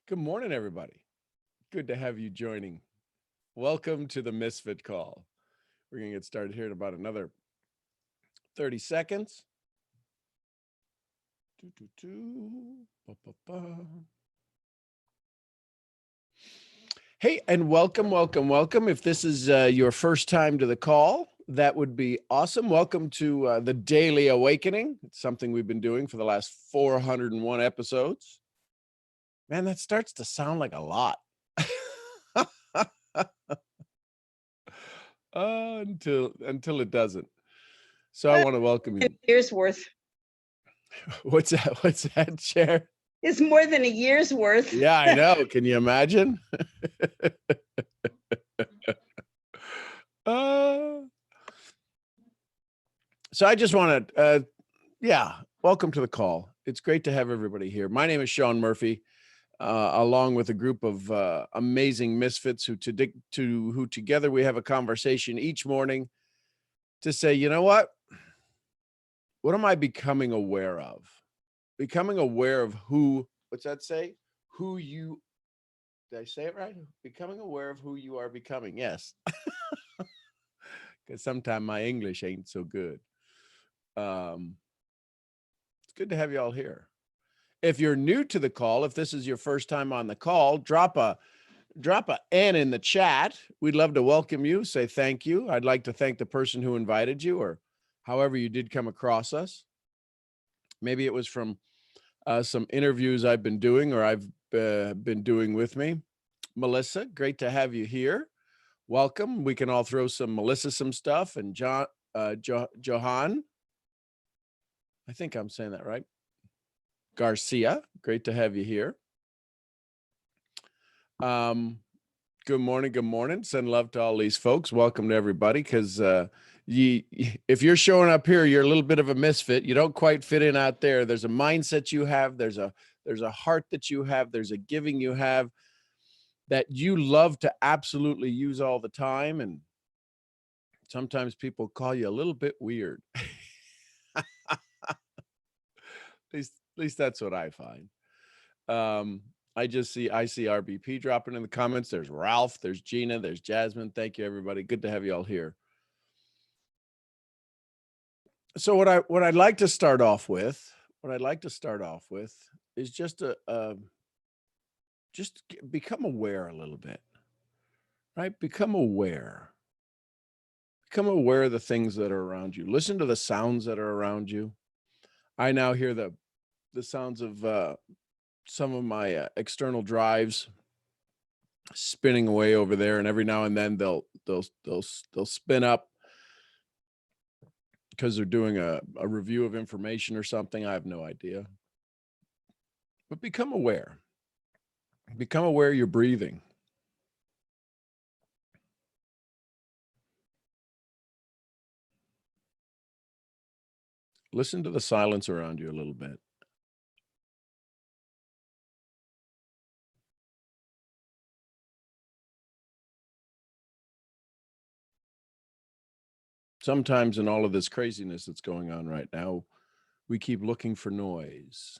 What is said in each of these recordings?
Good morning, everybody. Good to have you joining. Welcome to the Misfit Call. We're going to get started here in about another 30 seconds. Hey, and welcome. If this is your first time to the call, that would be awesome. Welcome to the Daily Awakening. It's something we've been doing for the last 401 episodes. Man, that starts to sound like a lot. Until it doesn't. So I want to welcome you. A year's worth. What's that, Chair? It's more than a year's worth. Yeah, I know. Can you imagine? So I just want to, welcome to the call. It's great to have everybody here. My name is Sean Murphy, along with a group of amazing misfits who together we have a conversation each morning to say, you know what? What am I becoming aware of? Becoming aware of who, what's that say? Did I say it right? Becoming aware of who you are becoming. Yes. Because sometimes my English ain't so good. It's good to have you all here. If you're new to the call, if this is your first time on the call, drop a N in the chat. We'd love to welcome you. Say thank you. I'd like to thank the person who invited you, or however you did come across us. Maybe it was from some interviews I've been doing or I've been doing with me. Melissa, great to have you here. Welcome. We can all throw some Melissa some stuff, and Johan. I think I'm saying that right. Garcia, great to have you here. Good morning. Send love to all these folks. Welcome to everybody, because if you're showing up here, you're a little bit of a misfit. You don't quite fit in out there. There's a mindset you have. There's a heart that you have. There's a giving you have that you love to absolutely use all the time. And sometimes people call you a little bit weird. At least that's what I find. I see RBP dropping in the comments. There's Ralph, there's Gina, there's Jasmine. Thank you, everybody. Good to have you all here. So what I'd like to start off with is just become aware a little bit, right? Become aware of the things that are around you. Listen to the sounds that are around you. I now hear the sounds of some of my external drives spinning away over there, and every now and then they'll spin up because they're doing a review of information or something. I have no idea. But become aware. Become aware you're breathing. Listen to the silence around you a little bit. Sometimes in all of this craziness that's going on right now, we keep looking for noise.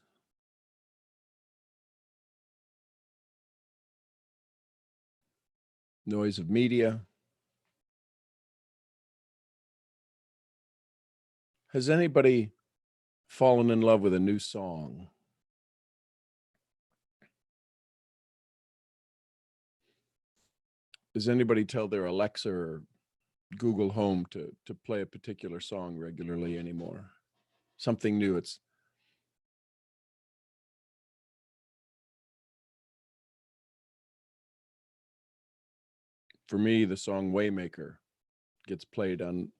Noise of media. Has anybody fallen in love with a new song? Does anybody tell their Alexa or Google Home to play a particular song regularly anymore? Something new. For me, the song Waymaker gets played on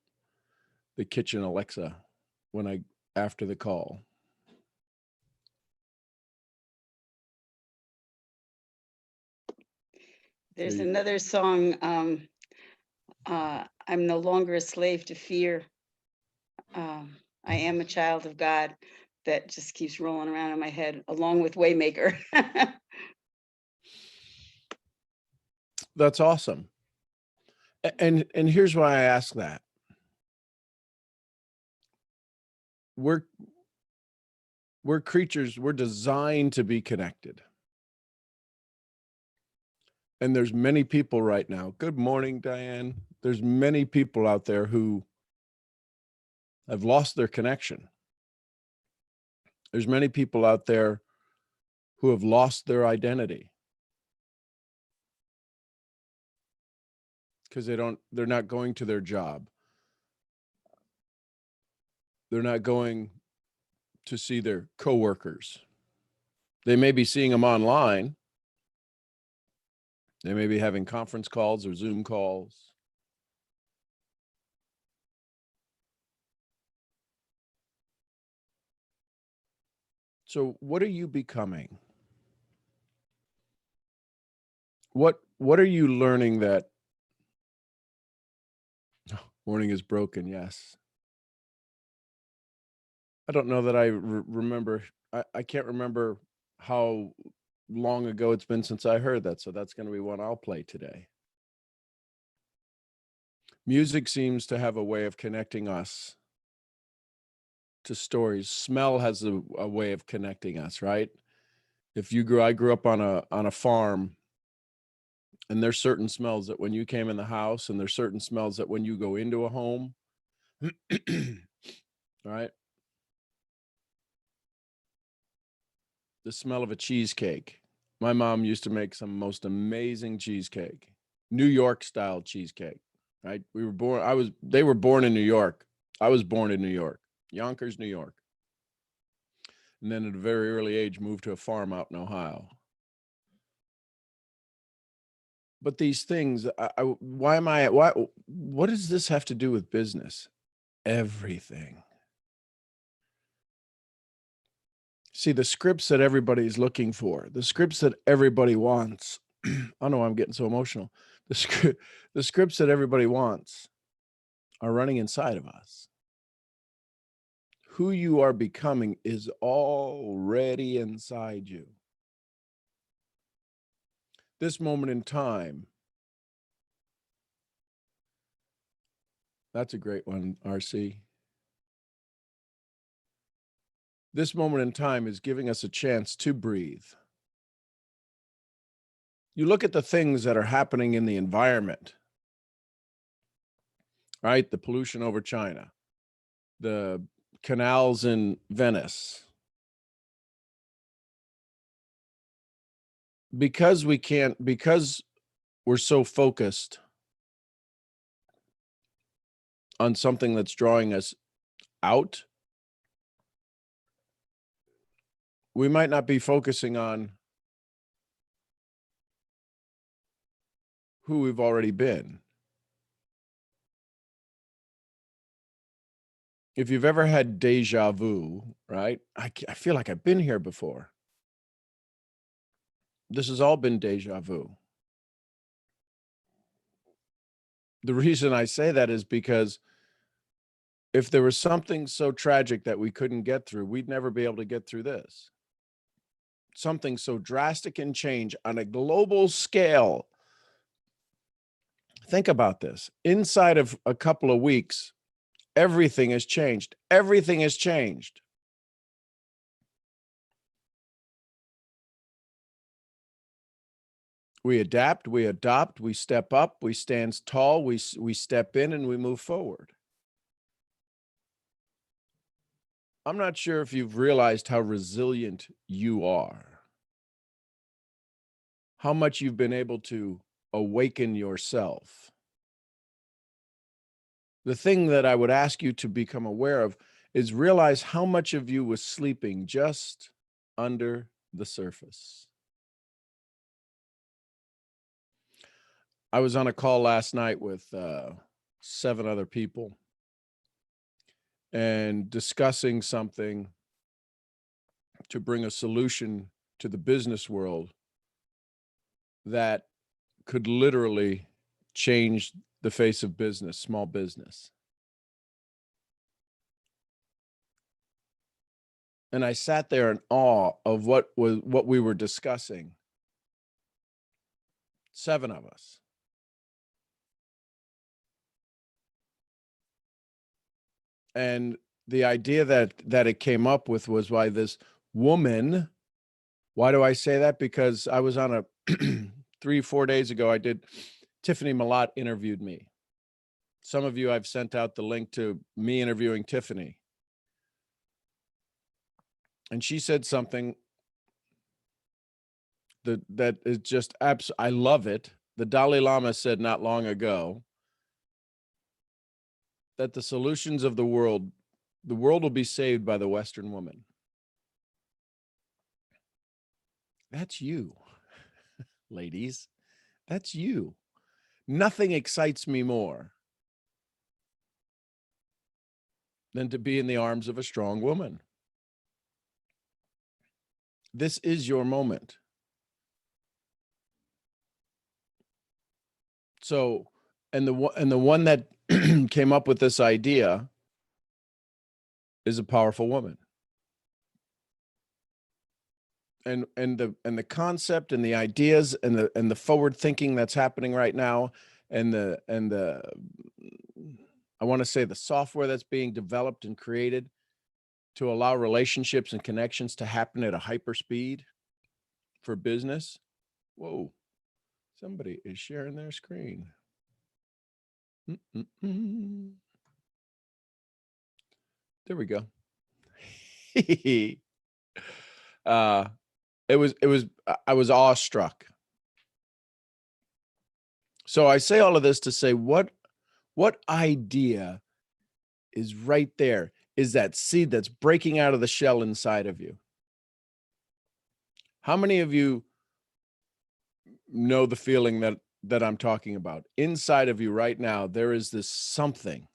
the kitchen Alexa after the call. There's another song, I'm no longer a slave to fear. I am a child of God, that just keeps rolling around in my head, along with Waymaker. That's awesome. And here's why I ask that. We're creatures, we're designed to be connected. And there's many people right now. Good morning, Diane. There's many people out there who have lost their connection. There's many people out there who have lost their identity because they're not going to their job. They're not going to see their coworkers. They may be seeing them online. They may be having conference calls or Zoom calls. So what are you becoming? What are you learning that morning is broken? Yes. I don't know that I remember. I can't remember how long ago it's been since I heard that. So that's going to be one I'll play today. Music seems to have a way of connecting us to stories. Smell has a way of connecting us, right? I grew up on a farm, and there's certain smells that when you came in the house, and there's certain smells that when you go into a home, right? The smell of a cheesecake. My mom used to make some most amazing cheesecake, New York style cheesecake, right? They were born in New York. I was born in New York, Yonkers, New York. And then at a very early age, moved to a farm out in Ohio. But these things, what does this have to do with business? Everything. See, the scripts that everybody's looking for, the scripts that everybody wants. I don't know why I'm getting so emotional. The scripts that everybody wants are running inside of us. Who you are becoming is already inside you. This moment in time, that's a great one, RC. This moment in time is giving us a chance to breathe. You look at the things that are happening in the environment, right? The pollution over China, the canals in Venice. Because we're so focused on something that's drawing us out, we might not be focusing on who we've already been. If you've ever had deja vu, right? I feel like I've been here before. This has all been deja vu. The reason I say that is because if there was something so tragic that we couldn't get through, we'd never be able to get through this. Something so drastic in change on a global scale. Think about this. Inside of a couple of weeks, everything has changed. Everything has changed. We adapt, we adopt, we step up, we stand tall, we step in, and we move forward. I'm not sure if you've realized how resilient you are, how much you've been able to awaken yourself. The thing that I would ask you to become aware of is realize how much of you was sleeping just under the surface. I was on a call last night with 7 other people and discussing something to bring a solution to the business world that could literally change the face of business, small business. And I sat there in awe of what we were discussing. 7 of us. And the idea that it came up with was why this woman, why do I say that? Because I was on 3-4 days ago, Tiffany Malott interviewed me. Some of you, I've sent out the link to me interviewing Tiffany. And she said something that is just I love it. The Dalai Lama said not long ago that the solutions of the world will be saved by the Western woman. That's you, ladies. That's you. Nothing excites me more than to be in the arms of a strong woman. This is your moment. So, and the one that came up with this idea is a powerful woman. And the concept and the ideas and the forward thinking that's happening right now, and the I want to say the software that's being developed and created to allow relationships and connections to happen at a hyper speed for business. Whoa, somebody is sharing their screen. There we go. I was awestruck. So I say all of this to say, what idea is right there? Is that seed that's breaking out of the shell inside of you? How many of you know the feeling that I'm talking about? Inside of you right now, there is this something.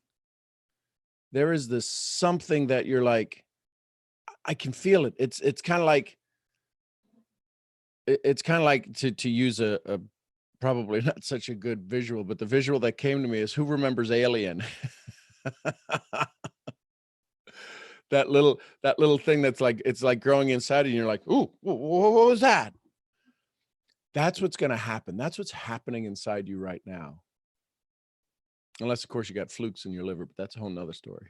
There is this something that you're like, I can feel it. It's kind of like, to use a probably not such a good visual, but the visual that came to me is, who remembers Alien? that little thing that's like, it's like growing inside, and you're like, ooh, what was that? That's what's going to happen. That's what's happening inside you right now. Unless, of course, you got flukes in your liver, but that's a whole nother story.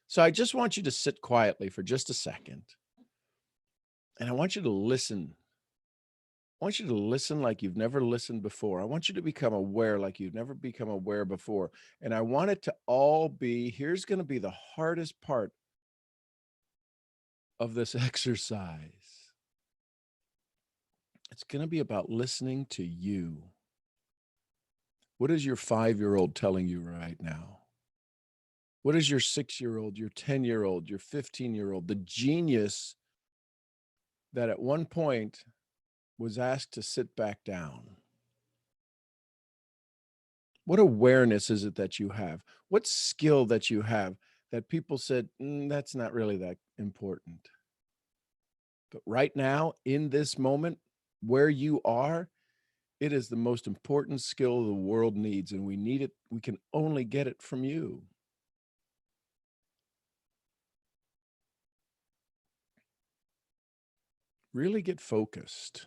So I just want you to sit quietly for just a second. And I want you to listen. I want you to listen like you've never listened before. I want you to become aware like you've never become aware before. And I want it to all be, here's going to be the hardest part of this exercise. It's going to be about listening to you. What is your 5-year-old telling you right now? What is your 6-year-old, your 10-year-old, your 15-year-old, the genius that at one point was asked to sit back down? What awareness is it that you have? What skill that you have that people said, that's not really that important? But right now, in this moment, where you are, it is the most important skill the world needs, and we need it. We can only get it from you. Really get focused.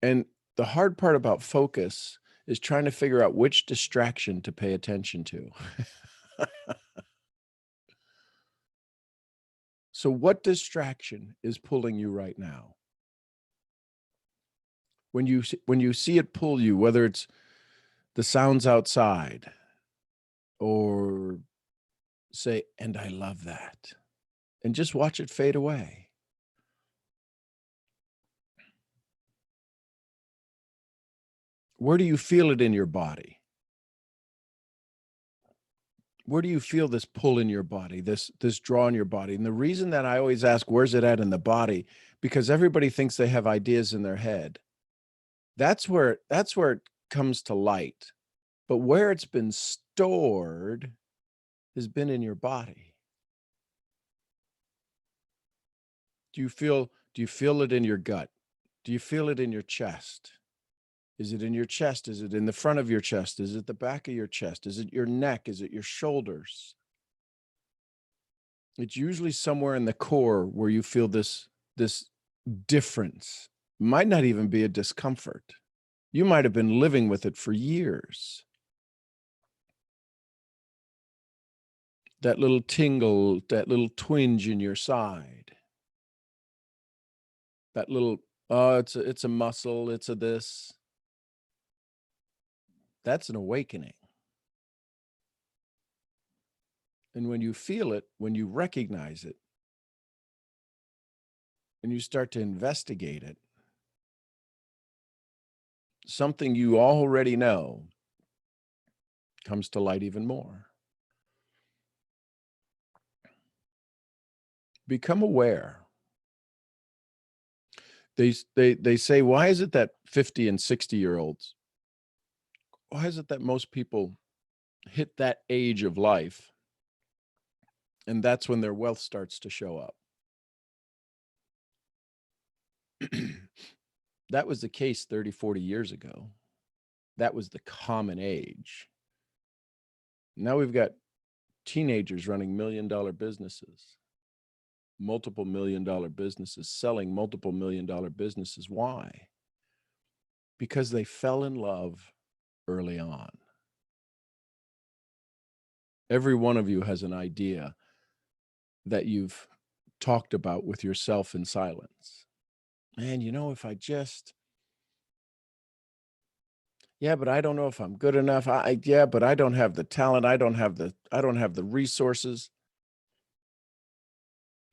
And the hard part about focus is trying to figure out which distraction to pay attention to. So what distraction is pulling you right now? When you see it pull you, whether it's the sounds outside, or say, and I love that, and just watch it fade away. Where do you feel it in your body? Where do you feel this pull in your body, this draw in your body? And the reason that I always ask, where's it at in the body? Because everybody thinks they have ideas in their head. That's where it comes to light. But where it's been stored has been in your body. Do you feel it in your gut? Do you feel it in your chest? Is it in your chest? Is it in the front of your chest? Is it the back of your chest? Is it your neck? Is it your shoulders? It's usually somewhere in the core where you feel this difference. Might not even be a discomfort. You might have been living with it for years. that little tingle, that little twinge in your side, that little, oh, it's a muscle, it's a this. That's an awakening. And when you feel it, when you recognize it, and you start to investigate it, something you already know comes to light even more. Become aware. They say, why is it that 50 and 60-year-olds, why is it that most people hit that age of life and that's when their wealth starts to show up? That was the case 30, 40 years ago. That was the common age. Now we've got teenagers running $1 million businesses, multiple $1 million businesses, selling multiple $1 million businesses. Why? Because they fell in love early on. Every one of you has an idea that you've talked about with yourself in silence. Man, you know, if I just, yeah, but I don't know if I'm good enough. Yeah, but I don't have the talent. I don't have the resources.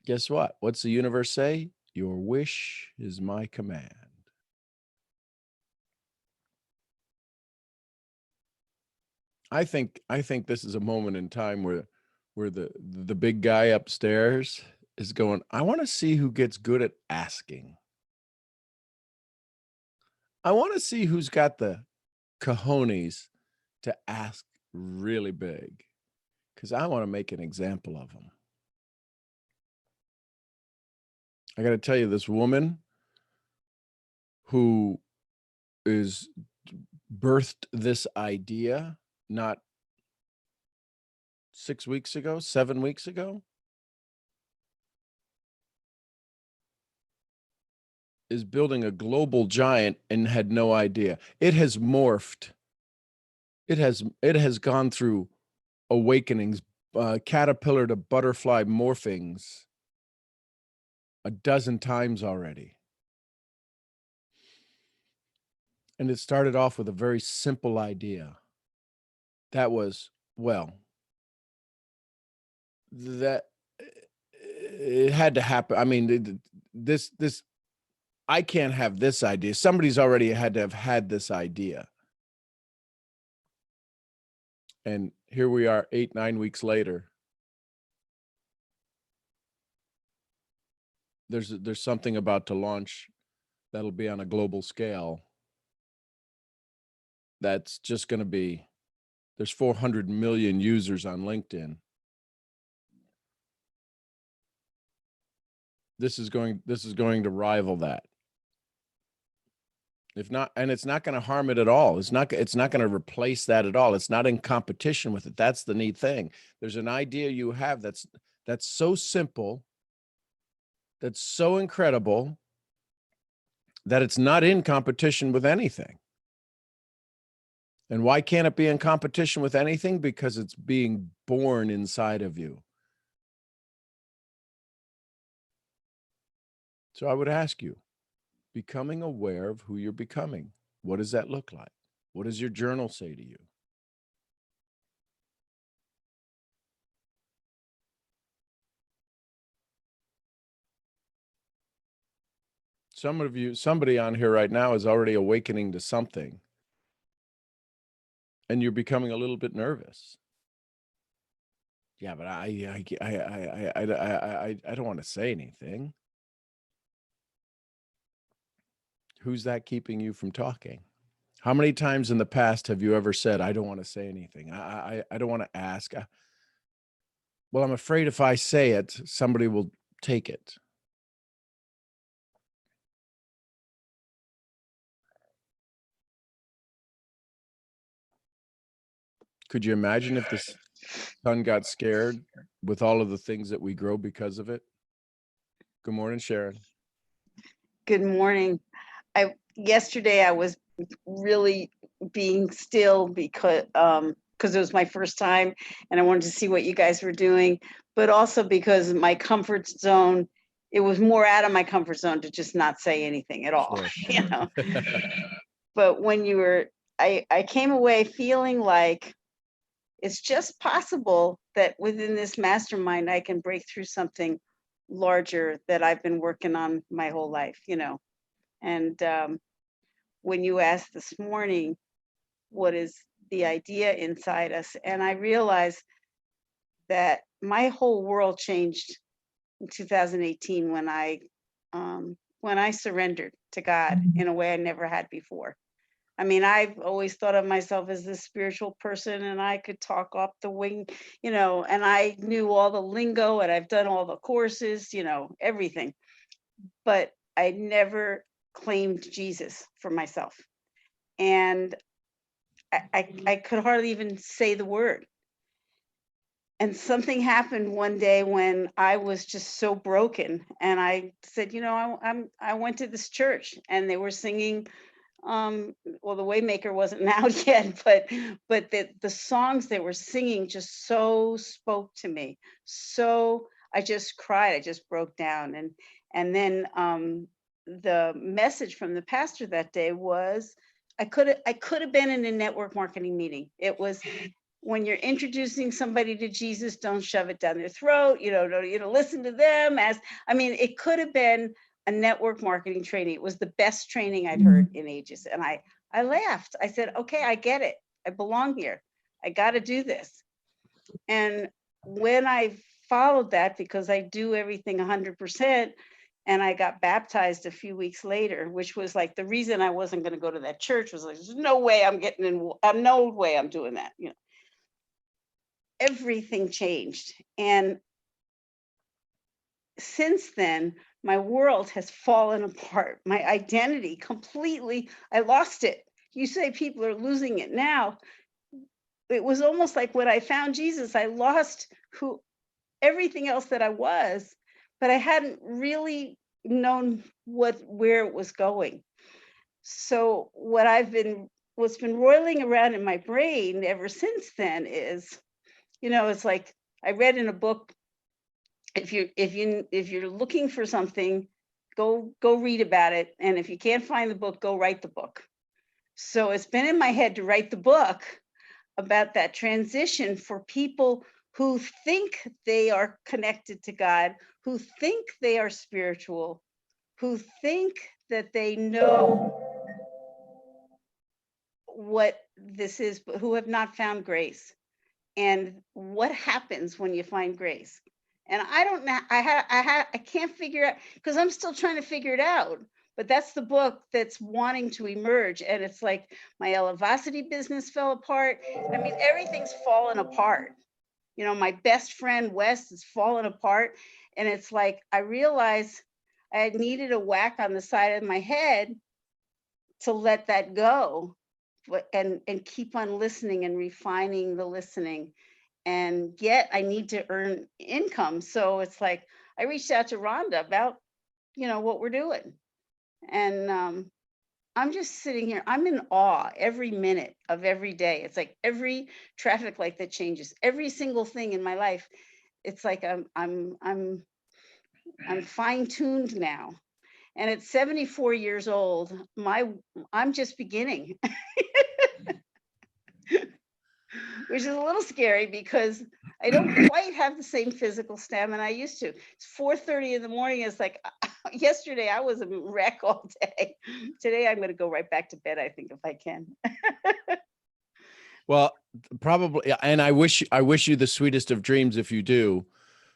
Guess what? What's the universe say? Your wish is my command. I think this is a moment in time where the big guy upstairs is going, I want to see who gets good at asking. I want to see who's got the cojones to ask really big, because I want to make an example of them. I got to tell you, this woman who is birthed this idea not 6 weeks ago, 7 weeks ago, is building a global giant and had no idea. It has morphed. It has gone through awakenings, caterpillar to butterfly morphings a dozen times already. And it started off with a very simple idea. That was, well, that it had to happen. I mean, this, I can't have this idea. Somebody's already had to have had this idea. And here we are 8, 9 weeks later. There's something about to launch that'll be on a global scale. That's just going to be, there's 400 million users on LinkedIn. This is going to rival that. If not, and it's not going to harm it at all. It's not going to replace that at all. It's not in competition with it. That's the neat thing. There's an idea you have that's so simple, that's so incredible, that it's not in competition with anything. And why can't it be in competition with anything? Because it's being born inside of you. So I would ask you, becoming aware of who you're becoming. What does that look like? What does your journal say to you? Some of you, somebody on here right now is already awakening to something, and you're becoming a little bit nervous. Yeah, but I don't want to say anything. Who's that keeping you from talking? How many times in the past have you ever said, I don't want to say anything? I don't want to ask. Well, I'm afraid if I say it, somebody will take it. Could you imagine if the sun got scared with all of the things that we grow because of it? Good morning, Sharon. Good morning. Yesterday I was really being still because because it was my first time and I wanted to see what you guys were doing, but also because my comfort zone, it was more out of my comfort zone to just not say anything at all, Sure. But when you were, I came away feeling like it's just possible that within this mastermind, I can break through something larger that I've been working on my whole life, And when you asked this morning, what is the idea inside us? And I realized that my whole world changed in 2018 when I surrendered to God in a way I never had before. I mean, I've always thought of myself as this spiritual person and I could talk off the wing, and I knew all the lingo and I've done all the courses, everything. But I never claimed Jesus for myself. And I could hardly even say the word. And something happened one day when I was just so broken. And I said, I went to this church and they were singing well, the Waymaker wasn't out yet, but the songs they were singing just so spoke to me. So I just cried, I just broke down. And then the message from the pastor that day was I could have been in a network marketing meeting. It was when you're introducing somebody to Jesus, don't shove it down their throat, don't, listen to them it could have been a network marketing training. It was the best training I'd heard in ages. And I laughed. I said, okay, I get it. I belong here. I got to do this. And when I followed that, because I do everything 100%, and I got baptized a few weeks later, which was like the reason I wasn't going to go to that church was like, there's no way I'm getting in. No way I'm doing that. Everything changed. And since then, my world has fallen apart. My identity completely, I lost it. You say people are losing it now. It was almost like when I found Jesus, I lost everything else that I was, but I hadn't really known where it was going. So what's been roiling around in my brain ever since then is, it's like I read in a book, if you're looking for something, go read about it. And if you can't find the book, go write the book. So it's been in my head to write the book about that transition for people who think they are connected to God, who think they are spiritual, who think that they know what this is, but who have not found grace. And what happens when you find grace? And I don't know. I can't figure out, because I'm still trying to figure it out. But that's the book that's wanting to emerge. And it's like my elevacity business fell apart. I mean, everything's fallen apart. My best friend Wes has fallen apart. And it's like I realized I had needed a whack on the side of my head to let that go, and keep on listening and refining the listening. And yet I need to earn income. So it's like I reached out to Rhonda about, what we're doing. And I'm just sitting here. I'm in awe every minute of every day. It's like every traffic light that changes, every single thing in my life. It's like I'm fine-tuned now. And at 74 years old, I'm just beginning. Which is a little scary because I don't quite have the same physical stamina I used to. It's 4:30 in the morning. It's like yesterday I was a wreck all day. Today I'm going to go right back to bed, I think, if I can. Well, probably, and I wish you the sweetest of dreams if you do.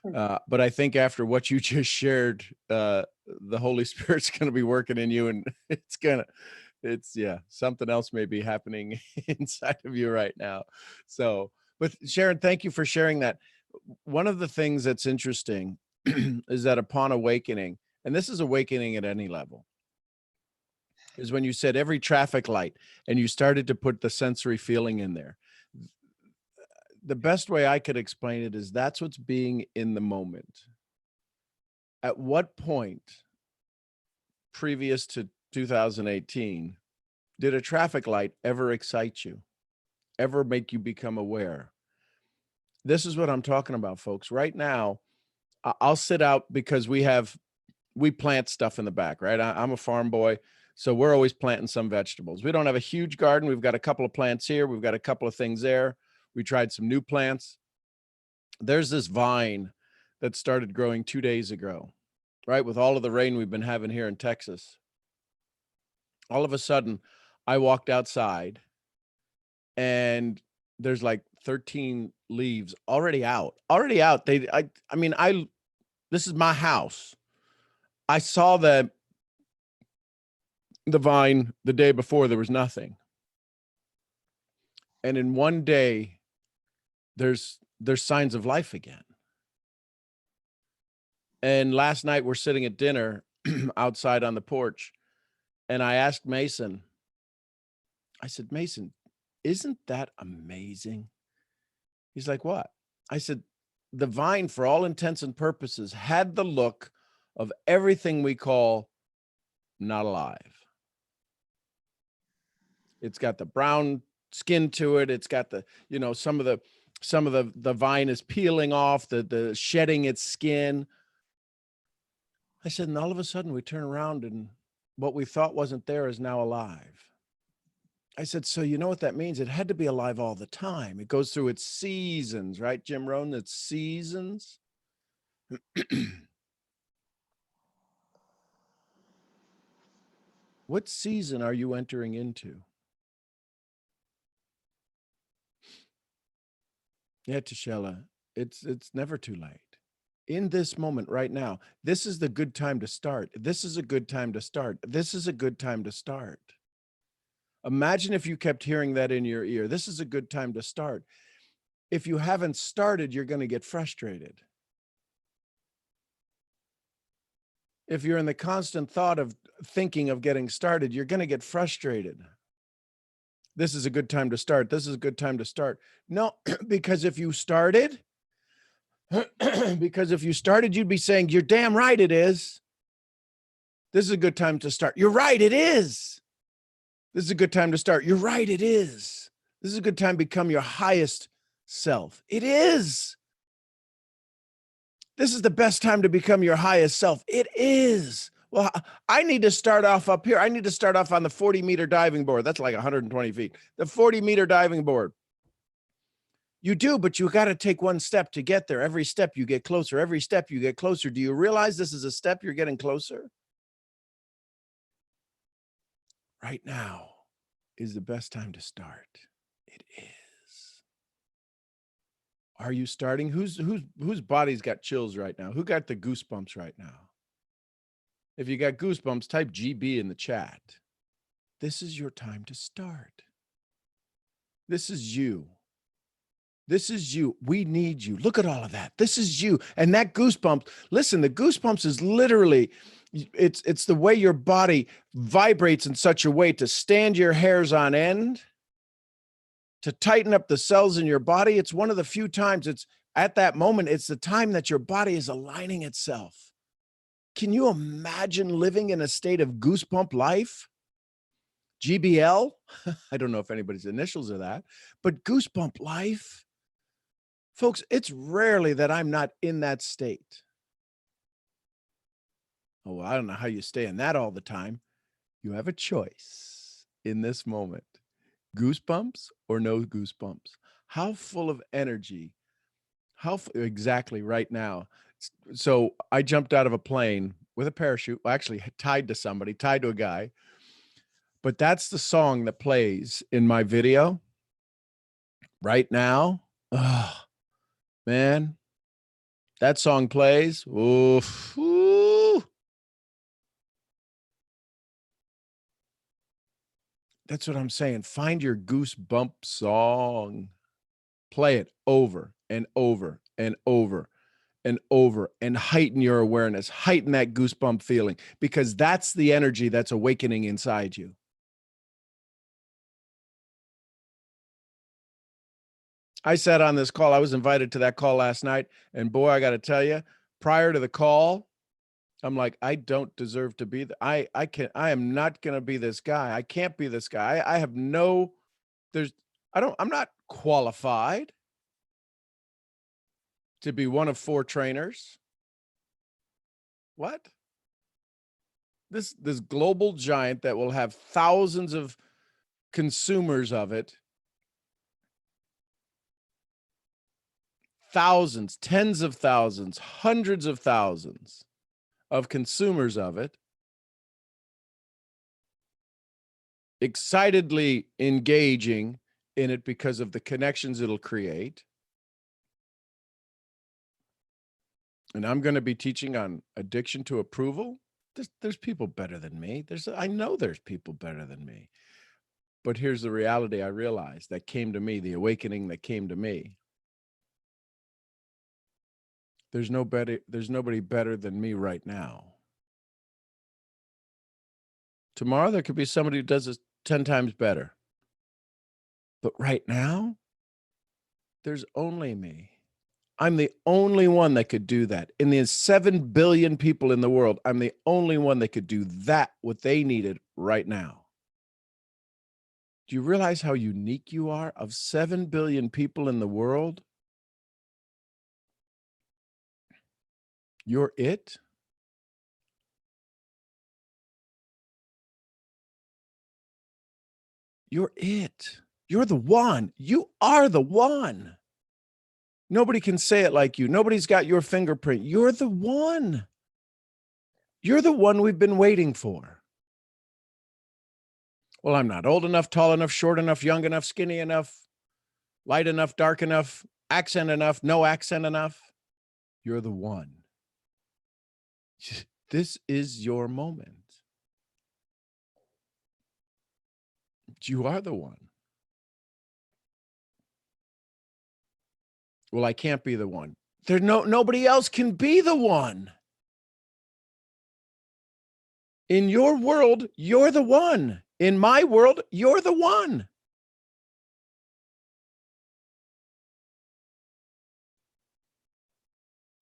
But I think after what you just shared, the Holy Spirit's going to be working in you, and something else may be happening inside of you right now. So, but Sharon, thank you for sharing that. One of the things that's interesting is that upon awakening, and this is awakening at any level, is when you said every traffic light and you started to put the sensory feeling in there. The best way I could explain it is that's what's being in the moment. At what point previous to 2018 did a traffic light ever excite you? ever make you become aware. This is what I'm talking about, folks. Right now, I'll sit out because we plant stuff in the back, right? I'm a farm boy, so we're always planting some vegetables. We don't have a huge garden. We've got a couple of plants here. We've got a couple of things there. We tried some new plants. There's this vine that started growing 2 days ago, right? With all of the rain we've been having here in Texas. All of a sudden, I walked outside and there's like 13 leaves already out. Already out. This is my house. I saw the vine the day before, there was nothing. And in one day, there's signs of life again. And last night we're sitting at dinner outside on the porch, and I asked Mason, I said, Mason, isn't that amazing? He's like, what? I said, the vine, for all intents and purposes, had the look of everything we call not alive. It's got the brown skin to it. It's got the, some of the vine is peeling off, the shedding its skin. I said, and all of a sudden we turn around and what we thought wasn't there is now alive. I said, so you know what that means? It had to be alive all the time. It goes through its seasons, right, Jim Rohn? Its seasons. What season are you entering into? Yeah, Tashella, it's never too late. In this moment right now, this is the good time to start. This is a good time to start. This is a good time to start. Imagine if you kept hearing that in your ear. This is a good time to start. If you haven't started, you're going to get frustrated. If you're in the constant thought of thinking of getting started, you're going to get frustrated. This is a good time to start. This is a good time to start. No, because if you started, you'd be saying, you're damn right it is. This is a good time to start. You're right, it is. This is a good time to start. You're right, it is. This is a good time to become your highest self. It is. This is the best time to become your highest self. It is. Well, I need to start off up here. I need to start off on the 40-meter diving board. That's like 120 feet. The 40-meter diving board. You do, but you got to take one step to get there. Every step you get closer. Every step you get closer. Do you realize this is a step you're getting closer? Right now is the best time to start. It is. Are you starting? Whose body's got chills right now? Who got the goosebumps right now? If you got goosebumps, type GB in the chat. This is your time to start. This is you. This is you. We need you. Look at all of that. This is you. And that goosebumps, listen, the goosebumps is literally, it's the way your body vibrates in such a way to stand your hairs on end, to tighten up the cells in your body. It's one of the few times it's at that moment, it's the time that your body is aligning itself. Can you imagine living in a state of goosebump life? GBL? I don't know if anybody's initials are that, but goosebump life. Folks, it's rarely that I'm not in that state. Oh, well, I don't know how you stay in that all the time. You have a choice in this moment. Goosebumps or no goosebumps? How full of energy? Exactly right now. So I jumped out of a plane with a parachute, actually tied to somebody, tied to a guy. But that's the song that plays in my video right now. Oh, man, that song plays. Oof. Ooh. That's what I'm saying. Find your goosebump song. Play it over and over and over and over and heighten your awareness. Heighten that goosebump feeling because that's the energy that's awakening inside you. I sat on this call. I was invited to that call last night. And boy, I got to tell you, prior to the call, I'm like, I don't deserve to be. I am not going to be this guy. I can't be this guy. I have no, I'm not qualified to be one of 4 trainers. What? This global giant that will have thousands of consumers of it, thousands, tens of thousands, hundreds of thousands of consumers of it, excitedly engaging in it because of the connections it'll create. And I'm going to be teaching on addiction to approval. There's people better than me. I know there's people better than me. But here's the reality I realized that came to me, the awakening that came to me. There's nobody better than me right now. Tomorrow there could be somebody who does it 10 times better. But right now, there's only me. I'm the only one that could do that. In the 7 billion people in the world, I'm the only one that could do that, what they needed right now. Do you realize how unique you are? Of 7 billion people in the world, you're it. You're it. You're the one. You are the one. Nobody can say it like you. Nobody's got your fingerprint. You're the one. You're the one we've been waiting for. Well, I'm not old enough, tall enough, short enough, young enough, skinny enough, light enough, dark enough, accent enough, no accent enough. You're the one. This is your moment. You are the one. Well, I can't be the one. Nobody else can be the one. In your world, you're the one. In my world, you're the one.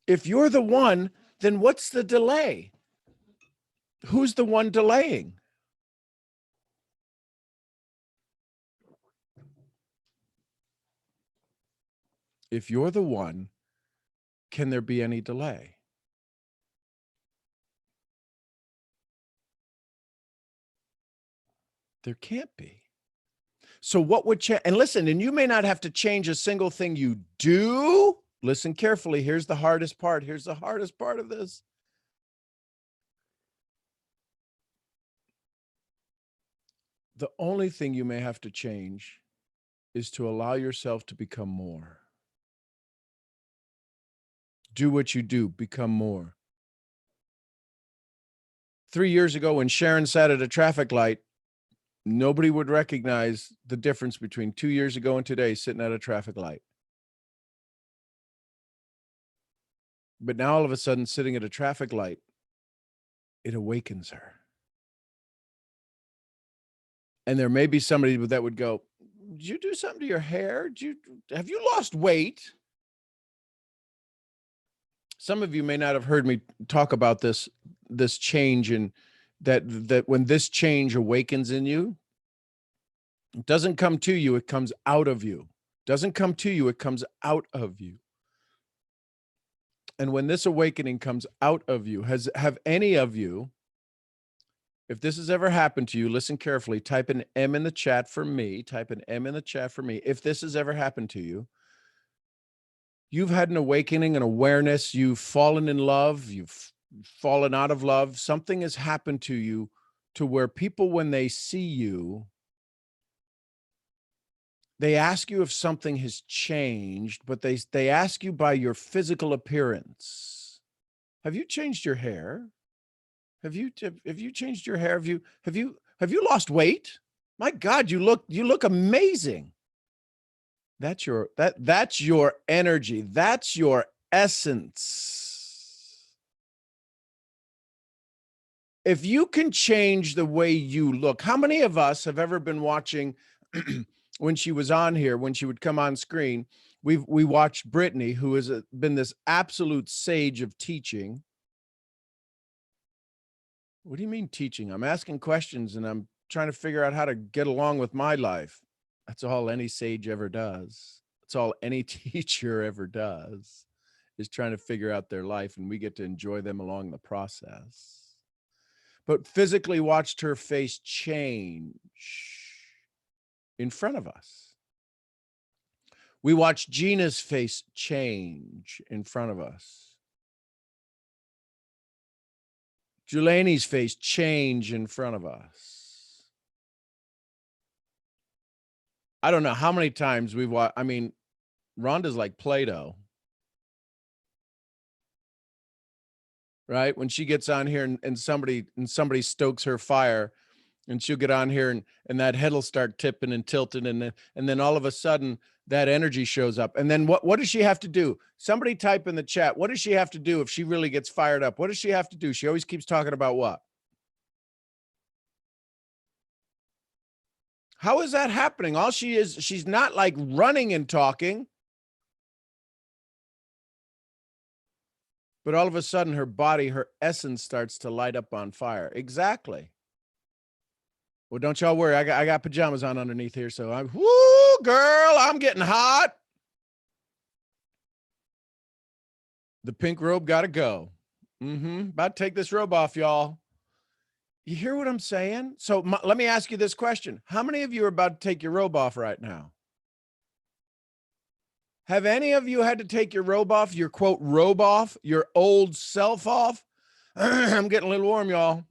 If you're the one, then what's the delay? Who's the one delaying? If you're the one, can there be any delay? There can't be. So what would change? And listen, and you may not have to change a single thing you do. Listen carefully. Here's the hardest part. Here's the hardest part of this. The only thing you may have to change is to allow yourself to become more. Do what you do, become more. 3 years ago, when Sharon sat at a traffic light, nobody would recognize the difference between 2 years ago and today sitting at a traffic light. But now all of a sudden, sitting at a traffic light, it awakens her. And there may be somebody that would go, did you do something to your hair? Have you lost weight? Some of you may not have heard me talk about this change, and that when this change awakens in you, it doesn't come to you, it comes out of you. Doesn't come to you, it comes out of you. And when this awakening comes out of you, have any of you, if this has ever happened to you, listen carefully, type an M in the chat for me, type an M in the chat for me. If this has ever happened to you, you've had an awakening, an awareness, you've fallen in love, you've fallen out of love, something has happened to you to where people, when they see you, they ask you if something has changed, but they ask you by your physical appearance. Have you changed your hair? Have you changed your hair? Have you lost weight? My God, you look amazing. That's your energy. That's your essence. If you can change the way you look, how many of us have ever been watching when she was on here, when she would come on screen? We watched Brittany, who has been this absolute sage of teaching. What do you mean teaching? I'm asking questions and I'm trying to figure out how to get along with my life. That's all any sage ever does. That's all any teacher ever does, is trying to figure out their life, and we get to enjoy them along the process. But physically watched her face change in front of us. We watched Gina's face change in front of us. Julani's face change in front of us. I don't know how many times we've watched. I mean, Rhonda's like Play-Doh, right? When she gets on here and somebody stokes her fire, and she'll get on here and that head will start tipping and tilting, and then all of a sudden that energy shows up. And then what does she have to do? Somebody type in the chat. What does she have to do if she really gets fired up? What does she have to do? She always keeps talking about what? How is that happening? All she is, she's not like running and talking, but all of a sudden her body, her essence starts to light up on fire. Exactly. Well, don't y'all worry. I got pajamas on underneath here. So whoo, girl, I'm getting hot. The pink robe got to go. About to take this robe off, y'all. You hear what I'm saying? So let me ask you this question. How many of you are about to take your robe off right now? Have any of you had to take your robe off, your quote robe off, your old self off? I'm getting a little warm, y'all.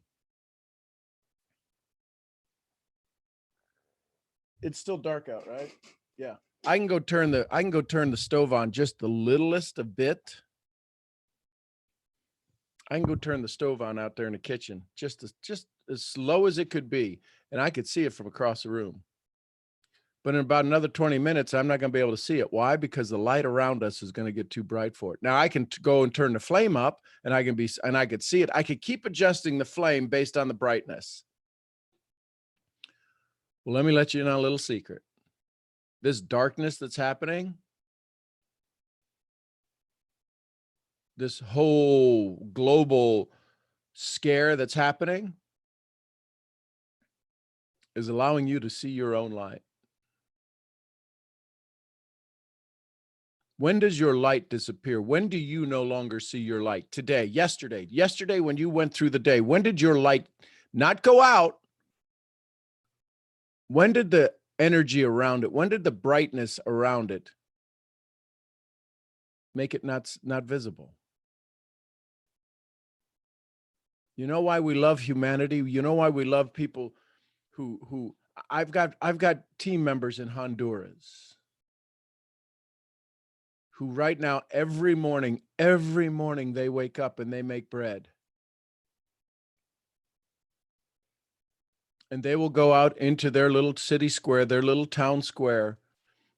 It's still dark out, right? Yeah. I can go turn the stove on just the littlest a bit. I can go turn the stove on out there in the kitchen, just as slow as it could be, and I could see it from across the room. But in about another 20 minutes, I'm not going to be able to see it. Why? Because the light around us is going to get too bright for it. Now I can go and turn the flame up, and I could see it. I could keep adjusting the flame based on the brightness. Well, let me let you in on a little secret. This darkness that's happening, this whole global scare that's happening, is allowing you to see your own light. When does your light disappear? When do you no longer see your light? Today, yesterday, when you went through the day, when did your light not go out? When did the energy around it, when did the brightness around it make it not visible? You know why we love humanity? You know why we love people who I've got team members in Honduras who right now, every morning they wake up and they make bread. And they will go out into their little city square, their little town square,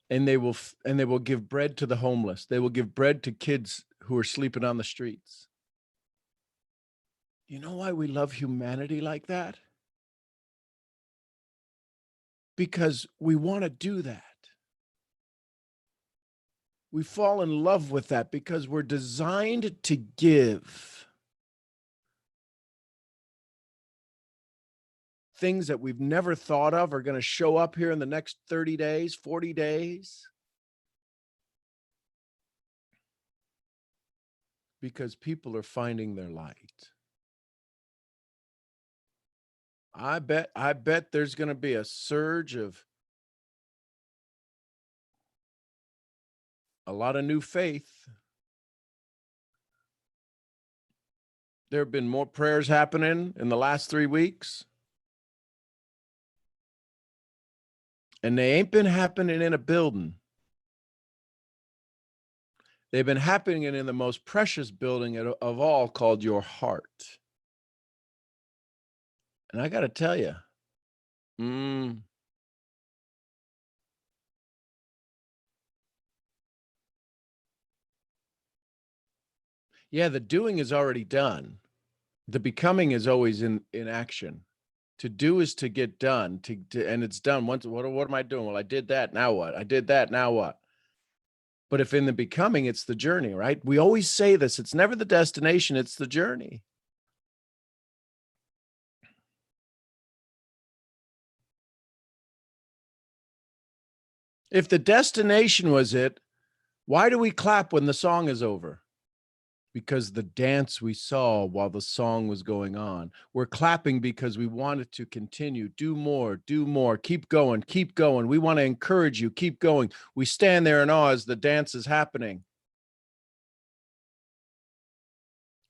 and they will give bread to the homeless. They will give bread to kids who are sleeping on the streets. You know why we love humanity like that? Because we want to do that. We fall in love with that because we're designed to give. Things that we've never thought of are going to show up here in the next 30 days, 40 days. Because people are finding their light. I bet there's going to be a surge of a lot of new faith. There have been more prayers happening in the last 3 weeks. And they ain't been happening in a building. They've been happening in the most precious building of all, called your heart. And I got to tell you, yeah, the doing is already done. The becoming is always in action. To do is to get done, and it's done. Once, what am I doing? Well, I did that. Now what? I did that. Now what? But if in the becoming, it's the journey, right? We always say this. It's never the destination. It's the journey. If the destination was it, why do we clap when the song is over? Because the dance we saw while the song was going on. We're clapping because we want it to continue. Do more, keep going, keep going. We want to encourage you, keep going. We stand there in awe as the dance is happening.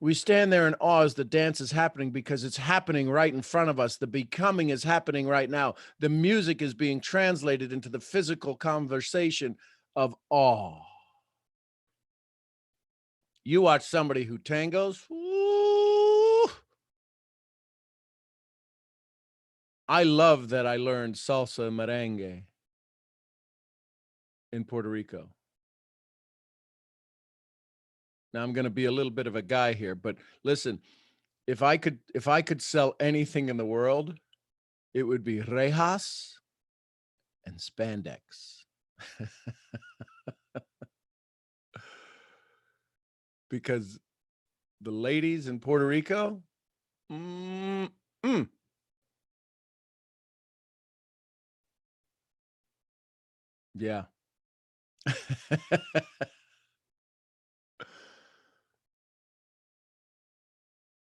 We stand there in awe as the dance is happening because it's happening right in front of us. The becoming is happening right now. The music is being translated into the physical conversation of awe. You watch somebody who tangos. Ooh. I love that I learned salsa and merengue in Puerto Rico. Now I'm going to be a little bit of a guy here, but listen, if I could sell anything in the world, it would be rejas and spandex. Because the ladies in Puerto Rico, yeah.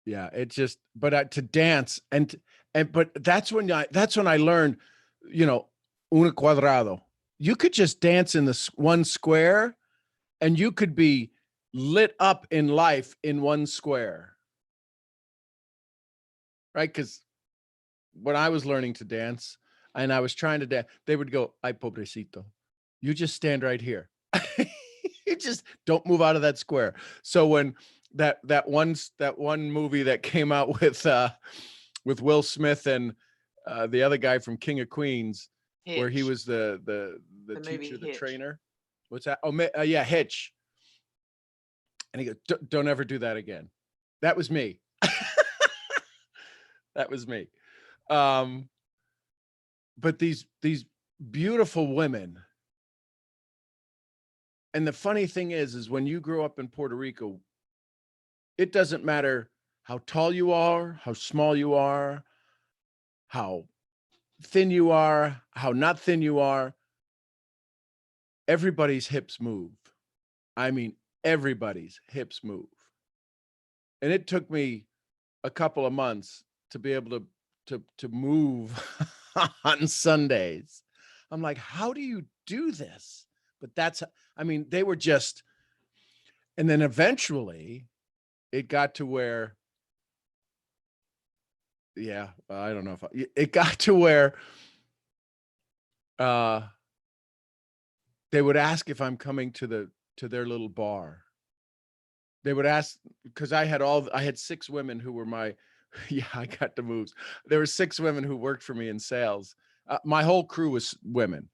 Yeah, it just, but to dance but that's when I learned, un cuadrado. You could just dance in the one square and you could be lit up in life in one square. Right? Because when I was learning to dance and I was trying to dance, they would go, "Ay, pobrecito. You just stand right here." You just don't move out of that square. So when that one movie that came out with Will Smith and the other guy from King of Queens, where he Hitch. was the The movie teacher, the Hitch. trainer. What's that? Oh, yeah, Hitch. And he goes, "Don't ever do that again." That was me. That was me. But these beautiful women. And the funny thing is when you grow up in Puerto Rico, it doesn't matter how tall you are, how small you are, how thin you are, how not thin you are. Everybody's hips move. I mean, everybody's hips move. And it took me a couple of months to be able to move on Sundays. I'm like, how do you do this? But they were just, and then eventually it got to where, yeah, I don't know if it got to where they would ask if I'm coming to their little bar. They would ask because I had 6 women who were yeah, I got the moves. There were 6 women who worked for me in sales. My whole crew was women.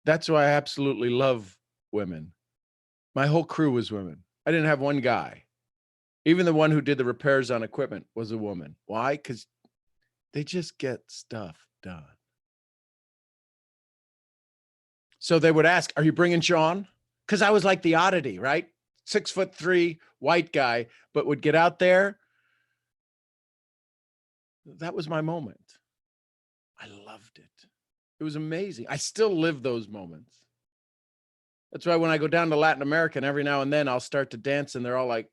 That's why I absolutely love women. My whole crew was women. I didn't have one guy. Even the one who did the repairs on equipment was a woman. Why? Because they just get stuff done. So they would ask, "Are you bringing Sean?" Because I was like the oddity, right? 6'3" white guy, but would get out there. That was my moment. I loved it. It was amazing. I still live those moments. That's why when I go down to Latin America and every now and then I'll start to dance and they're all like,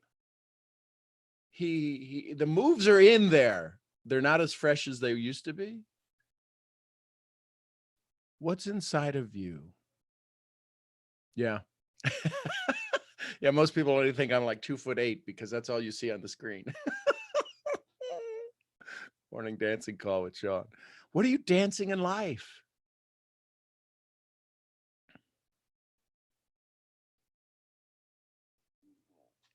the moves are in there. They're not as fresh as they used to be. What's inside of you? Yeah. Yeah, most people only think I'm like 2'8" because that's all you see on the screen. Morning dancing call with Sean. What are you dancing in life?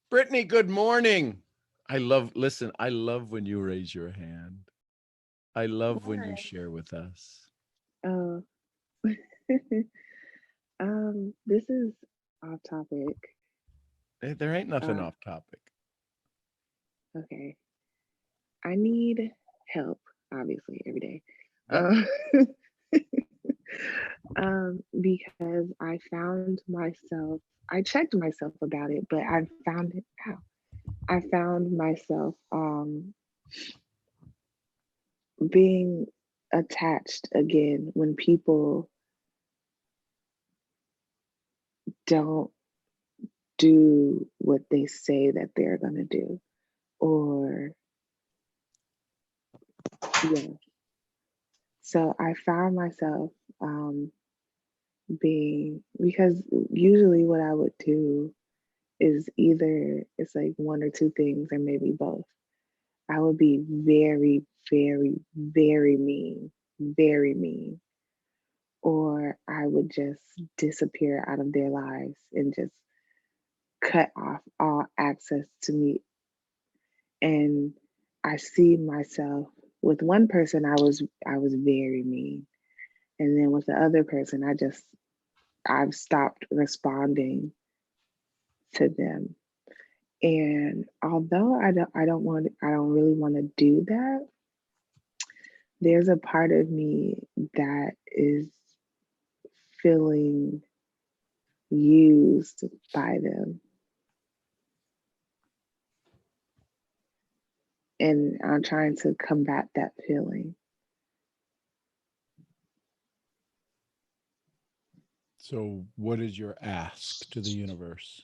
Brittany, good morning. I love when you raise your hand. I love when you share with us. Oh, this is off topic. There ain't nothing off topic. Okay. I need help, obviously, every day. Yep. Because I found myself, I checked myself about it, but I found it out. I found myself being attached again when people don't do what they say that they're going to do. Or, yeah. So I found myself because usually what I would do is either it's like one or two things, or maybe both. I would be very, very, very mean, or I would just disappear out of their lives and just cut off all access to me. And I see myself with one person, I was very mean, and then with the other person, I've stopped responding to them. And although I don't really want to do that, there's a part of me that is feeling used by them. And I'm trying to combat that feeling. So what is your ask to the universe?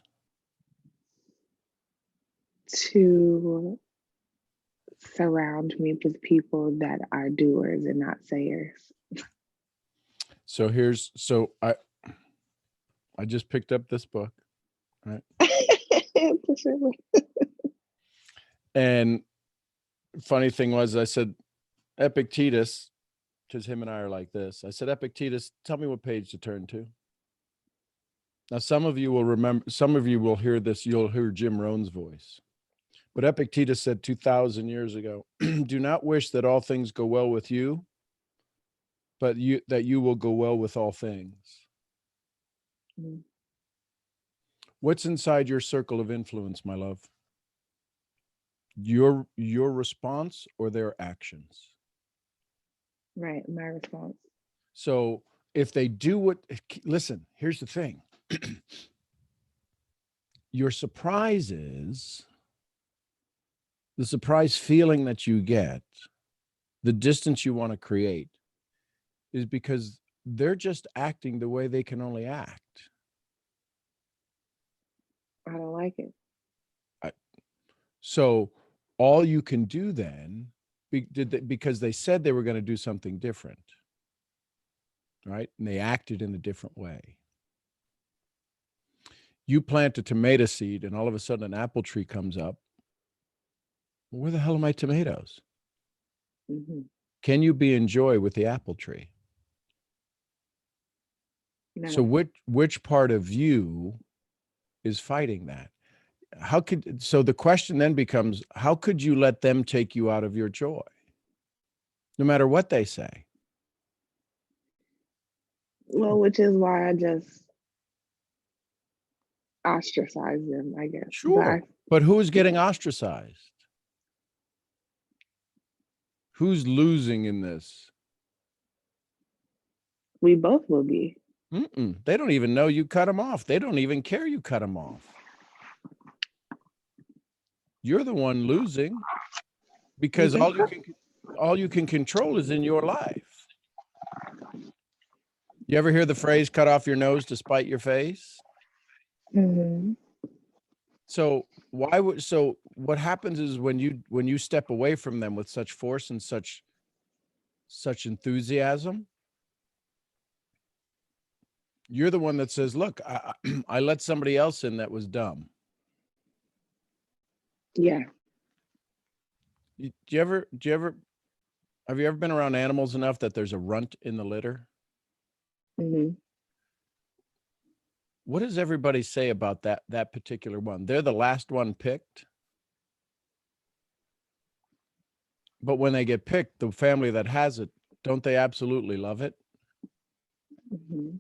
To surround me with people that are doers and not sayers. So I just picked up this book, right? And funny thing was, I said, Epictetus, because him and I are like this. I said, Epictetus, tell me what page to turn to. Now, some of you will remember, some of you will hear this, you'll hear Jim Rohn's voice. But Epictetus said 2,000 years ago, do not wish that all things go well with you, but that you will go well with all things. Mm. What's inside your circle of influence, my love? Your response or their actions? Right, my response. So if they do what, listen, here's the thing. Your surprise is the surprise feeling that you get, the distance you want to create, is because they're just acting the way they can only act. I don't like it. So all you can do then, because they said they were going to do something different, right? And they acted in a different way. You plant a tomato seed and all of a sudden an apple tree comes up. Well, where the hell are my tomatoes? Mm-hmm. Can you be in joy with the apple tree? No. So which part of you is fighting that? So the question then becomes, how could you let them take you out of your joy? No matter what they say. Well, which is why I just ostracize them, I guess. Sure. But who's getting ostracized? Who's losing in this? We both will be. They don't even know you cut them off. They don't even care you cut them off. You're the one losing because all you can control is in your life. You ever hear the phrase "cut off your nose to spite your face"? Mm-hmm. So what happens is when you step away from them with such force and such enthusiasm, you're the one that says, look, I let somebody else in that was dumb. Yeah. Have you ever been around animals enough that there's a runt in the litter? Mm-hmm. What does everybody say about that particular one? They're the last one picked. But when they get picked, the family that has it, don't they absolutely love it? Mm-hmm.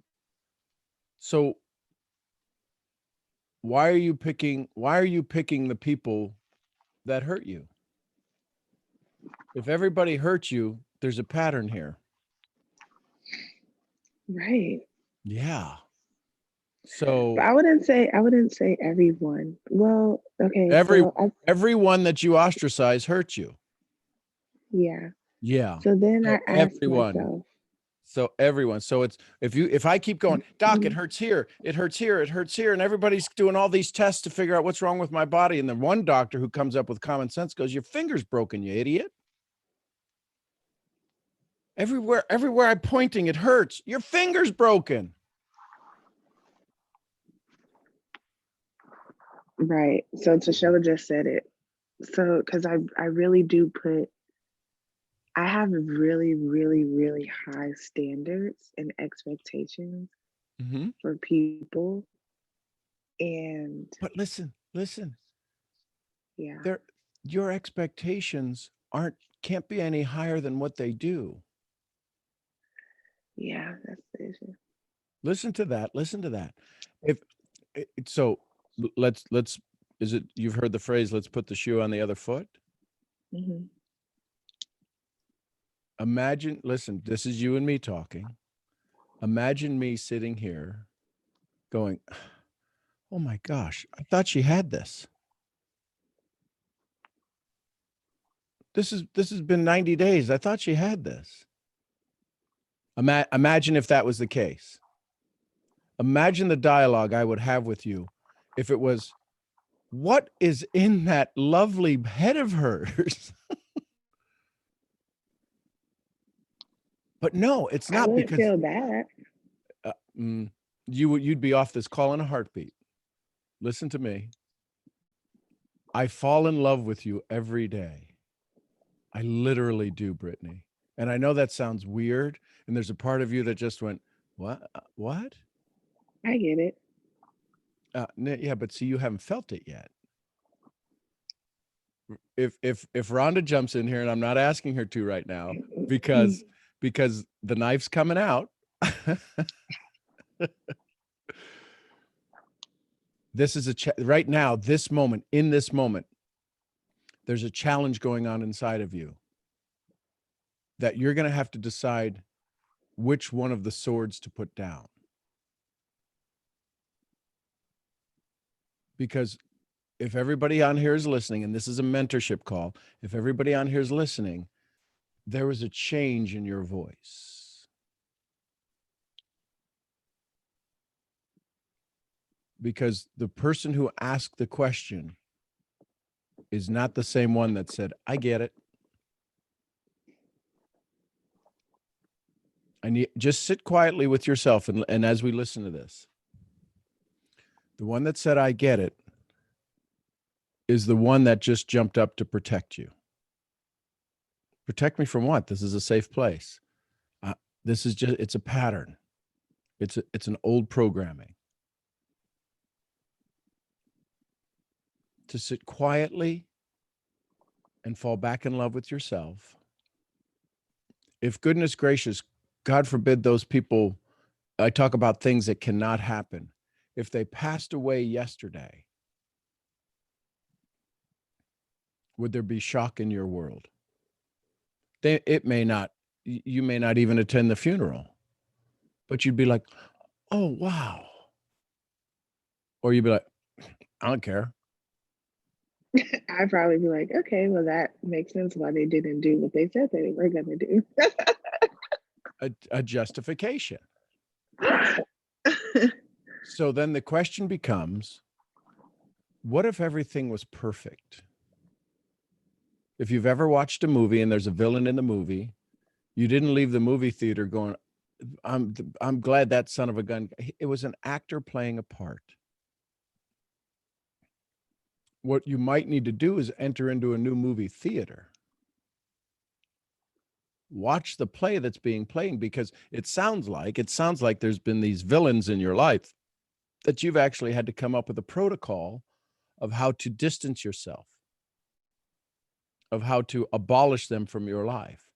So why are you picking the people that hurt you? If everybody hurts you, there's a pattern here. Right. Yeah. So but I wouldn't say everyone. Well, okay. Everyone that you ostracize hurts you. Yeah. Yeah. So then So I asked everyone. myself. So everyone, so it's if I keep going, doc, it hurts here, it hurts here, it hurts here, and everybody's doing all these tests to figure out what's wrong with my body, and then one doctor who comes up with common sense goes, "Your finger's broken, you idiot." Everywhere I'm pointing, it hurts. Your finger's broken. Right. So Tashella just said it. So, because I really do I have really, really, really high standards and expectations Mm-hmm. for people. And But listen, yeah, your expectations can't be any higher than what they do. yeah, that's the issue. Listen to that. If so, let's is it you've heard the phrase, let's put the shoe on the other foot? Hmm. Imagine, listen, this is you and me talking. Imagine me sitting here going, "Oh my gosh, I thought she had this. This has been 90 days. I thought she had this." Imagine if that was the case. Imagine the dialogue I would have with you if it was, "What is in that lovely head of hers?" But no, it's I not, wouldn't because feel bad. you'd be off this call in a heartbeat. Listen to me. I fall in love with you every day. I literally do, Brittany. And I know that sounds weird. And there's a part of you that just went, "What? What?" I get it. Yeah, but see, you haven't felt it yet. If Rhonda jumps in here, and I'm not asking her to right now because the knife's coming out. This is right now, in this moment, there's a challenge going on inside of you that you're going to have to decide which one of the swords to put down. Because if everybody on here is listening, and this is a mentorship call, if everybody on here is listening, there was a change in your voice. Because the person who asked the question is not the same one that said, "I get it." Just sit quietly with yourself, and as we listen to this, the one that said, "I get it," is the one that just jumped up to protect you. Protect me from what? This is a safe place. This is just, it's a pattern. It's an old programming. To sit quietly and fall back in love with yourself. If goodness gracious, God forbid, those people, I talk about things that cannot happen. If they passed away yesterday, would there be shock in your world? You may not even attend the funeral, but you'd be like, "Oh, wow." Or you'd be like, "I don't care." I'd probably be like, okay, well, that makes sense why they didn't do what they said they were going to do. A justification. So then the question becomes, what if everything was perfect? If you've ever watched a movie and there's a villain in the movie, you didn't leave the movie theater going, I'm glad that son of a gun." It was an actor playing a part. What you might need to do is enter into a new movie theater. Watch the play that's being played, because it sounds like there's been these villains in your life that you've actually had to come up with a protocol of how to distance yourself, of how to abolish them from your life.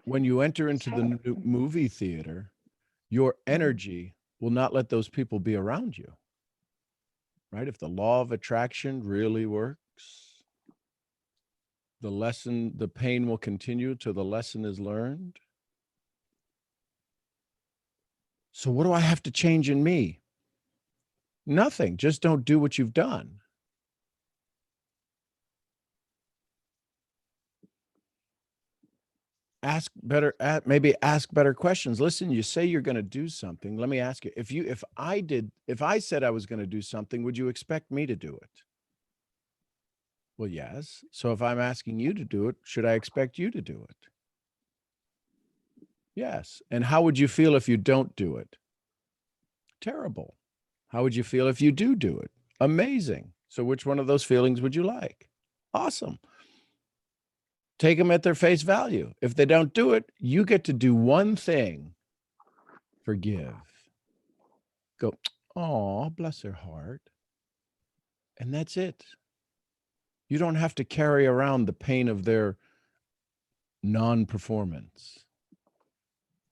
When you enter into the new movie theater, your energy will not let those people be around you, right? If the law of attraction really works, the pain will continue till the lesson is learned. So what do I have to change in me? Nothing. Just don't do what you've done. maybe ask better questions. Listen, you say you're going to do something. Let me ask you, if I said I was going to do something, would you expect me to do it? Well, yes. So if I'm asking you to do it, should I expect you to do it? Yes. And how would you feel if you don't do it? Terrible. How would you feel if you do it? Amazing. So which one of those feelings would you like? Awesome. Take them at their face value. If they don't do it, you get to do one thing. Forgive. Go, oh, bless their heart. And that's it. You don't have to carry around the pain of their non-performance.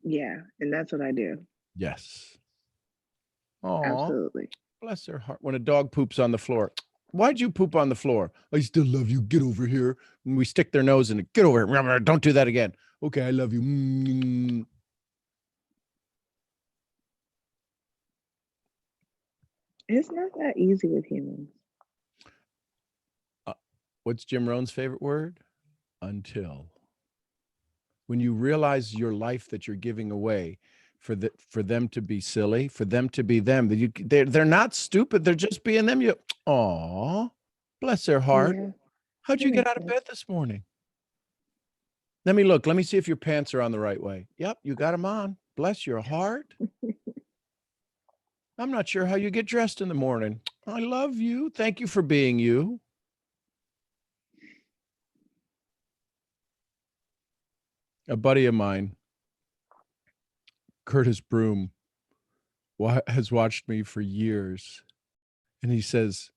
Yeah, and that's what I do. Yes. Oh, Absolutely. bless their heart. When a dog poops on the floor, why'd you poop on the floor? I still love you. Get over here. And we stick their nose in it. Get over here. Don't do that again. Okay, I love you. It's not that easy with humans. What's Jim Rohn's favorite word? Until. When you realize your life that you're giving away for them to be silly, for them to be them, they're not stupid. They're just being them. Aw, bless their heart. Yeah, How'd that you get makes out of sense. bed this morning? Let me look. Let me see if your pants are on the right way. Yep, you got them on. Bless your heart. I'm not sure how you get dressed in the morning. I love you. Thank you for being you. A buddy of mine, Curtis Broom, has watched me for years. And he says,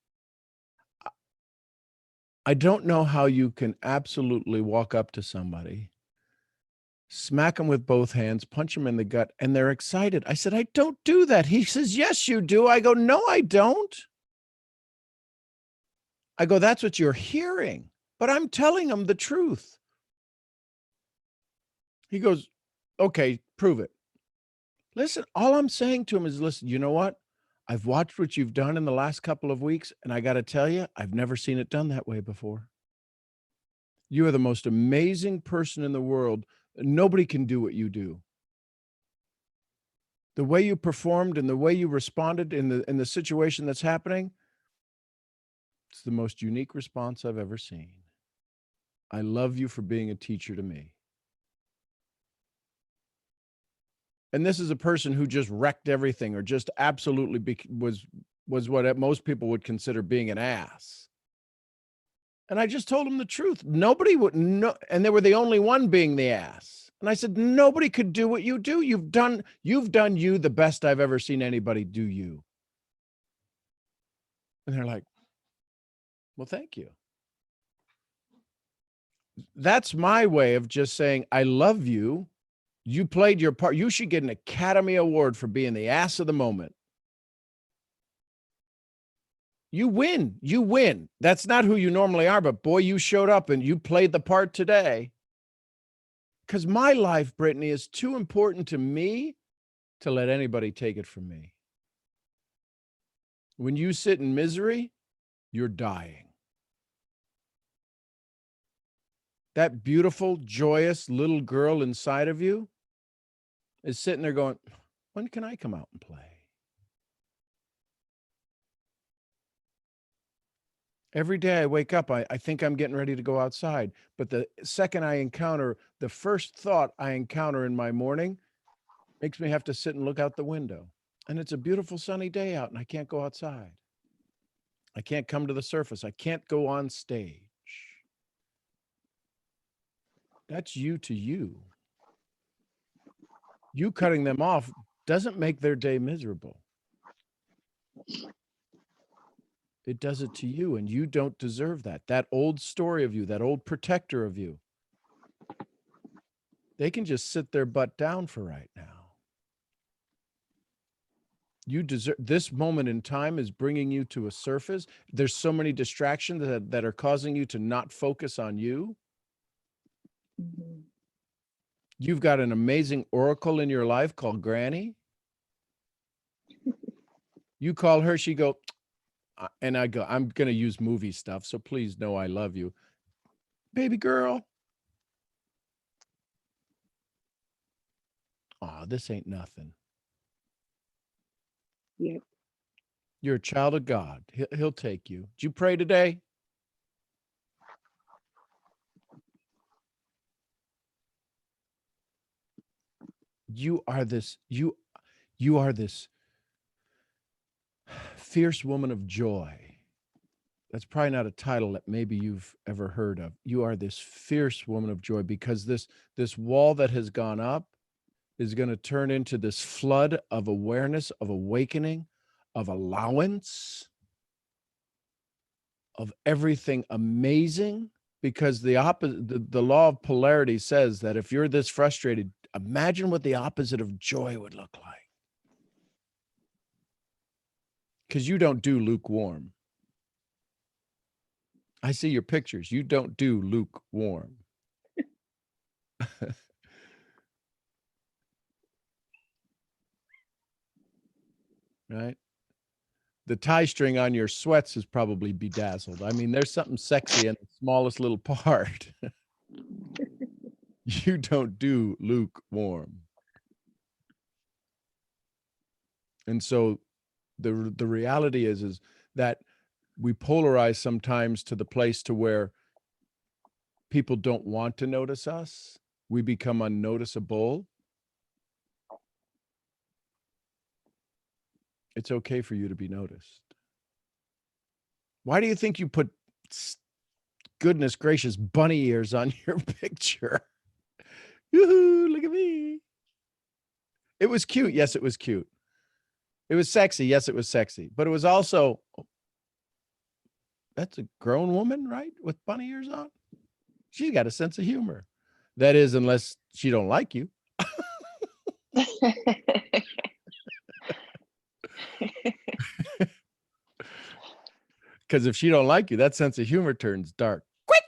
I don't know how you can absolutely walk up to somebody, smack them with both hands, punch them in the gut, and they're excited. I said, I don't do that. He says, yes, you do. I go, no, I don't. I go, that's what you're hearing, but I'm telling them the truth. He goes, okay, prove it. Listen, all I'm saying to him is, listen, you know what? I've watched what you've done in the last couple of weeks, and I got to tell you, I've never seen it done that way before. You are the most amazing person in the world. Nobody can do what you do. The way you performed and the way you responded in the situation that's happening, it's the most unique response I've ever seen. I love you for being a teacher to me. And this is a person who just wrecked everything, or just absolutely was what most people would consider being an ass. And I just told him the truth. Nobody would know, and they were the only one being the ass. And I said, nobody could do what you do. You've done you the best I've ever seen anybody do you. And they're like, well, thank you. That's my way of just saying, I love you. You played your part. You should get an Academy Award for being the ass of the moment. You win. You win. That's not who you normally are, but boy, you showed up and you played the part today. Because my life, Brittany, is too important to me to let anybody take it from me. When you sit in misery, you're dying. That beautiful, joyous little girl inside of you is sitting there going, when can I come out and play? Every day I wake up, I think I'm getting ready to go outside. But the second the first thought I encounter in my morning makes me have to sit and look out the window. And it's a beautiful sunny day out and I can't go outside. I can't come to the surface. I can't go on stage. That's you to you. You cutting them off doesn't make their day miserable. It does it to you, and you don't deserve that. That old story of you, that old protector of you, they can just sit their butt down for right now. You deserve, this moment in time is bringing you to a surface. There's so many distractions that are causing you to not focus on you. Mm-hmm. You've got an amazing oracle in your life called Granny. You call her, she go, and I go, I'm going to use movie stuff, so please know I love you. Baby girl, Oh, this ain't nothing. Yep. You're a child of God. He'll take you. Did you pray today? You are this fierce woman of joy. That's probably not a title that maybe you've ever heard of. You are this fierce woman of joy, because this wall that has gone up is going to turn into this flood of awareness, of awakening, of allowance, of everything amazing, because the law of polarity says that if you're this frustrated, imagine what the opposite of joy would look like. Because you don't do lukewarm. I see your pictures. You don't do lukewarm. Right? The tie string on your sweats is probably bedazzled. I mean, there's something sexy in the smallest little part. You don't do lukewarm. And so the reality is that we polarize sometimes to the place to where people don't want to notice us. We become unnoticeable. It's okay for you to be noticed. Why do you think you put, goodness gracious, bunny ears on your picture? Yoo-hoo, look at me. It was cute. Yes, it was cute. It was sexy. Yes, it was sexy. But it was also, that's a grown woman, right? With bunny ears on. She's got a sense of humor. That is, unless she don't like you. Because if she don't like you, that sense of humor turns dark quick.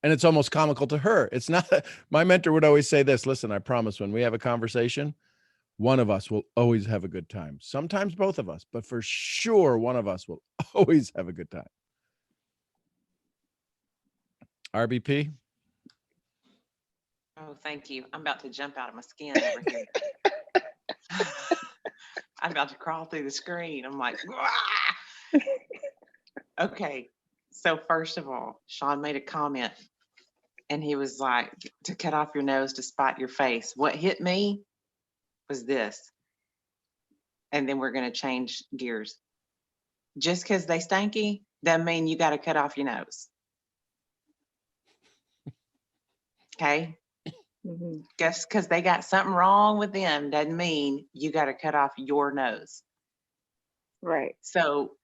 And it's almost comical to her. It's not, my mentor would always say this: listen, I promise when we have a conversation, one of us will always have a good time. Sometimes both of us, but for sure, one of us will always have a good time. RBP? Oh, thank you. I'm about to jump out of my skin over here. I'm about to crawl through the screen. I'm like, "Wah!" Okay. So first of all, Sean made a comment and he was like, to cut off your nose to spite your face. What hit me was this. And then we're going to change gears. Just because they stanky doesn't mean you got to cut off your nose. Okay. Mhm. Just because they got something wrong with them doesn't mean you got to cut off your nose. Right. So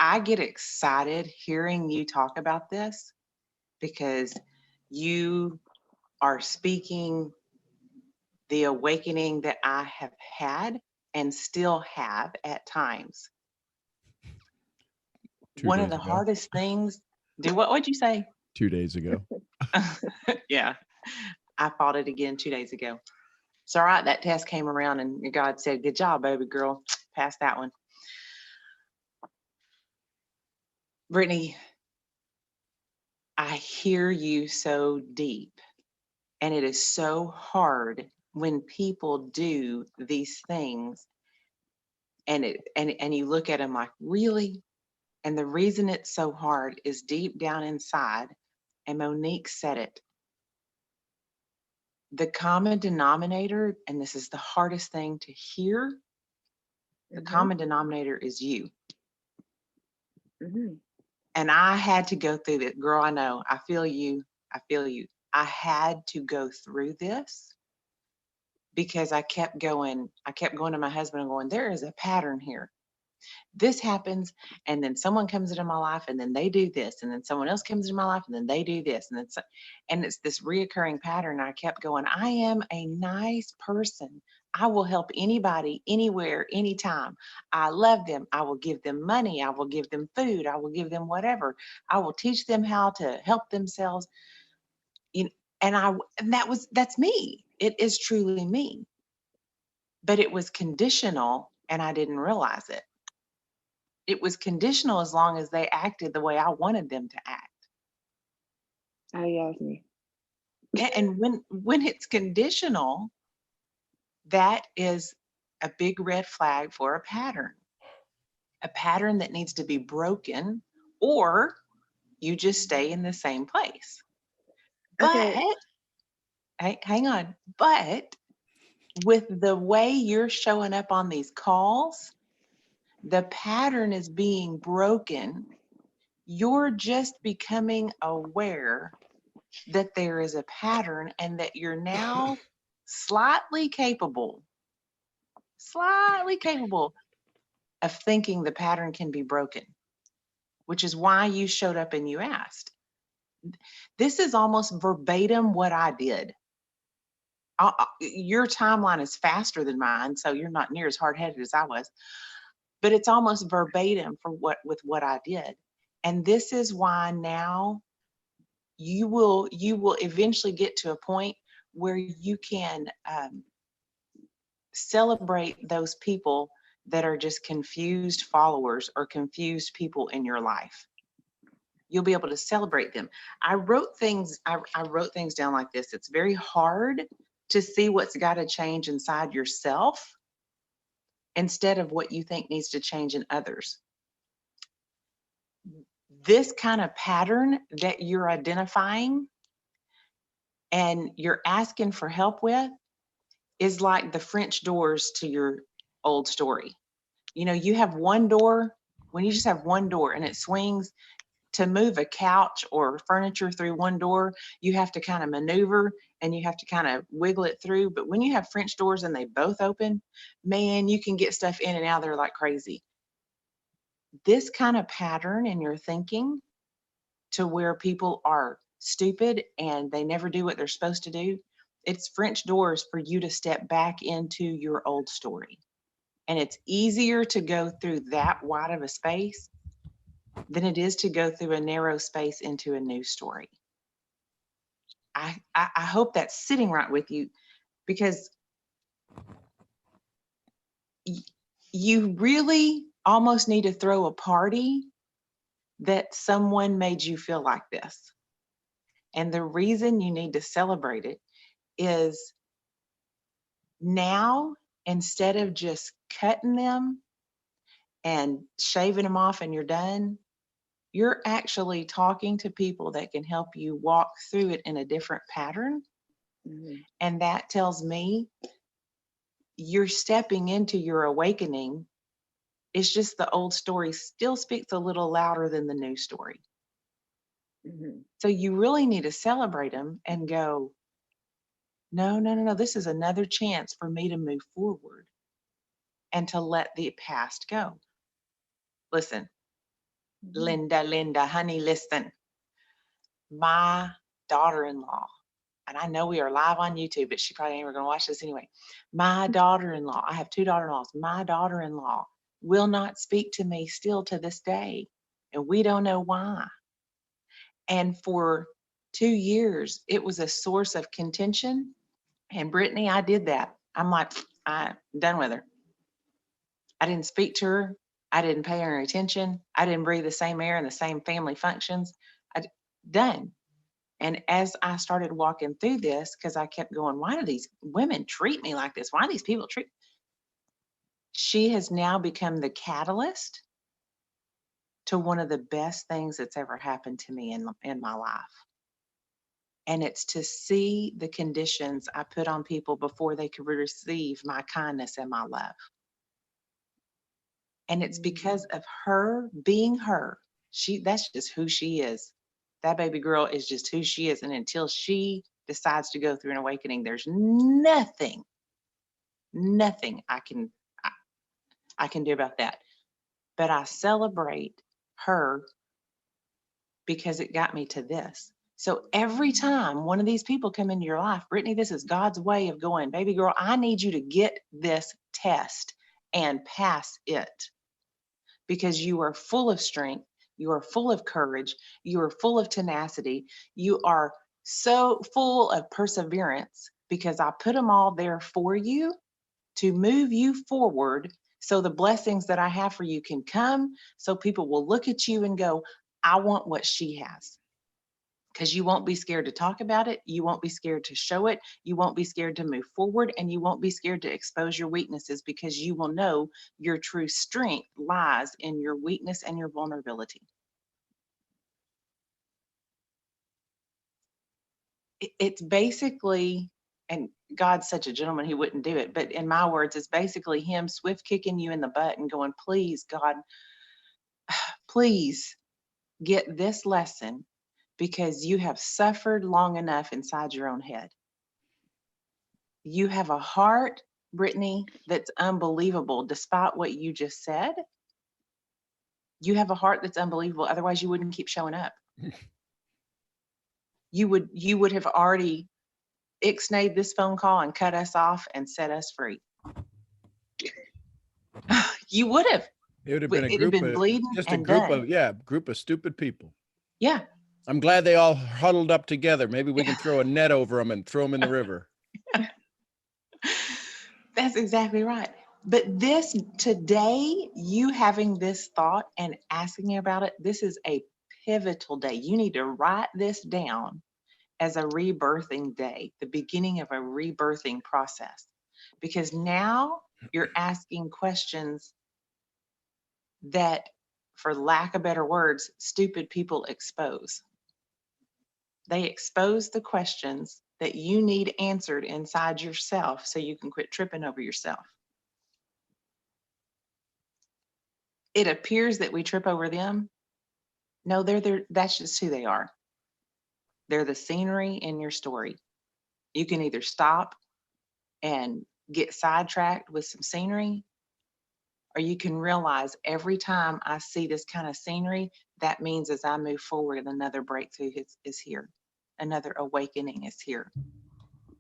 I get excited hearing you talk about this because you are speaking the awakening that I have had and still have at times. 2 One of days the ago. hardest things, what'd you say? 2 days ago. Yeah, I fought it again 2 days ago. It's all right. That test came around and God said, good job, baby girl. Pass that one. Brittany, I hear you so deep, and it is so hard when people do these things and you look at them like, really? And the reason it's so hard is deep down inside, and Monique said it, the common denominator, and this is the hardest thing to hear, the common denominator is you. Mhm. And I had to go through this. Girl, I know. I feel you. I feel you. I had to go through this because I kept going to my husband and going, there is a pattern here. This happens, and then someone comes into my life, and then they do this, and then someone else comes into my life, and then they do this, and it's this reoccurring pattern. I kept going, I am a nice person. I will help anybody, anywhere, anytime. I love them. I will give them money. I will give them food. I will give them whatever. I will teach them how to help themselves. And that's me. It is truly me. But it was conditional, and I didn't realize it. It was conditional as long as they acted the way I wanted them to act. Oh, Yasmin. And when it's conditional, that is a big red flag for a pattern that needs to be broken, or you just stay in the same place. But Okay. hang on. But with the way you're showing up on these calls, the pattern is being broken. You're just becoming aware that there is a pattern and that you're now slightly capable of thinking the pattern can be broken, which is why you showed up and you asked. This is almost verbatim what I did. Your timeline is faster than mine, so you're not near as hard-headed as I was, but it's almost verbatim with what I did. And this is why now you will eventually get to a point where you can celebrate those people that are just confused followers or confused people in your life. You'll be able to celebrate them. I wrote things down like this. It's very hard to see what's got to change inside yourself instead of what you think needs to change in others. This kind of pattern that you're identifying and you're asking for help with is like the French doors to your old story. You know, you have one door. When you just have one door and it swings, to move a couch or furniture through one door, you have to kind of maneuver and you have to kind of wiggle it through. But when you have French doors and they both open, man, you can get stuff in and out there like crazy. This kind of pattern in your thinking to where people are stupid and they never do what they're supposed to do, it's French doors for you to step back into your old story. And it's easier to go through that wide of a space than it is to go through a narrow space into a new story. I hope that's sitting right with you, because you really almost need to throw a party that someone made you feel like this. And the reason you need to celebrate it is now, instead of just cutting them and shaving them off and you're done, you're actually talking to people that can help you walk through it in a different pattern. Mhm. And that tells me you're stepping into your awakening. It's just the old story still speaks a little louder than the new story. Mhm. So you really need to celebrate them and go, no. This is another chance for me to move forward and to let the past go. Listen, Mhm. Linda, honey, listen. My daughter-in-law, and I know we are live on YouTube, but she probably ain't ever going to watch this anyway. My daughter-in-law, I have two daughter-in-laws. My daughter-in-law will not speak to me still to this day, and we don't know why. And for 2 years, it was a source of contention. And Brittany, I did that. I'm like, I'm done with her. I didn't speak to her. I didn't pay her attention. I didn't breathe the same air and the same family functions. Done. And as I started walking through this, because I kept going, why do these women treat me like this? Why do these people treat? She has now become the catalyst to one of the best things that's ever happened to me in my life. And it's to see the conditions I put on people before they could receive my kindness and my love. And it's because of her being her. That's just who she is. That baby girl is just who she is. And until she decides to go through an awakening, there's nothing I can do about that. But I celebrate her because it got me to this. So every time one of these people come into your life, Brittany, this is God's way of going, baby girl, I need you to get this test and pass it, because you are full of strength. You are full of courage. You are full of tenacity. You are so full of perseverance, because I put them all there for you to move you forward, so the blessings that I have for you can come, so people will look at you and go, I want what she has. because you won't be scared to talk about it. You won't be scared to show it. You won't be scared to move forward, and you won't be scared to expose your weaknesses, because you will know your true strength lies in your weakness and your vulnerability. It's basically, and God's such a gentleman, he wouldn't do it, but in my words, it's basically him swift kicking you in the butt and going, please, God, please get this lesson, because you have suffered long enough inside your own head. You have a heart, Brittany, that's unbelievable. Despite what you just said, you have a heart that's unbelievable. Otherwise, you wouldn't keep showing up. You would have already ixnayed this phone call and cut us off and set us free. You would have. It would have been a It'd group been of, bleeding just a and group done. of, yeah, group of stupid people. Yeah. I'm glad they all huddled up together. Maybe we can throw a net over them and throw them in the river. That's exactly right. But this today, you having this thought and asking me about it, this is a pivotal day. You need to write this down as a rebirthing day, the beginning of a rebirthing process, because now you're asking questions that, for lack of better words, stupid people expose. They expose the questions that you need answered inside yourself so you can quit tripping over yourself. It appears that we trip over them. No, they're there. That's just who they are. They're the scenery in your story. You can either stop and get sidetracked with some scenery, or you can realize every time I see this kind of scenery, that means as I move forward, another breakthrough is here. Another awakening is here.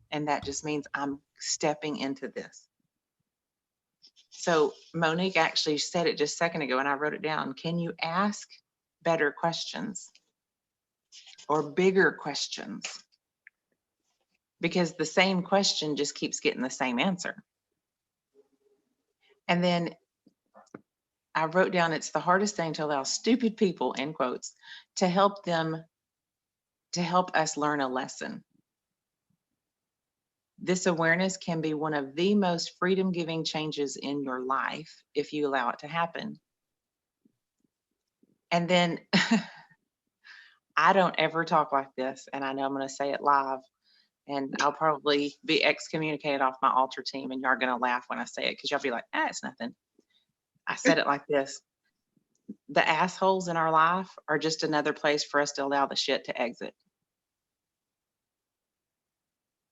And that just means I'm stepping into this. So Monique actually said it just a second ago, and I wrote it down. Can you ask better questions or bigger questions? Because the same question just keeps getting the same answer. And then I wrote down, it's the hardest thing to allow stupid people, in quotes, to help us learn a lesson. This awareness can be one of the most freedom-giving changes in your life if you allow it to happen. And then I don't ever talk like this, and I know I'm going to say it live, and I'll probably be excommunicated off my altar team, and y'all are going to laugh when I say it, because y'all be like, it's nothing. I said it like this. The assholes in our life are just another place for us to allow the shit to exit.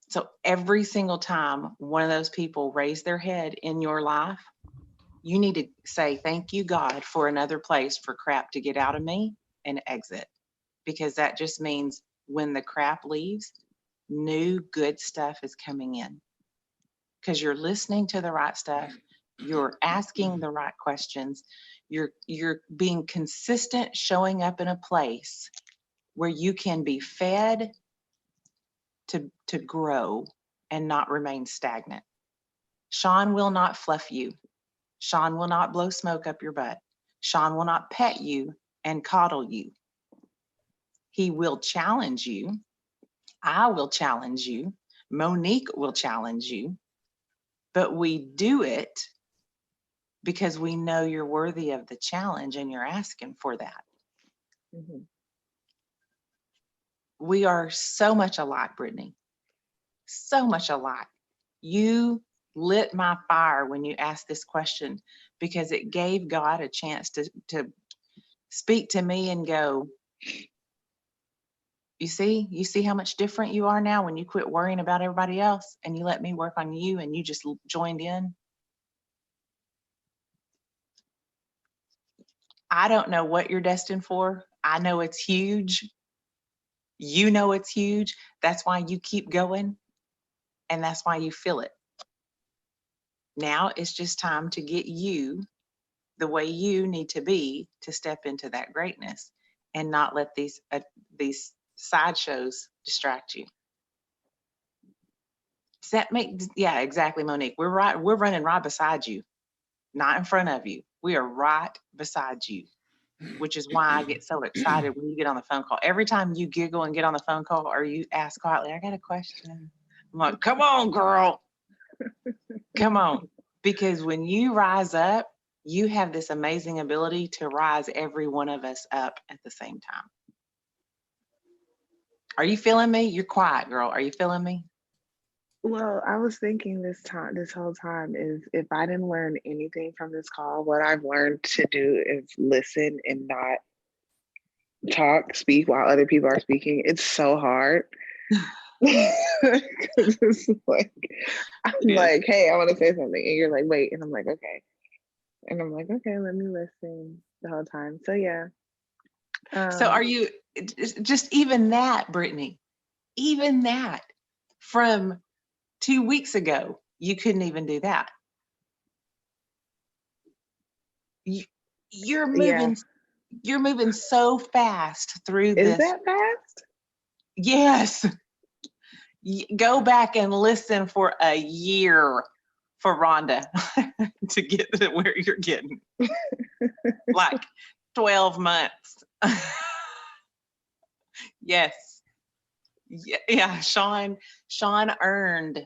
So every single time one of those people raise their head in your life, you need to say, thank you, God, for another place for crap to get out of me and exit. Because that just means when the crap leaves, new good stuff is coming in. Because you're listening to the right stuff, you're asking the right questions, you're being consistent, showing up in a place where you can be fed to grow and not remain stagnant. Sean will not fluff you. Sean will not blow smoke up your butt. Sean will not pet you and coddle you. He will challenge you. I will challenge you. Monique will challenge you. But we do it because we know you're worthy of the challenge and you're asking for that. Mhm. We are so much alike, Brittany. So much alike. You lit my fire when you asked this question, because it gave God a chance to speak to me and go, you see how much different you are now when you quit worrying about everybody else and you let me work on you and you just joined in. I don't know what you're destined for. I know it's huge. You know it's huge. That's why you keep going. And that's why you feel it. Now it's just time to get you the way you need to be to step into that greatness and not let these sideshows distract you. Does that make, yeah, exactly, Monique. We're right. We're running right beside you, not in front of you. We are right beside you. which is why I get so excited when you get on the phone call. Every time you giggle and get on the phone call or you ask quietly, I got a question. I'm like, come on, girl. Come on. Because when you rise up, you have this amazing ability to rise every one of us up at the same time. Are you feeling me? You're quiet, girl. Are you feeling me? Well, I was thinking this whole time is if I didn't learn anything from this call, what I've learned to do is listen and not speak while other people are speaking. It's so hard. 'Cause it's like, I'm like, hey, I want to say something. And you're like, wait. And I'm like, okay. And I'm like, okay, let me listen the whole time. So yeah. So are you just even that, Brittany, even that from 2 weeks ago, you couldn't even do that. You're moving, you're moving so fast through Is this. that fast? Yes. Go back and listen for a year for Rhonda to get to where you're getting. Like 12 months. Yes. Yeah, Sean earned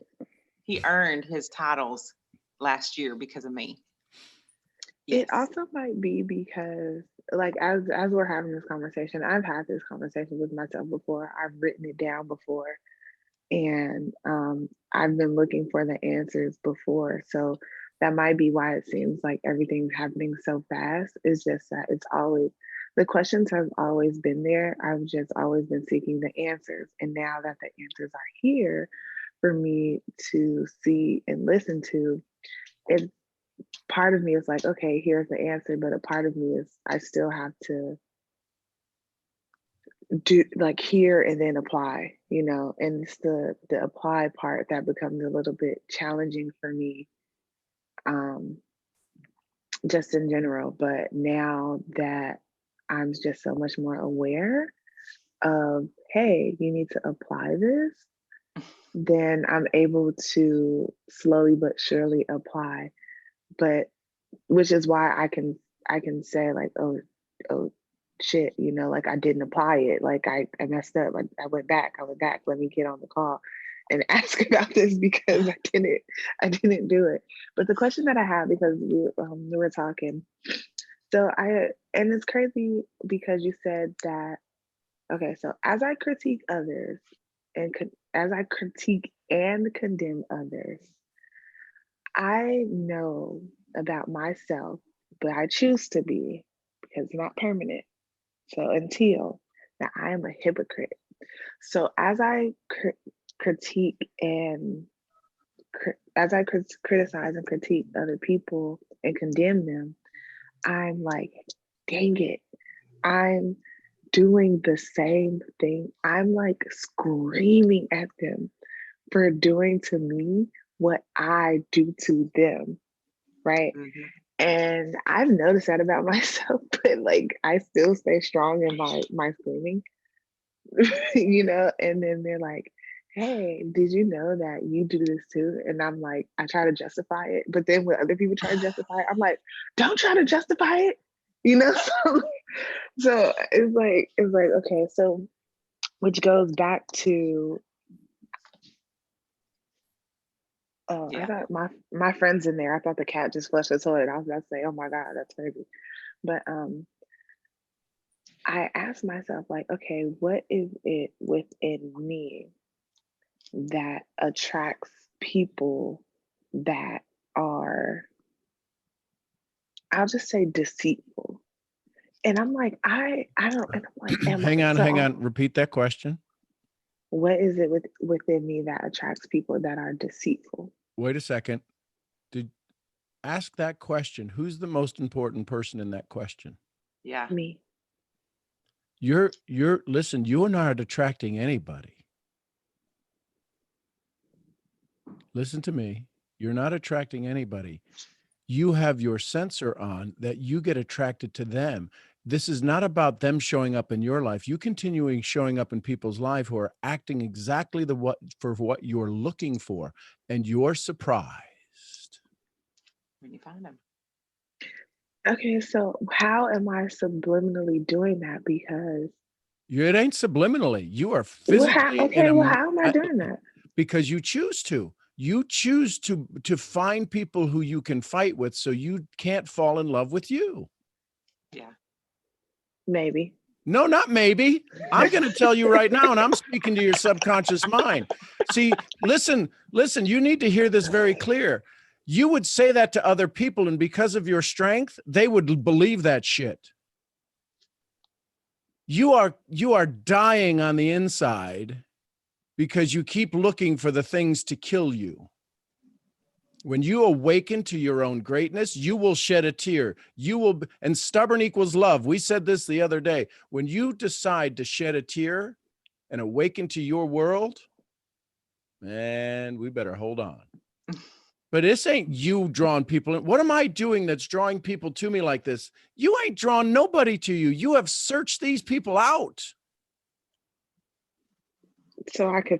his titles last year because of me. Yes. It also might be because, like, as we're having this conversation, I've had this conversation with myself before. I've written it down before, and I've been looking for the answers before. So that might be why it seems like everything's happening so fast. It's just that the questions have always been there. I've just always been seeking the answers, and now that the answers are here for me to see and listen to, it's part of me is like, okay, here's the answer, but a part of me is I still have to do like hear and then apply, and it's the apply part that becomes a little bit challenging for me, just in general. But now that I'm just so much more aware of, hey, you need to apply this, then I'm able to slowly but surely apply. But which is why I can say like, oh shit, like I didn't apply it. Like I messed up. Like I went back. Let me get on the call and ask about this because I didn't do it. But the question that I have, because we were talking, so and it's crazy because you said that, okay, so as I critique others and as I critique and condemn others, I know about myself, but I choose to be, because it's not permanent. So until that, I am a hypocrite. So as I critique and as I criticize and critique other people and condemn them, I'm like, dang it, I'm doing the same thing. I'm like screaming at them for doing to me what I do to them, right? Mm-hmm. And I've noticed that about myself, but like I still stay strong in my screaming, and then they're like, hey, did you know that you do this too? And I'm like, I try to justify it, but then when other people try to justify it, I'm like, don't try to justify it, so it's like, okay, so which goes back to, oh, Yeah. I thought my friend's in there. I thought the cat just flushed the toilet. I was about to say, oh my God, that's crazy. But I asked myself, like, okay, what is it within me that attracts people that are, I'll just say, deceitful? And I'm like, I don't, and I'm like, Hang on. Repeat that question. What is it within me that attracts people that are deceitful? Wait a second. Ask that question. Who's the most important person in that question? Yeah. Me. Listen, you're not attracting anybody. Listen to me. You're not attracting anybody. You have your sensor on that you get attracted to them. This is not about them showing up in your life. You continuing showing up in people's life who are acting exactly for what you're looking for, and you're surprised When you find them. Okay, so how am I subliminally doing that? Because It ain't subliminally. You are well, how, physically in okay, well, how am I doing that? because you choose to. You choose to find people who you can fight with so you can't fall in love with you. Yeah. Maybe. No, not maybe. I'm going to tell you right now, and I'm speaking to your subconscious mind. See, listen, you need to hear this very clear. You would say that to other people, and because of your strength, they would believe that shit. You are dying on the inside because you keep looking for the things to kill you. When you awaken to your own greatness, you will shed a tear. And stubborn equals love. We said this the other day. When you decide to shed a tear and awaken to your world, man, we better hold on. But this ain't you drawing people in. What am I doing that's drawing people to me like this? You ain't drawn nobody to you. You have searched these people out. So I can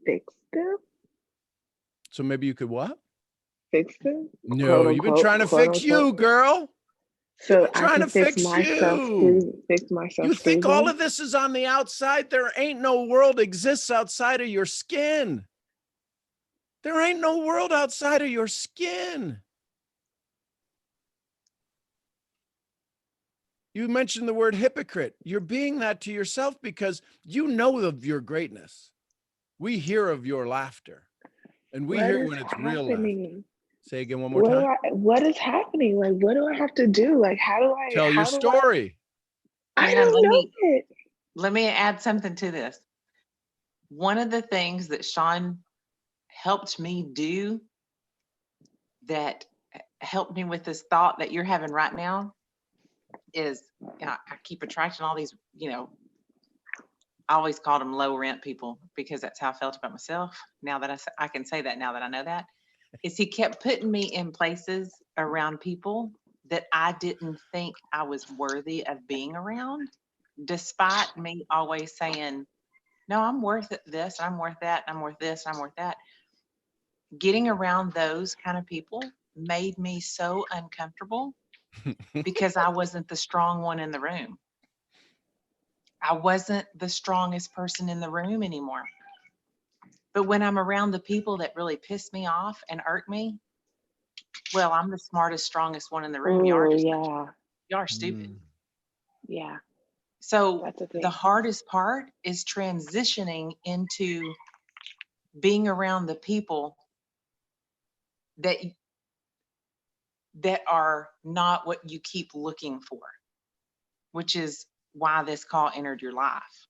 fix them. So maybe you could what? Fix them? No, you've been trying to fix you, girl. You've So been I trying can to fix you. fix myself You through think all them? of this is on the outside? There ain't no world exists outside of your skin. There ain't no world outside of your skin. You mentioned the word hypocrite. You're being that to yourself because you know of your greatness. We hear of your laughter, and we What hear is when it's real laughter. happening? Say again one more time. What is happening? Like, what do I have to do? Like, Tell your story. I Man, don't know it. let me add something to this. One of the things that Sean helped me do that helped me with this thought that you're having right now is, I keep attracting all these, I always called them low rent people because that's how I felt about myself. Now that I can say that now that I know that, is he kept putting me in places around people that I didn't think I was worthy of being around, despite me always saying, no, I'm worth this, I'm worth that, I'm worth this, I'm worth that. Getting around those kind of people made me so uncomfortable because I wasn't the strong one in the room. I wasn't the strongest person in the room anymore. But when I'm around the people that really piss me off and irk me, well, I'm the smartest, strongest one in the room. Oh, yeah. Y'all are stupid. Yeah. So That's the thing. the hardest part is transitioning into being around the people that are not what you keep looking for, which is why this call entered your life.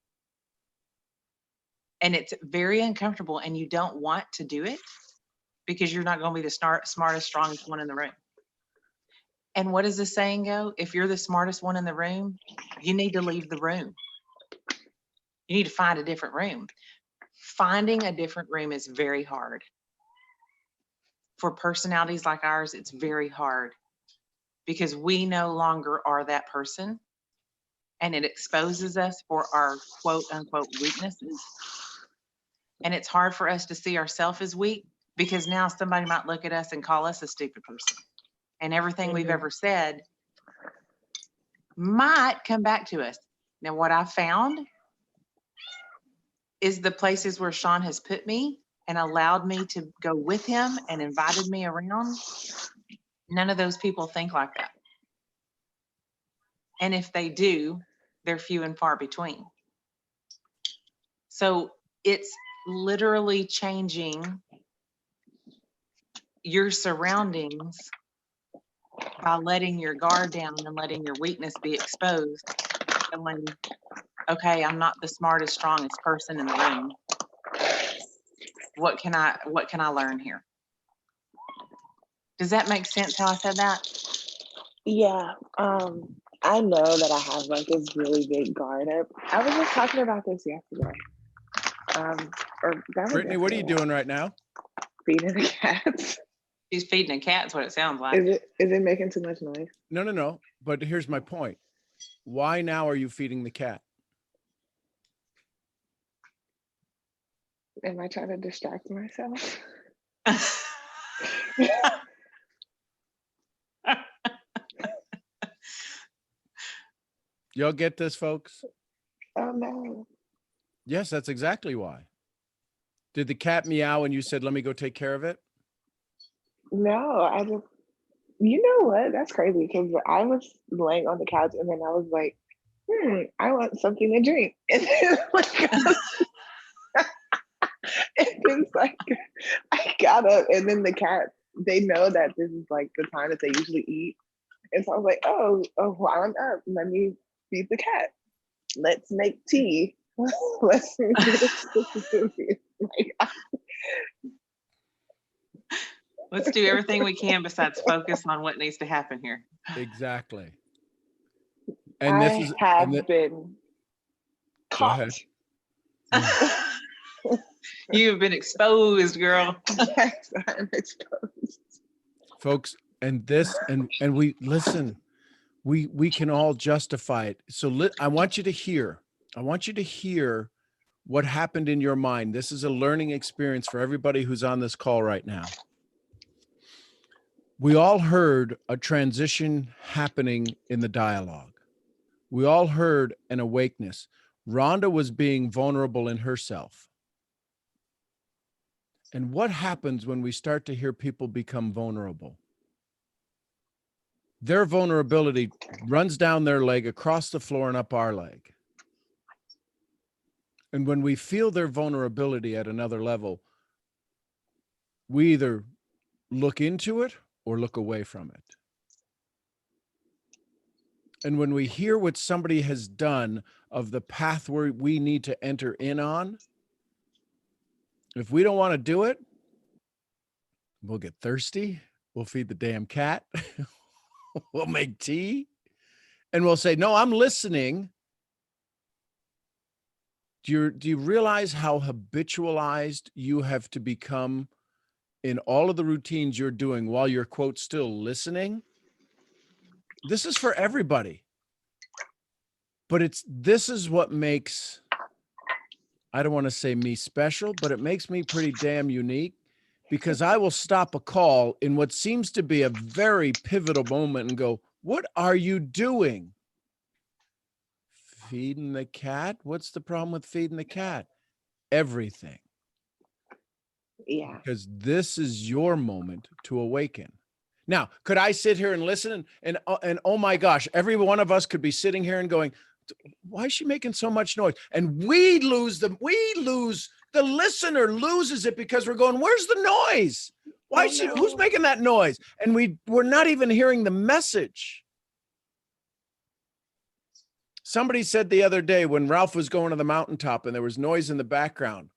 And it's very uncomfortable, and you don't want to do it because you're not going to be the smartest, strongest one in the room. And what does the saying go? If you're the smartest one in the room, you need to leave the room. You need to find a different room. Finding a different room is very hard. For personalities like ours, it's very hard because we no longer are that person, and it exposes us for our quote unquote weaknesses. And it's hard for us to see ourselves as weak because now somebody might look at us and call us a stupid person. And everything we've ever said might come back to us. Now, what I found is the places where Sean has put me and allowed me to go with him and invited me around, none of those people think like that. And if they do, they're few and far between. So it's literally changing your surroundings by letting your guard down and letting your weakness be exposed. Going, okay, I'm not the smartest, strongest person in the room. What can I learn here? Does that make sense how I said that? Yeah. I know that I have like this really big guard up. I was just talking about this yesterday. Or that was Brittany, what are you yesterday. doing right now? Feeding the cats. She's feeding a cat, is what it sounds like. Is it making too much noise? No. But here's my point. Why now are you feeding the cat? Am I trying to distract myself? Y'all get this, folks? Oh no. Yes, that's exactly why. Did the cat meow and you said, let me go take care of it? No, I just, you know what? That's crazy because I was laying on the couch and then I was like, I want something to drink. And then it's like I got up and then the cat, they know that this is like the time that they usually eat. And so I was like, oh, while I'm up, let me feed the cat. Let's make tea. Let's Let's do everything we can besides focus on what needs to happen here. Exactly. And this is have been Go ahead. caught. You've been exposed, girl. Yes, I'm exposed. Folks, and this and we listen, we can all justify it. So I want you to hear what happened in your mind. This is a learning experience for everybody who's on this call right now. We all heard a transition happening in the dialogue. We all heard an awakeness. Rhonda was being vulnerable in herself. And what happens when we start to hear people become vulnerable? Their vulnerability runs down their leg, across the floor, and up our leg. And when we feel their vulnerability at another level, we either look into it or look away from it. And when we hear what somebody has done of the path where we need to enter in on, if we don't want to do it, we'll get thirsty. We'll feed the damn cat. We'll make tea. And we'll say, no, I'm listening. Do you realize how habitualized you have to become in all of the routines you're doing while you're, quote, still listening? This is for everybody. But this is what makes, I don't want to say me special, but it makes me pretty damn unique, because I will stop a call in what seems to be a very pivotal moment and go, what are you doing? Feeding the cat? What's the problem with feeding the cat? Everything. Yeah. Because this is your moment to awaken. Now, could I sit here and listen and oh my gosh, every one of us could be sitting here and going, why is she making so much noise? And the listener loses it because we're going, where's the noise? Who's making that noise? And we're not even hearing the message. Somebody said the other day when Ralph was going to the mountaintop and there was noise in the background,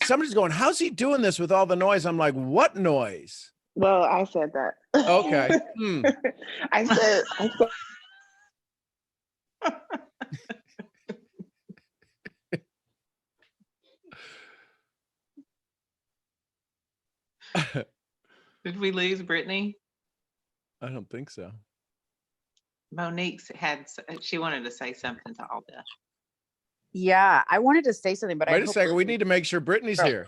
somebody's going, how's he doing this with all the noise? I'm like, what noise? Well, I said that. Okay. I said Did we lose Brittany? I don't think so. Monique's she wanted to say something to all this. Yeah, I wanted to say something, but wait a second. We need to make sure Brittany's here.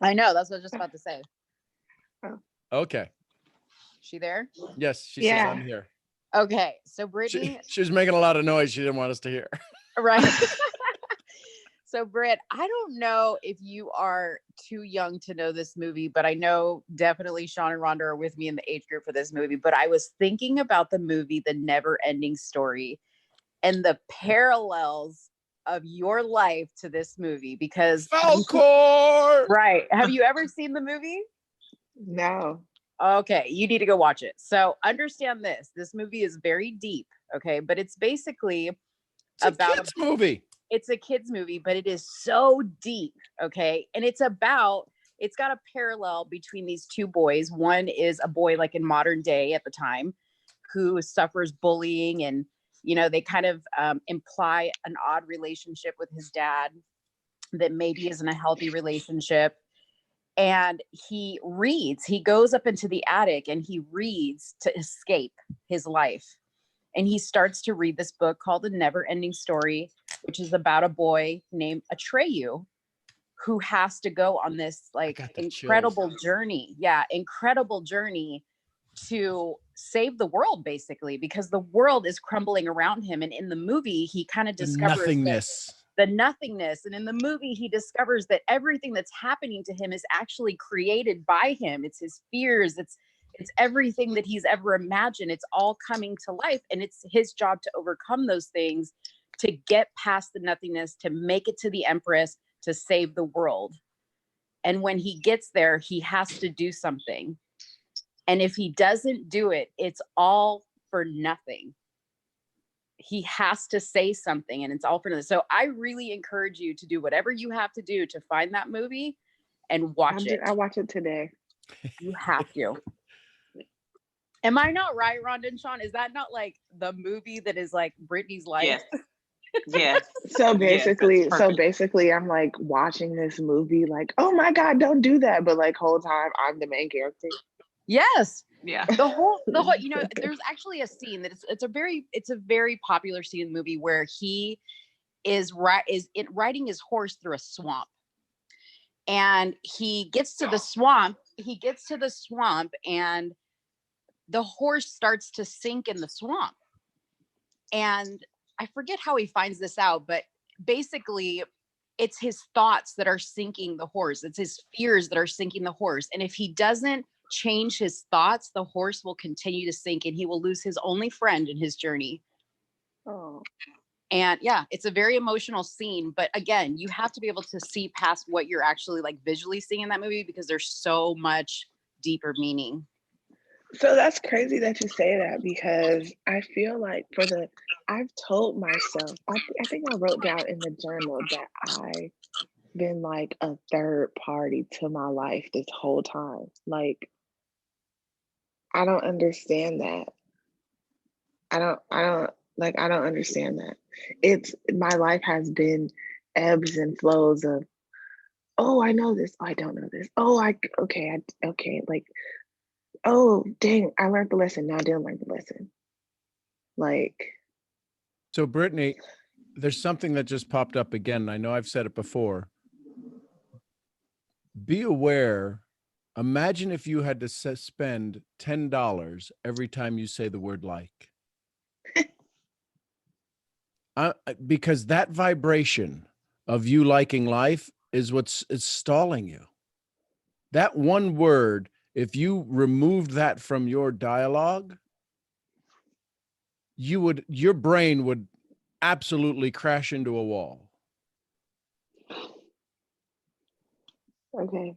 I know. That's what I was just about to say. Okay. She there? Yes, she says I'm here. Okay, so Brittany, she was making a lot of noise. She didn't want us to hear. Right. So Britt, I don't know if you are too young to know this movie, but I know definitely Sean and Rhonda are with me in the age group for this movie. But I was thinking about the movie, The Never Ending Story, and the parallels of your life to this movie, because Falcor! Right. Have you ever seen the movie? no. Okay, you need to go watch it. So understand this. This movie is very deep, okay? But it's basically about a kids movie. It's a kids movie, but it is so deep, okay? And it's got a parallel between these two boys. One is a boy like in modern day at the time who suffers bullying, and they kind of imply an odd relationship with his dad that maybe isn't a healthy relationship. And he goes up into the attic and he reads to escape his life. And he starts to read this book called The Never Ending Story, which is about a boy named Atreyu who has to go on this like incredible journey. Yeah, incredible journey to save the world, basically, because the world is crumbling around him. And in the movie, he kind of The discovers nothingness. the nothingness. And in the movie, he discovers that everything that's happening to him is actually created by him. It's his fears. It's everything that he's ever imagined. It's all coming to life. And it's his job to overcome those things, to get past the nothingness, to make it to the Empress, to save the world. And when he gets there, he has to do something. And if he doesn't do it, it's all for nothing. He has to say something, and it's all for nothing. So I really encourage you to do whatever you have to do to find that movie and watch it. I watch it today. You have to. Am I not right, Rhonda and Sean? Is that not like the movie that is like Britney's life? Yes. Yes. So basically, that's perfect. I'm like watching this movie, like, oh my God, don't do that. But like whole time I'm the main character. Yes. Yeah. The whole, you know, there's actually a scene that it's a very popular scene in the movie where he is riding his horse through a swamp. And he gets to the swamp, and the horse starts to sink in the swamp. And I forget how he finds this out, but basically it's his thoughts that are sinking the horse. It's his fears that are sinking the horse. And if he doesn't change his thoughts, the horse will continue to sink and he will lose his only friend in his journey. Oh. And yeah, it's a very emotional scene. But again, you have to be able to see past what you're actually like visually seeing in that movie, because there's so much deeper meaning. So that's crazy that you say that, because I feel like I've told myself, I think I wrote down in the journal that I've been like a third party to my life this whole time. Like, I don't understand that. I don't understand that. My life has been ebbs and flows of, oh, I know this. Oh, I don't know this. Oh, okay. Like, oh, dang, I learned the lesson. Now I didn't learn the lesson. Like. So Brittany, there's something that just popped up again. I know I've said it before. Be aware. Imagine if you had to spend $10 every time you say the word like. Because that vibration of you liking life is what's stalling you. That one word, if you removed that from your dialogue, your brain would absolutely crash into a wall. Okay.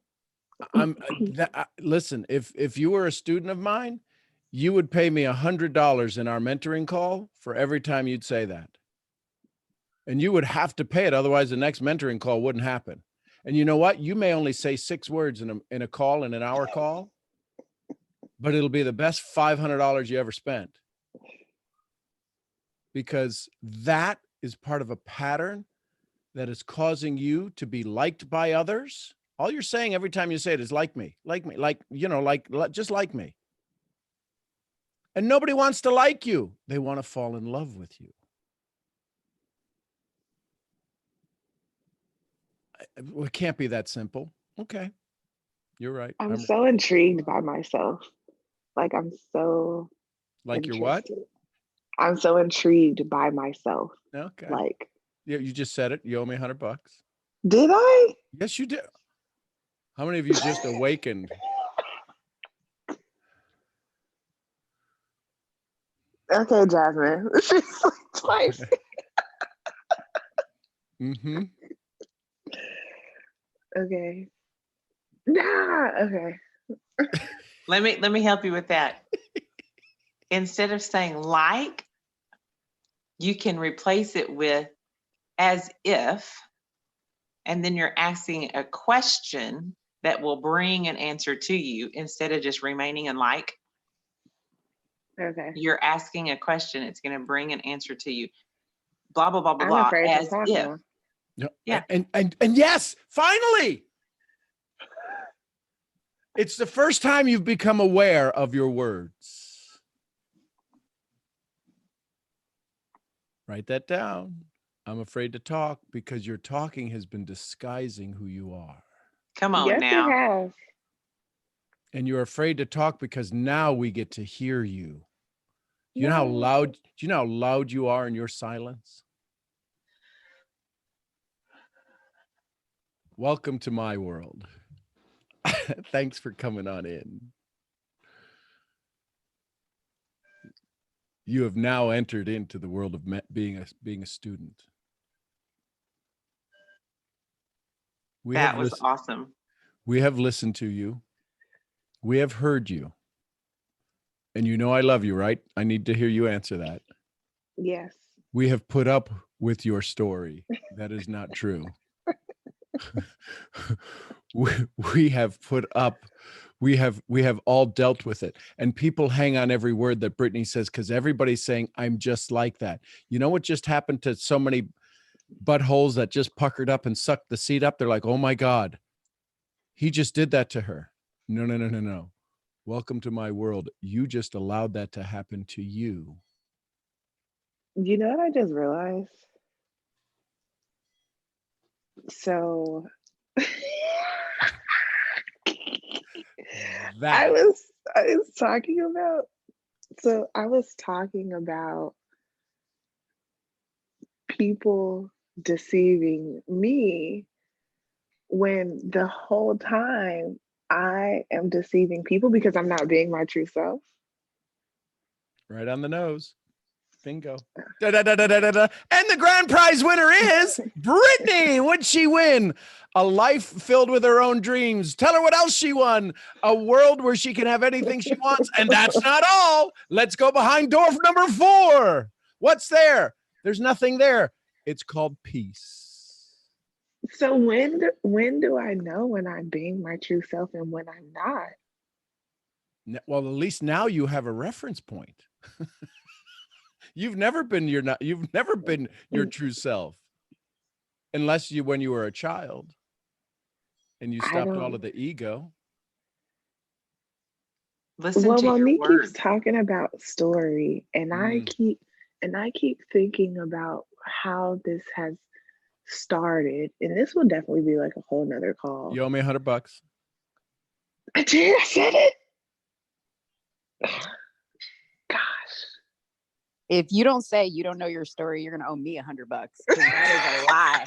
Listen, if you were a student of mine, you would pay me $100 in our mentoring call for every time you'd say that. And you would have to pay it. Otherwise, the next mentoring call wouldn't happen. And you know what? You may only say 6 words in a call, in an hour call, but it'll be the best $500 you ever spent. Because that is part of a pattern that is causing you to be liked by others. All you're saying every time you say it is like me, just like me. And nobody wants to like you. They want to fall in love with you. It can't be that simple. Okay. You're right. I'm so intrigued by myself. Like, I'm so like you're what? I'm so intrigued by myself. Okay. Like, yeah, you just said it. You owe me $100. Did I? Yes, you did. How many of you just awakened? Okay, Jasmine. Twice. Mm-hmm. Okay. Nah. Okay. Let me help you with that. Instead of saying like, you can replace it with as if, and then you're asking a question that will bring an answer to you instead of just remaining in like. Okay. You're asking a question, it's going to bring an answer to you. Blah, blah, blah, blah, I'm blah. afraid As to talk if. now. Yeah. And yes, finally. It's the first time you've become aware of your words. Write that down. I'm afraid to talk because your talking has been disguising who you are. Come on Yes, now. it has. And you're afraid to talk because now we get to hear you. Do you know how loud, you are in your silence? Welcome to my world. Thanks for coming on in. You have now entered into the world of being a student. That was awesome. We have listened to you. We have heard you. And you know I love you, right? I need to hear you answer that. Yes. We have put up with your story. That is not true. we have put up, we have all dealt with it. And people hang on every word that Brittany says because everybody's saying, I'm just like that. You know what just happened to so many buttholes that just puckered up and sucked the seat up? They're like, oh my God, he just did that to her. No. Welcome to my world. You just allowed that to happen to you. You know what I just realized? So I was talking about people deceiving me when the whole time I am deceiving people because I'm not being my true self. Right on the nose. Bingo. Da, da, da, da, da, da. And the grand prize winner is Brittany. What'd she win? A life filled with her own dreams. Tell her what else she won. A world where she can have anything she wants. And that's not all. Let's go behind door number 4. What's there? There's nothing there. It's called peace. So when do I know when I'm being my true self and when I'm not? Well, at least now you have a reference point. You've never been your true self, unless when you were a child and you stopped all of the ego. Listen to Monique your words. keeps talking about story, and I keep thinking about how this has started, and this will definitely be like a whole nother call. You owe me $100. I did. I said it. Gosh. If you don't say you don't know your story, you're gonna owe me $100. That is a lie.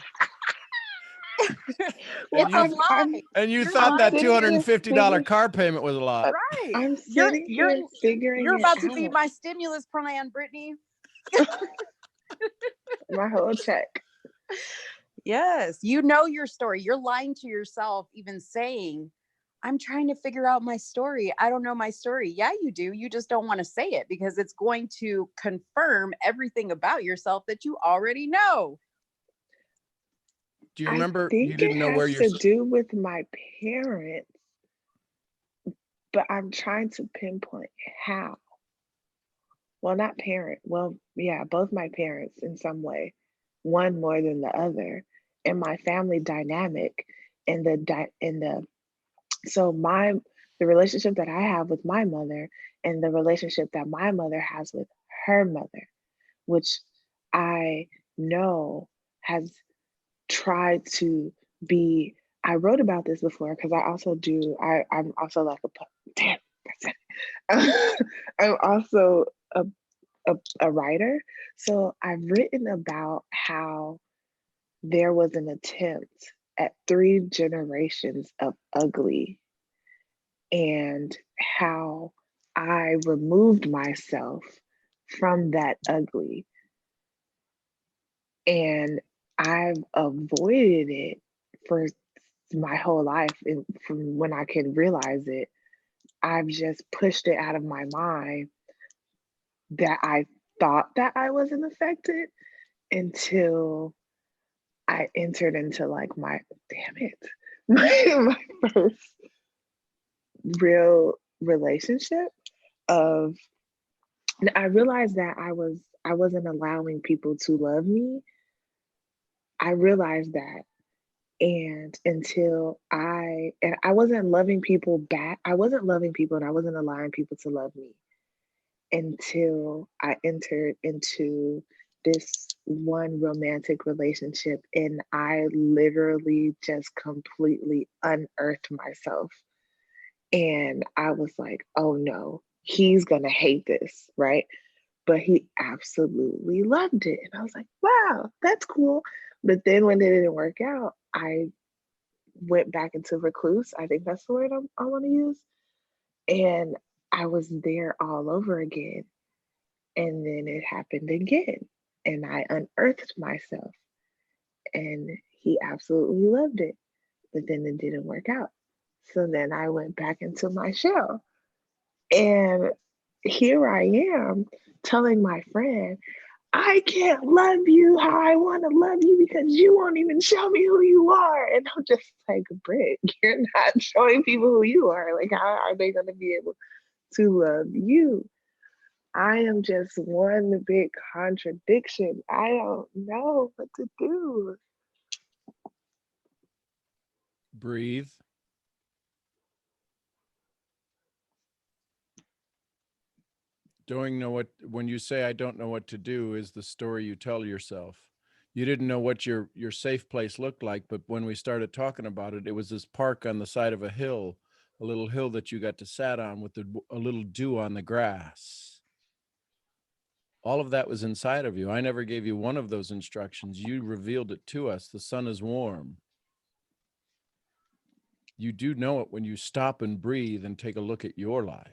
It's a lie. And you thought that $250 car payment was a lot. Right. I'm sitting here figuring You're about to out. be my stimulus plan, Brittany. My whole check. Yes, you know your story. You're lying to yourself, even saying, I'm trying to figure out my story. I don't know my story. Yeah, you do. You just don't want to say it because it's going to confirm everything about yourself that you already know. Do you remember? I think you didn't know where it has to do with my parents, but I'm trying to pinpoint how. Well, not parent. Well, yeah, both my parents in some way, one more than the other, and my family dynamic, and the relationship that I have with my mother, and the relationship that my mother has with her mother, which I know has tried to be. I wrote about this before because I'm also like damn. I'm also a writer. So I've written about how there was an attempt at 3 generations of ugly and how I removed myself from that ugly. And I've avoided it for my whole life. And from when I can realize it, I've just pushed it out of my mind that I thought that I wasn't affected until I entered into like my first real relationship of, and I realized that I wasn't allowing people to love me. I realized that. And I wasn't loving people back. I wasn't loving people and I wasn't allowing people to love me until I entered into this one romantic relationship, and I literally just completely unearthed myself And I was like, oh no, he's gonna hate this, right? But he absolutely loved it. And I was like, wow, that's cool. But then when it didn't work out, I went back into recluse. I think that's the word I want to use. And I was there all over again. And then it happened again. And I unearthed myself. And he absolutely loved it. But then it didn't work out. So then I went back into my shell. And here I am telling my friend, I can't love you how I want to love you because you won't even show me who you are. And I'm just like, Britt, you're not showing people who you are. Like, how are they going to be able to love you? I am just one big contradiction. I don't know what to do. Breathe. Don't know what, when you say I don't know what to do, is the story you tell yourself. You didn't know what your safe place looked like, but when we started talking about it, it was this park on the side of a hill, a little hill that you got to sat on with a little dew on the grass. All of that was inside of you. I never gave you one of those instructions. You revealed it to us. The sun is warm. You do know it when you stop and breathe and take a look at your life.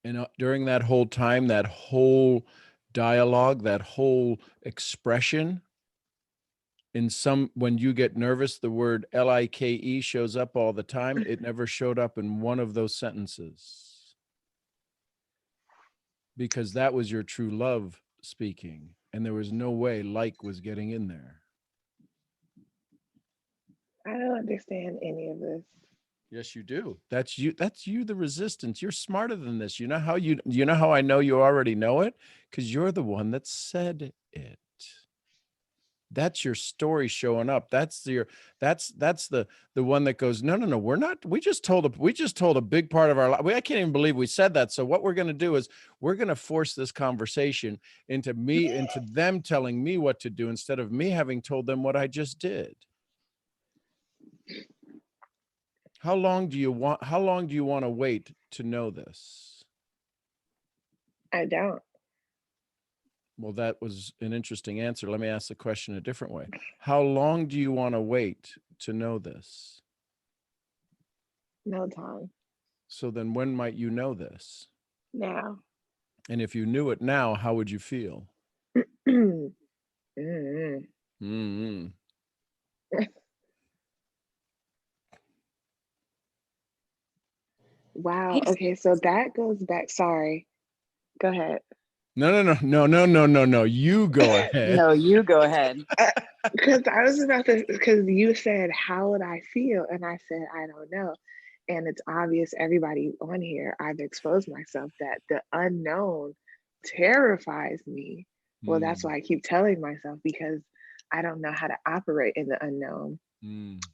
And during that whole time, that whole dialogue, that whole expression, when you get nervous, the word like shows up all the time. It never showed up in one of those sentences, because that was your true love speaking, and there was no way like was getting in there. I don't understand any of this. Yes, you do. That's you. That's you, the resistance. You're smarter than this. You know how I know you already know it? Because you're the one that said it. That's your story showing up. That's the one that goes, no, we're not. We just told a big part of our life. I can't even believe we said that. So what we're going to do is we're going to force this conversation into them telling me what to do instead of me having told them what I just did. How long do you want to wait to know this? I don't. Well, that was an interesting answer. Let me ask the question a different way. How long do you want to wait to know this? No time. So then when might you know this? Now. And if you knew it now, how would you feel? Mm-hmm. Wow. Okay, so that goes back. Sorry. Go ahead. No. You go ahead. No, you go ahead. Because I was about to, because you said, how would I feel? And I said, I don't know. And it's obvious everybody on here, I've exposed myself that the unknown terrifies me. Well, that's why I keep telling myself, because I don't know how to operate in the unknown.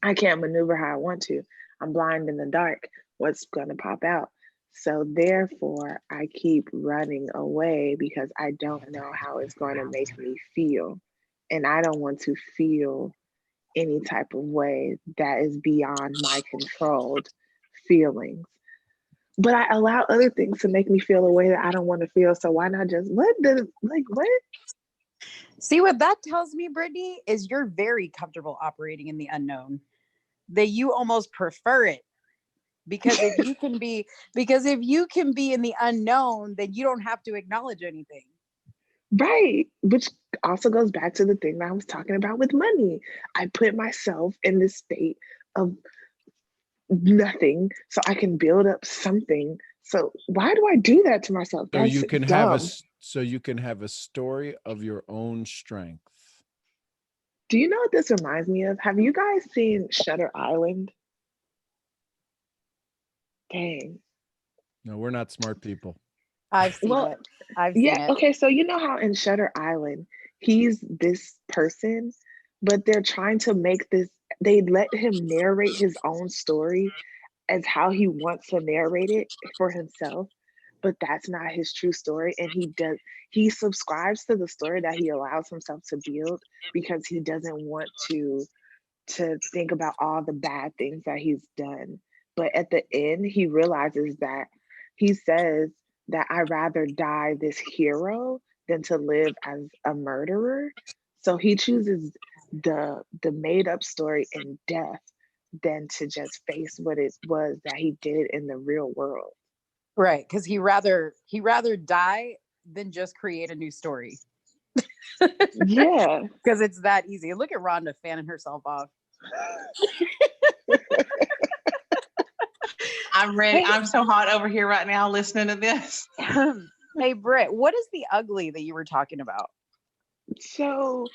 I can't maneuver how I want to. I'm blind in the dark. What's going to pop out? So therefore, I keep running away because I don't know how it's going to make me feel. And I don't want to feel any type of way that is beyond my controlled feelings. But I allow other things to make me feel a way that I don't want to feel. So why not just what? See, what that tells me, Brittany, is you're very comfortable operating in the unknown. That you almost prefer it. Because if you can be in the unknown, then you don't have to acknowledge anything. Right. Which also goes back to the thing that I was talking about with money. I put myself in this state of nothing so I can build up something. So why do I do that to myself? So That's you can dumb. have a story of your own strength. Do you know what this reminds me of? Have you guys seen Shutter Island? Dang. No, we're not smart people. I've seen it. I've seen it. Okay, so you know how in Shutter Island, he's this person, but they're trying to make this, they let him narrate his own story as how he wants to narrate it for himself, but that's not his true story. And he subscribes to the story that he allows himself to build because he doesn't want to to think about all the bad things that he's done. But at the end, he realizes that he says that I'd rather die this hero than to live as a murderer. So he chooses the made up story in death than to just face what it was that he did in the real world. Right, because he rather die than just create a new story. Yeah. Because it's that easy. Look at Rhonda fanning herself off. I'm ready. I'm so hot over here right now listening to this. Hey, Britt, what is the ugly that you were talking about? So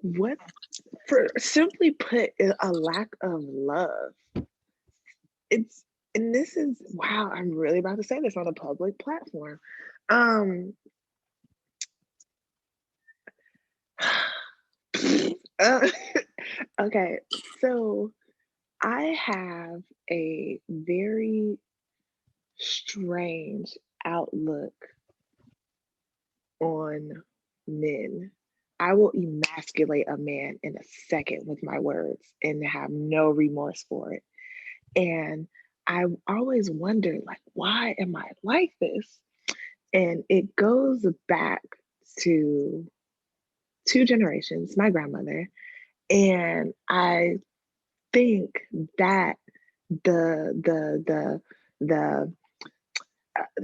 what, for simply put, is a lack of love. It's, and this is, wow, I'm really about to say this on a public platform. uh, okay, so I have a very strange outlook on men. I will emasculate a man in a second with my words and have no remorse for it. And I always wondered, like, why am I like this? And it goes back to 2 generations, my grandmother. And I think that the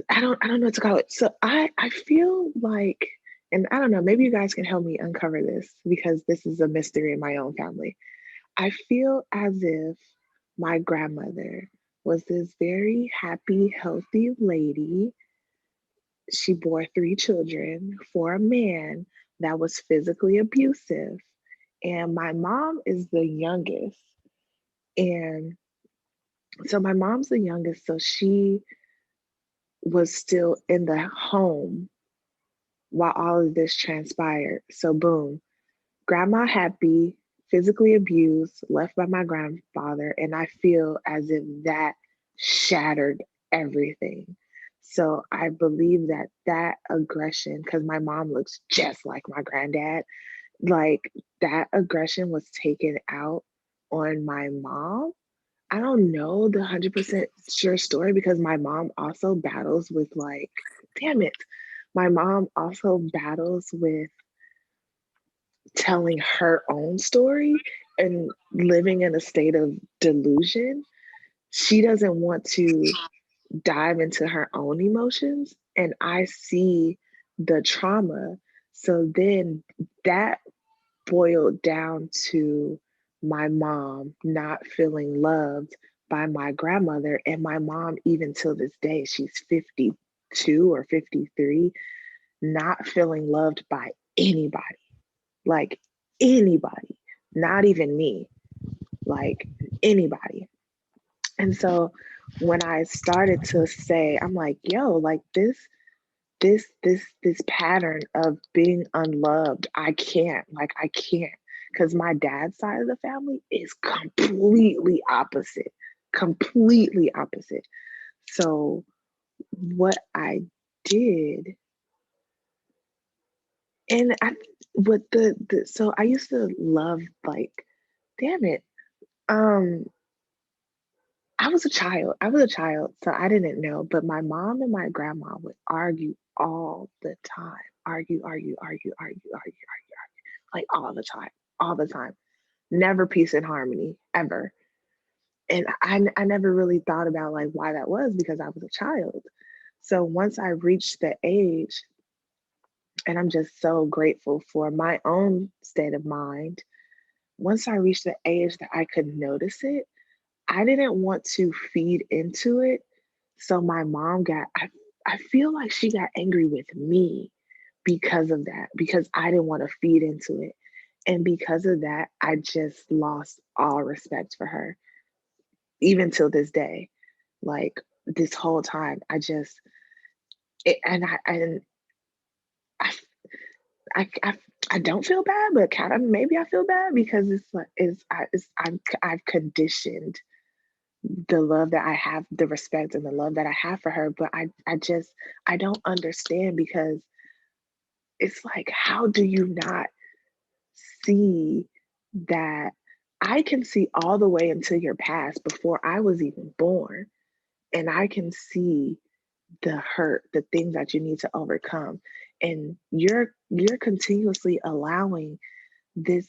I don't know what to call it. So I feel like, and I don't know, maybe you guys can help me uncover this because this is a mystery in my own family. I feel as if my grandmother was this very happy, healthy lady. She bore 3 children for a man that was physically abusive. And my mom is the youngest. And so my mom's the youngest, so she was still in the home while all of this transpired. So, boom, grandma happy, physically abused, left by my grandfather. And I feel as if that shattered everything. So, I believe that that aggression, because my mom looks just like my granddad, like that aggression was taken out on my mom. I don't know the 100% sure story because my mom also battles with, like, damn it. My mom also battles with telling her own story and living in a state of delusion. She doesn't want to dive into her own emotions. And I see the trauma. So then that boiled down to my mom not feeling loved by my grandmother. And my mom, even till this day, she's 52 or 53, not feeling loved by anybody, like anybody, not even me, like anybody. And so when I started to say, I'm like, yo, like this pattern of being unloved, I can't, because my dad's side of the family is completely opposite. So what I did, and I with the so I used to love, like, damn it, um I was a child, so I didn't know, but my mom and my grandma would argue all the time. Argue, like all the time. Never peace and harmony, ever. And I never really thought about, like, why that was because I was a child. So once I reached the age, and I'm just so grateful for my own state of mind, once I reached the age that I could notice it, I didn't want to feed into it. So my mom I feel like she got angry with me because of that, because I didn't want to feed into it. And because of that, I just lost all respect for her, even till this day. Like, this whole time, and I, I, I don't feel bad, but kind of maybe I feel bad because I've conditioned the love that I have, the respect and the love that I have for her. But I don't understand because it's like, how do you not see that I can see all the way into your past before I was even born. And I can see the hurt, the things that you need to overcome. And you're continuously allowing this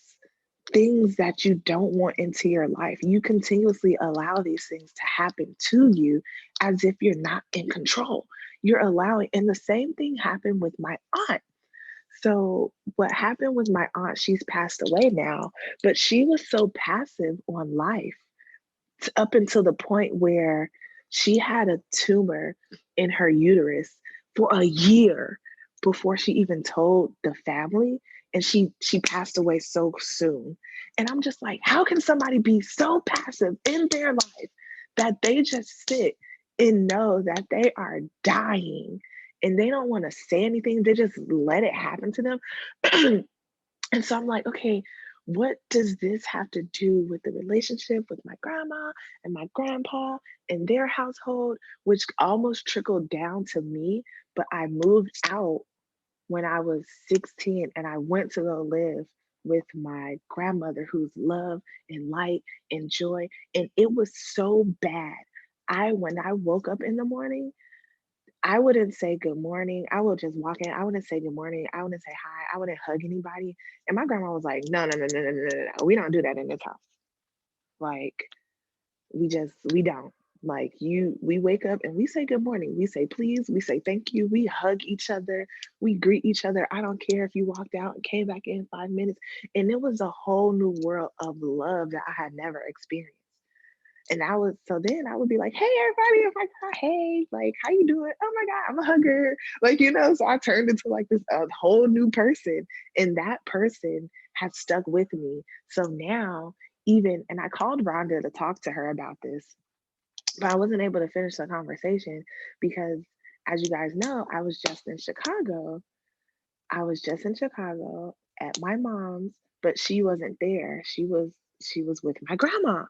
things that you don't want into your life. You continuously allow these things to happen to you as if you're not in control. You're allowing, and the same thing happened with my aunt. So what happened with my aunt, she's passed away now, but she was so passive on life up until the point where she had a tumor in her uterus for a year before she even told the family, and she passed away so soon. And I'm just like, how can somebody be so passive in their life that they just sit and know that they are dying and they don't want to say anything, they just let it happen to them. And so I'm like, okay, what does this have to do with the relationship with my grandma and my grandpa and their household, which almost trickled down to me? But I moved out when I was 16 and I went to go live with my grandmother, who's love and light and joy. And it was so bad. When I woke up in the morning, I wouldn't say good morning. I would just walk in. I wouldn't say good morning. I wouldn't say hi. I wouldn't hug anybody. And my grandma was like, no, no, no, no, no, no, no, no. We don't do that in this house. Like, we don't. Like, we wake up and we say good morning. We say please. We say thank you. We hug each other. We greet each other. I don't care if you walked out and came back in 5 minutes. And it was a whole new world of love that I had never experienced. And so then I would be like, hey, everybody. I'm like, hey, like, how you doing? Oh my God, I'm a hugger. Like, so I turned into like this whole new person. And that person has stuck with me. So now and I called Rhonda to talk to her about this, but I wasn't able to finish the conversation because, as you guys know, I was just in Chicago. At my mom's, but she wasn't there. She was with my grandma,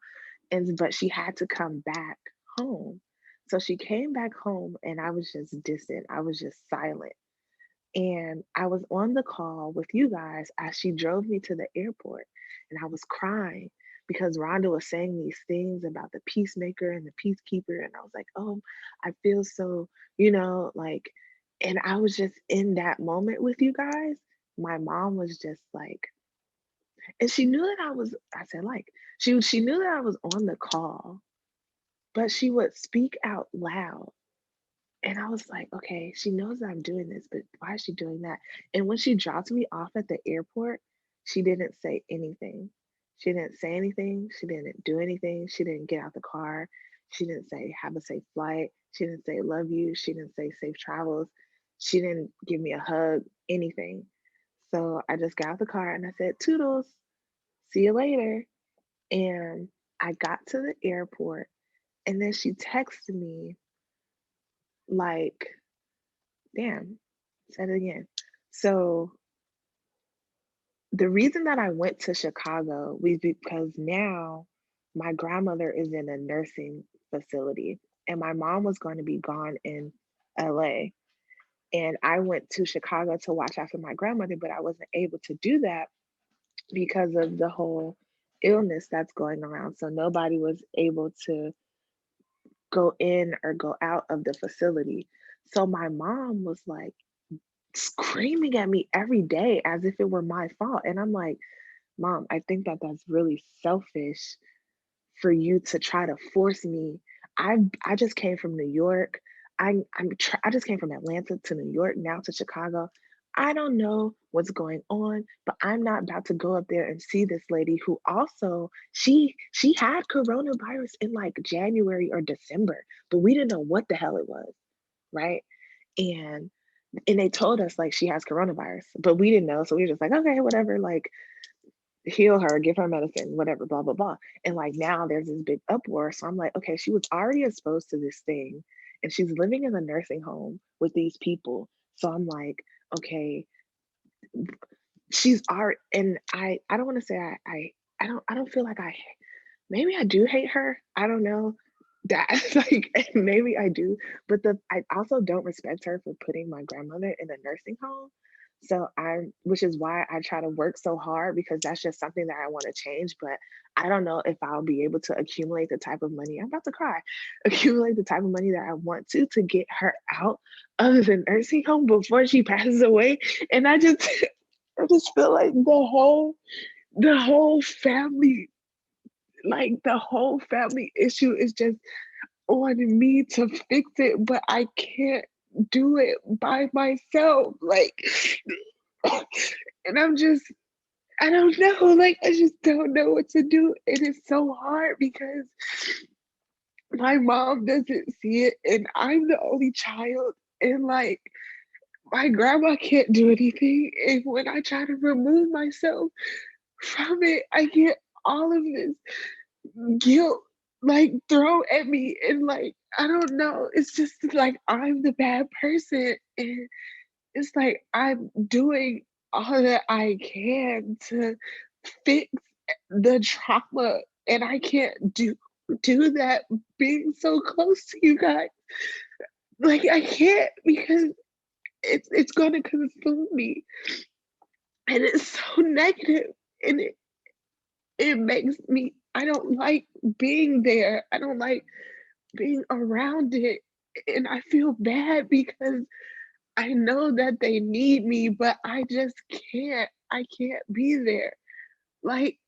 but she had to come back home. So she came back home and I was just distant. I was just silent. And I was on the call with you guys as she drove me to the airport, and I was crying because Rhonda was saying these things about the peacemaker and the peacekeeper. And I was like, oh, I feel so, like, and I was just in that moment with you guys. My mom was just like, and she knew that I said, like, she knew that I was on the call, but she would speak out loud. And I was like, okay, she knows that I'm doing this, but why is she doing that? And when she dropped me off at the airport, she didn't say anything. She didn't say anything. She didn't do anything. She didn't get out the car. She didn't say, have a safe flight. She didn't say, love you. She didn't say, safe travels. She didn't give me a hug, anything. So I just got out the car and I said, toodles, see you later. And I got to the airport, and then she texted me like, damn, said it again. So the reason that I went to Chicago was because now my grandmother is in a nursing facility and my mom was going to be gone in LA. And I went to Chicago to watch after my grandmother, but I wasn't able to do that because of the whole illness that's going around. So nobody was able to go in or go out of the facility. So my mom was like screaming at me every day as if it were my fault. And I'm like, Mom, I think that that's really selfish for you to try to force me. I just came from New York. I just came from Atlanta to New York, now to Chicago. I don't know what's going on, but I'm not about to go up there and see this lady who also she had coronavirus in like January or December, but we didn't know what the hell it was, right? And they told us like she has coronavirus, but we didn't know, so we were just like, okay, whatever, like heal her, give her medicine, whatever, blah blah blah. And like now there's this big uproar, so I'm like, okay, she was already exposed to this thing and she's living in a nursing home with these people. So I'm like, okay, she's already, and I don't want to say I don't feel like maybe I do hate her, I don't know that. Like maybe I do, but I also don't respect her for putting my grandmother in a nursing home. So which is why I try to work so hard, because that's just something that I want to change. But I don't know if I'll be able to accumulate the type of money, I'm about to cry, accumulate the type of money that I want to get her out of the nursing home before she passes away. And I just, I just feel like the whole family, like the whole family issue is just on me to fix it, but I can't do it by myself. Like, and I don't know, like, I just don't know what to do. It is so hard because my mom doesn't see it, and I'm the only child, and like, my grandma can't do anything. And when I try to remove myself from it, I get all of this guilt like thrown at me, and like, I don't know, it's just like I'm the bad person, and it's like I'm doing all that I can to fix the trauma, and I can't do that being so close to you guys. Like, I can't, because it's gonna consume me, and it's so negative, and it makes me, I don't like being there. I don't like being around it. And I feel bad because I know that they need me, but I just can't. I can't be there. Like,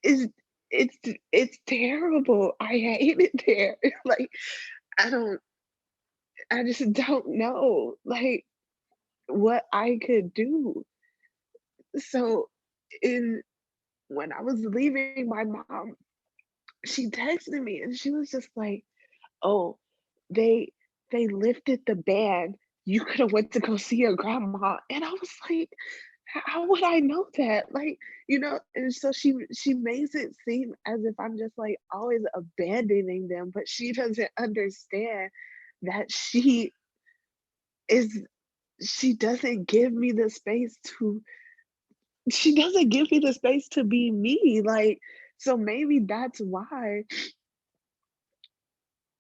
it's it's terrible. I hate it there. Like, I don't I just don't know like what I could do. So in when I was leaving, my mom, she texted me and she was just like, "Oh, they they lifted the ban. You could have went to go see your grandma." And I was like, how would I know that? Like, and so she makes it seem as if I'm just like always abandoning them, but she doesn't understand that is she doesn't give me the space to she doesn't give me the space to be me. Like, so maybe that's why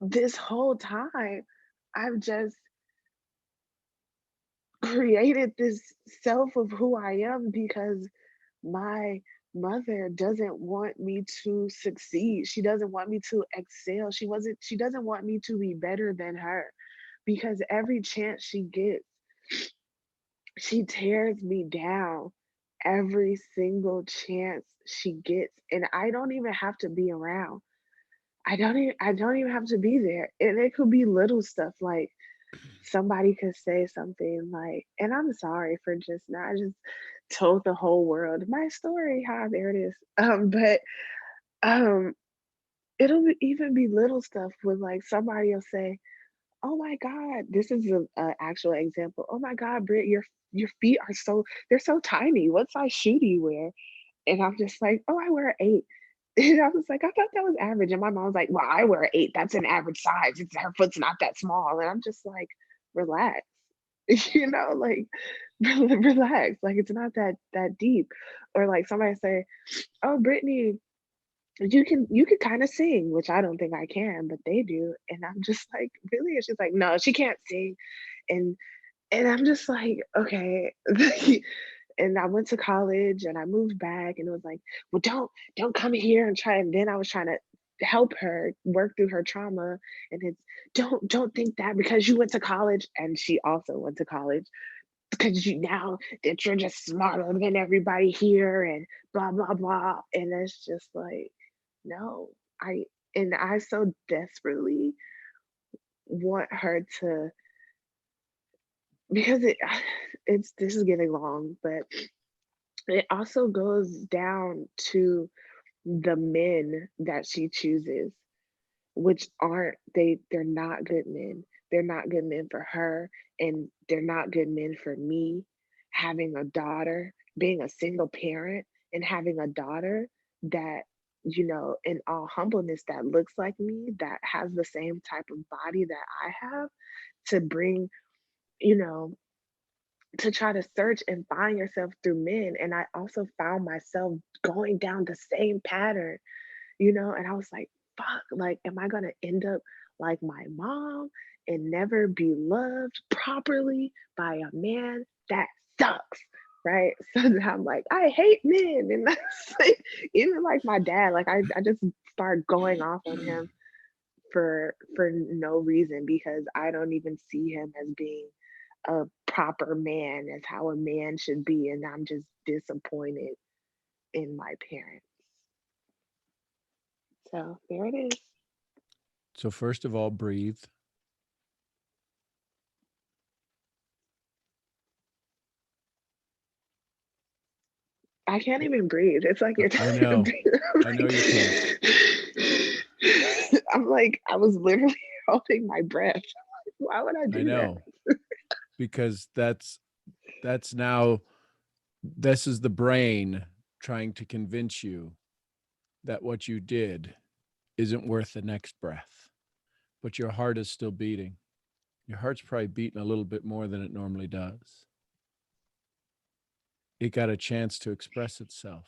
this whole time I've just created this self of who I am, because my mother doesn't want me to succeed. She doesn't want me to excel. She doesn't want me to be better than her, because every chance she gets, she tears me down every single chance she gets, and I don't even have to be around. I don't even have to be there. And it could be little stuff like somebody could say something like, and I'm sorry for just now, I just told the whole world my story. Hi, there it is. But um, even be little stuff with like somebody will say, "Oh my God," this is a actual example. "Oh my God, Britt, your feet are they're so tiny. What size shoe do you wear?" And I'm just like, "Oh, I wear an 8." And I was like, "I thought that was average." And my mom's like, "Well, I wear an 8. That's an average size. Her foot's not that small." And I'm just like, relax. Like, relax. Like, it's not that deep. Or like somebody say, "Oh, Brittany, you can kind of sing," which I don't think I can, but they do. And I'm just like, really? And she's like, "No, she can't sing." And I'm just like, okay. And I went to college and I moved back, and it was like, "Well, don't come here and try." And then I was trying to help her work through her trauma, and it's, don't think that because you went to college, and she also went to college, because you now that you're just smarter than everybody here and blah blah blah. And it's just like, no, I so desperately want her to, because it's this is getting long, but it also goes down to the men that she chooses, which aren't they're not good men. They're not good men for her, and they're not good men for me. Having a daughter, being a single parent and having a daughter that, in all humbleness, that looks like me, that has the same type of body that I have, to bring, you know, to try to search and find yourself through men. And I also found myself going down the same pattern, and I was like, fuck, like, am I gonna end up like my mom and never be loved properly by a man that sucks. Right. So now I'm like, I hate men. And that's like, even like my dad, like I just start going off on him for no reason, because I don't even see him as being a proper man, as how a man should be. And I'm just disappointed in my parents. So there it is. So first of all, breathe. I can't even breathe. It's like you're I telling me to know. breathe. I know you can't. I'm like, I was literally holding my breath. Why would I do I know. Because that's now, this is the brain trying to convince you that what you did isn't worth the next breath. But your heart is still beating. Your heart's probably beating a little bit more than it normally does. It got a chance to express itself.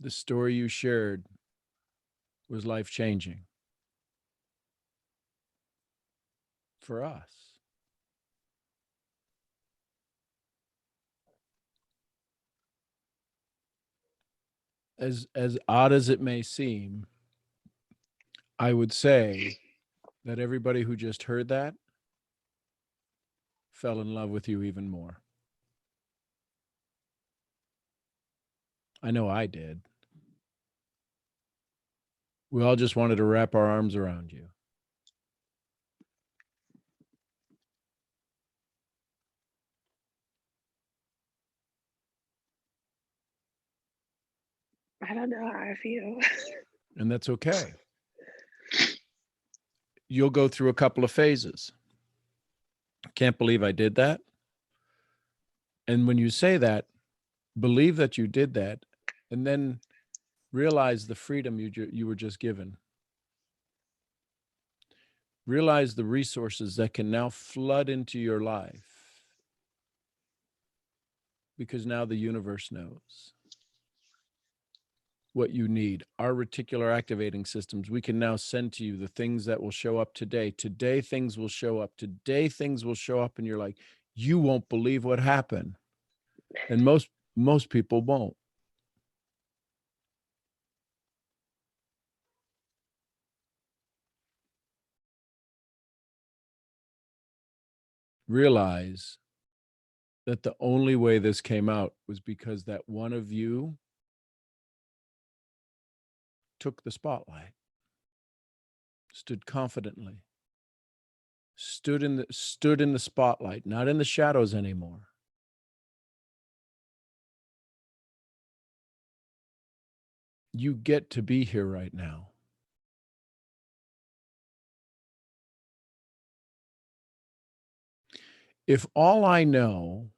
The story you shared was life-changing for us. As odd as it may seem, I would say that everybody who just heard that fell in love with you even more. I know I did. We all just wanted to wrap our arms around you. I don't know how I feel. And that's okay. You'll go through a couple of phases. Can't believe I did that. And when you say that, believe that you did that, and then realize the freedom you were just given. Realize the resources that can now flood into your life, because now the universe knows what you need. Our reticular activating systems, we can now send to you the things that will show up today. Today, things will show up. Today, things will show up, and you're like, you won't believe what happened. And most people won't. Realize that the only way this came out was because that one of you took the spotlight, stood confidently, stood in the spotlight, not in the shadows anymore. You get to be here right now. If all I know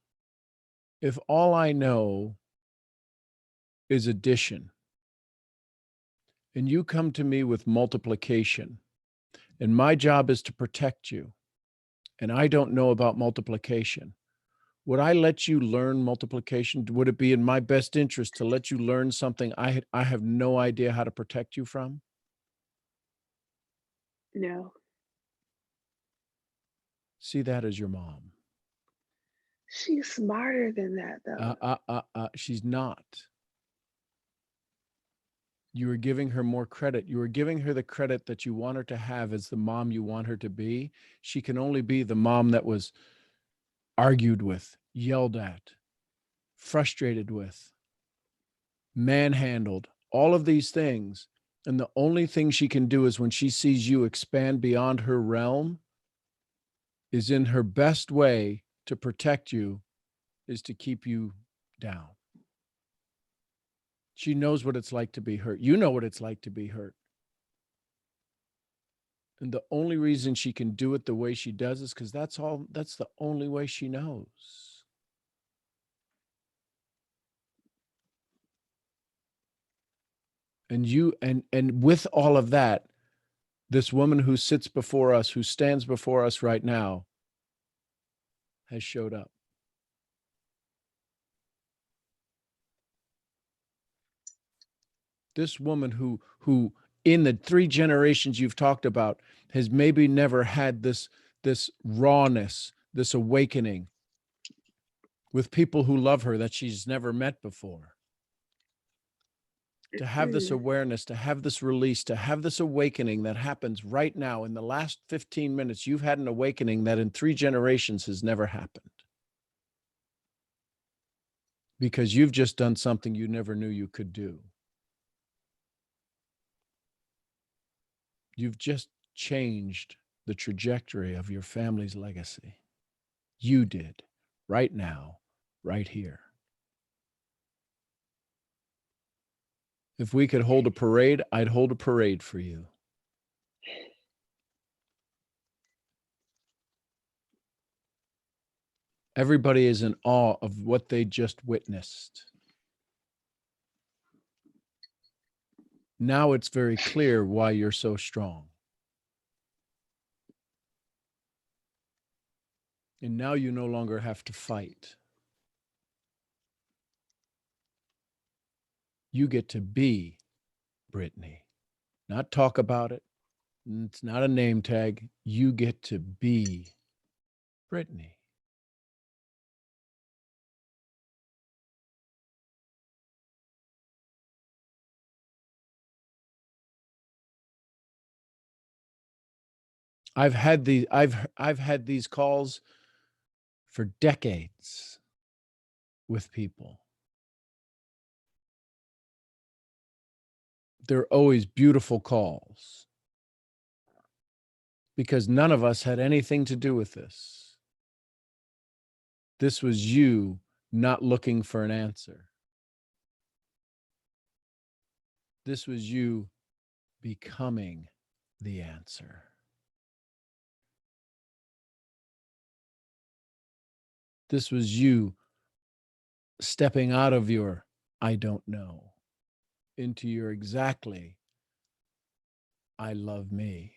is addition, and you come to me with multiplication, and my job is to protect you, and I don't know about multiplication, would I let you learn multiplication? Would it be in my best interest to let you learn something I have no idea how to protect you from? No. See that as your mom. She's smarter than that, though. She's not. You are giving her more credit. You are giving her the credit that you want her to have as the mom you want her to be. She can only be the mom that was argued with, yelled at, frustrated with, manhandled, all of these things. And the only thing she can do is when she sees you expand beyond her realm, is in her best way to protect you, is to keep you down. She knows what it's like to be hurt. You know what it's like to be hurt. And the only reason she can do it the way she does is because that's the only way she knows. And and with all of that, this woman who sits before us, who stands before us right now, has showed up. This woman who in the 3 generations you've talked about has maybe never had this rawness, this awakening with people who love her that she's never met before. To have this awareness, to have this release, to have this awakening that happens right now in the last 15 minutes, you've had an awakening that in 3 generations has never happened. Because you've just done something you never knew you could do. You've just changed the trajectory of your family's legacy. You did, right now, right here. If we could hold a parade, I'd hold a parade for you. Everybody is in awe of what they just witnessed. Now it's very clear why you're so strong. And now you no longer have to fight. You get to be Brittany, not talk about it. It's not a name tag. You get to be Brittany. I've had these calls for decades with people. They're always beautiful calls because none of us had anything to do with this. This was you not looking for an answer. This was you becoming the answer. This was you stepping out of your I don't know into your exactly I love me.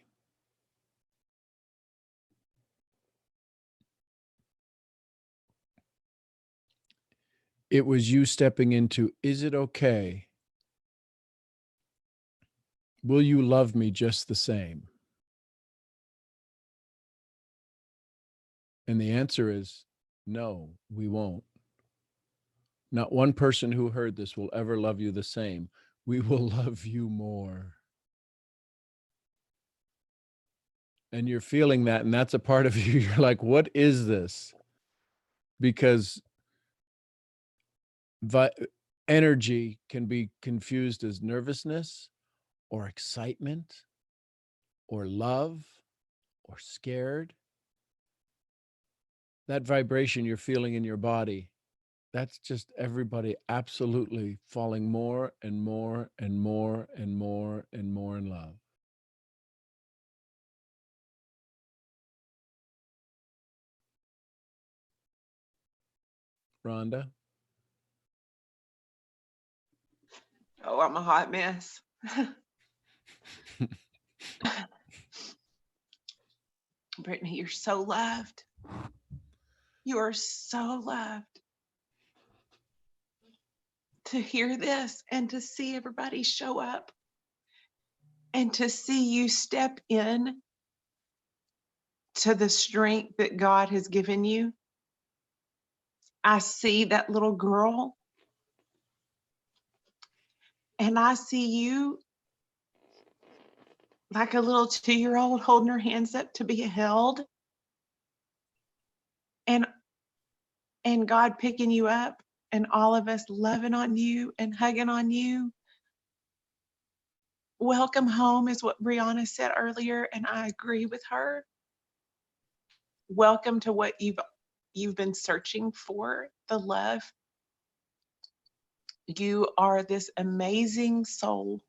It was you stepping into, is it okay? Will you love me just the same? And the answer is no, we won't. Not one person who heard this will ever love you the same. We will love you more. And you're feeling that, and that's a part of you. You're like, what is this? Because energy can be confused as nervousness or excitement or love or scared. That vibration you're feeling in your body, that's just everybody absolutely falling more and more and more and more and more in love. Rhonda? Oh, I'm a hot mess. Brittany, you're so loved. You are so loved. To hear this and to see everybody show up and to see you step in to the strength that God has given you. I see that little girl and I see you like a little 2-year-old holding her hands up to be held, and God picking you up and all of us loving on you and hugging on you. Welcome home is what Brianna said earlier, and I agree with her. Welcome to what you've been searching for, the love. You are this amazing soul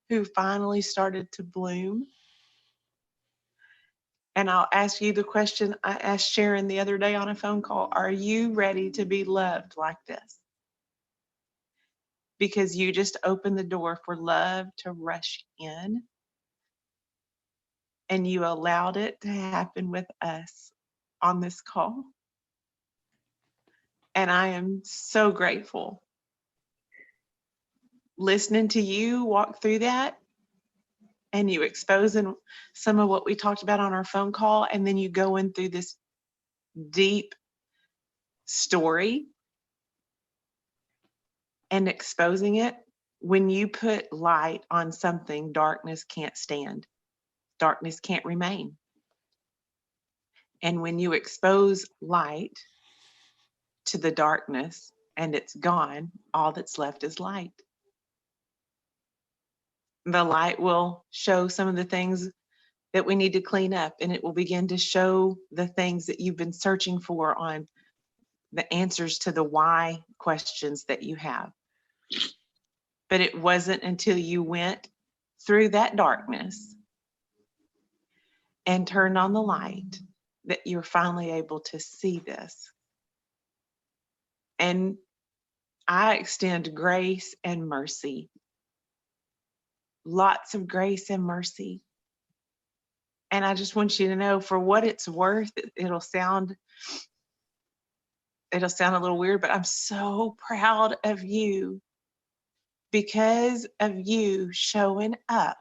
who finally started to bloom. And I'll ask you the question I asked Sharon the other day on a phone call. Are you ready to be loved like this? Because you just opened the door for love to rush in. And you allowed it to happen with us on this call. And I am so grateful. Listening to you walk through that, and you exposing some of what we talked about on our phone call, and then you go in through this deep story and exposing it. When you put light on something, darkness can't stand. Darkness can't remain. And when you expose light to the darkness and it's gone, all that's left is light. The light will show some of the things that we need to clean up, and it will begin to show the things that you've been searching for on the answers to the why questions that you have. But it wasn't until you went through that darkness and turned on the light that you're finally able to see this. And I extend grace and mercy, lots of grace and mercy. And I just want you to know, for what it's worth, it'll sound a little weird, but I'm so proud of you. Because of you showing up,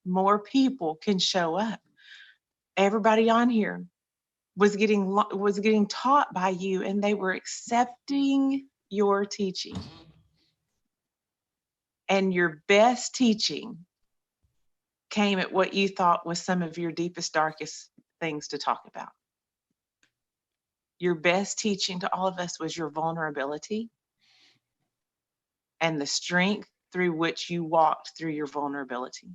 more people can show up. Everybody on here was getting taught by you, and they were accepting your teaching. And your best teaching came at what you thought was some of your deepest, darkest things to talk about. Your best teaching to all of us was your vulnerability and the strength through which you walked through your vulnerability.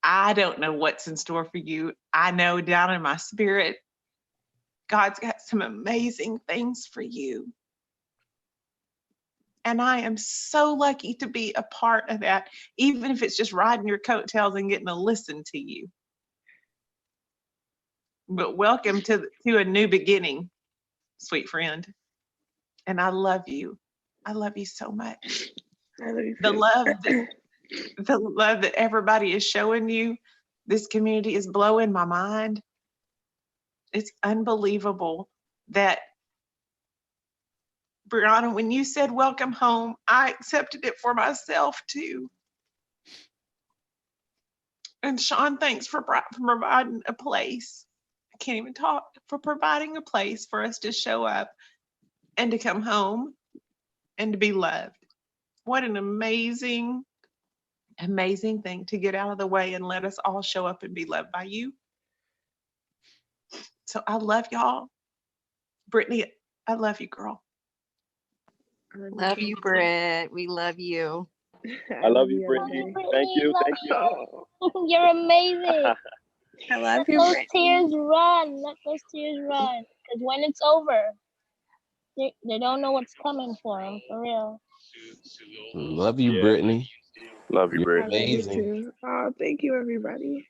I don't know what's in store for you. I know down in my spirit, God's got some amazing things for you. And I am so lucky to be a part of that, even if it's just riding your coattails and getting to listen to you. But welcome to a new beginning, sweet friend. And I love you. I love you so much. I love you The too. love that everybody is showing you, this community is blowing my mind. It's unbelievable that, Brianna, when you said welcome home, I accepted it for myself too. And Sean, thanks for providing a place. I can't even talk, for providing a place for us to show up and to come home and to be loved. What an amazing, amazing thing to get out of the way and let us all show up and be loved by you. So I love y'all. Brittany, I love you, girl. Love you, Britt. We love you. I love you, everybody. Brittany. Thank you. Thank you. Oh, You're amazing. I love Let you, those Brittany. tears run. Let those tears run. Because when it's over, they don't know what's coming for them, for real. Love you, Yeah. Brittany. Love you, You're Brittany. I love you amazing. too. Oh, thank you, everybody.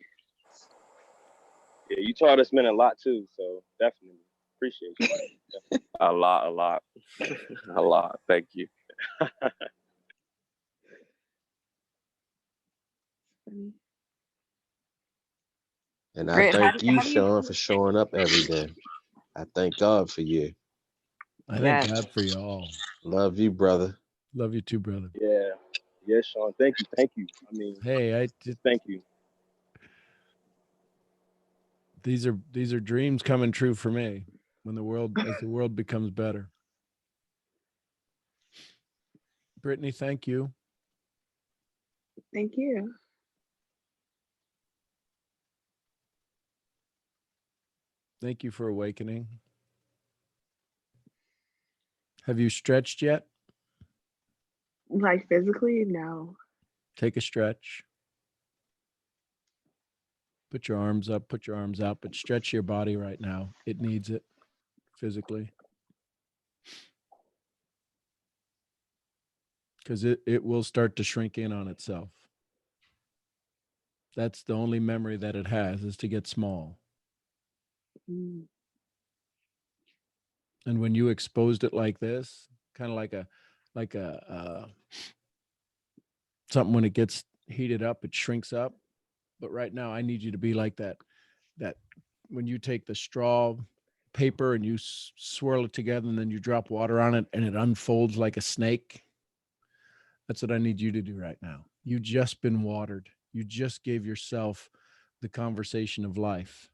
Yeah, you taught us men a lot too, so definitely appreciate you. A lot, a lot. A lot. Thank you. Funny. And I Britt, thank you, how do you Sean, for showing up every day. I thank God for you. I Yes. thank God for you all. Love you, brother. Love you too, brother. Yeah. Yes, Sean. Thank you. Thank you. I mean, Hey, just thank you. these are dreams coming true for me when as the world becomes better. Brittany, thank you. Thank you. Thank you for awakening. Have you stretched yet? Like physically, no. Take a stretch. Put your arms up, put your arms out, but stretch your body right now. It needs it physically. Because it will start to shrink in on itself. That's the only memory that it has, is to get small. Mm. And when you exposed it like this, kind of like something, when it gets heated up, it shrinks up. But right now, I need you to be like that when you take the straw paper and you swirl it together and then you drop water on it and it unfolds like a snake. That's what I need you to do right now. You just been watered. You just gave yourself the conversation of life.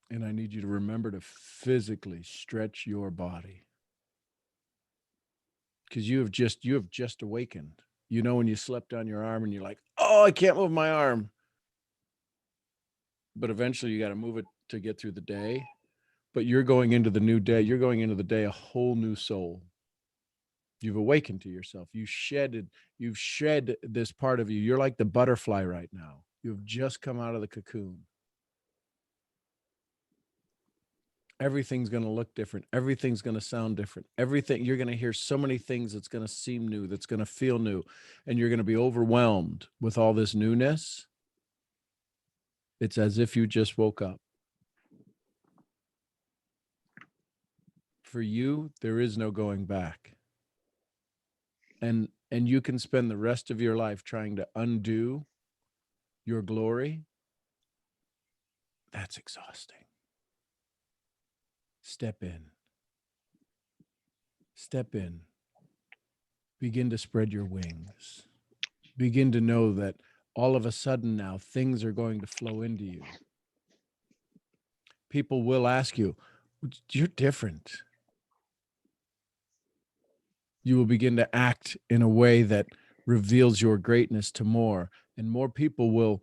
And I need you to remember to physically stretch your body. Because you have just awakened. You know, when you slept on your arm and you're like, oh, I can't move my arm. But eventually you got to move it to get through the day. But you're going into the new day. You're going into the day a whole new soul. You've awakened to yourself. You've shed this part of you. You're like the butterfly right now. You've just come out of the cocoon. Everything's going to look different. Everything's going to sound different. Everything, you're going to hear so many things that's going to seem new, that's going to feel new, and you're going to be overwhelmed with all this newness. It's as if you just woke up. For you, there is no going back. And you can spend the rest of your life trying to undo your glory. That's exhausting. Step in. Step in. Begin to spread your wings. Begin to know that all of a sudden now things are going to flow into you. People will ask you, you're different. You will begin to act in a way that reveals your greatness to more, and more people will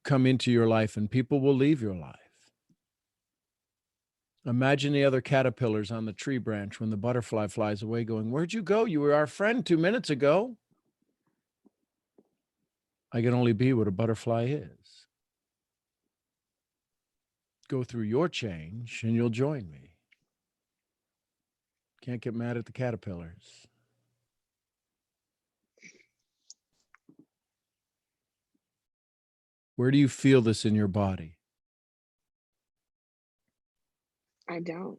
come into your life and people will leave your life. Imagine the other caterpillars on the tree branch when the butterfly flies away going, where'd you go? You were our friend 2 minutes ago. I can only be what a butterfly is. Go through your change and you'll join me. Can't get mad at the caterpillars. Where do you feel this in your body? I don't.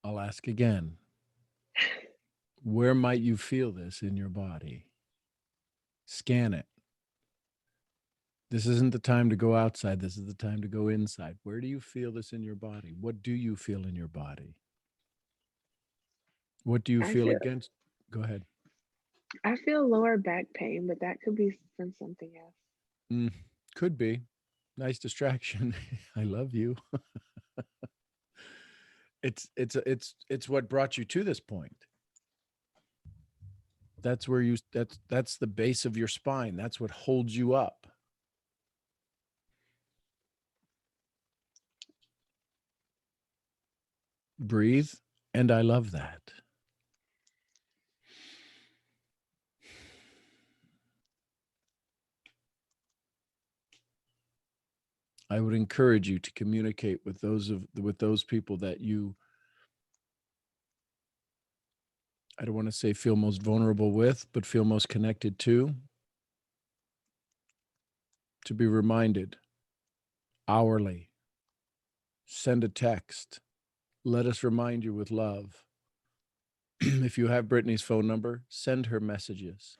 I'll ask again. Where might you feel this in your body? Scan it. This isn't the time to go outside. This is the time to go inside. Where do you feel this in your body? What do you feel in your body? What do you feel against? Go ahead. I feel lower back pain, but that could be from something else. Could be. Nice distraction. I love you. It's what brought you to this point. That's where that's the base of your spine. That's what holds you up. Breathe, and I love that. I would encourage you to communicate with those people that you, I don't want to say feel most vulnerable with, but feel most connected to be reminded hourly. Send a text. Let us remind you with love. If you have Brittany's phone number, send her messages.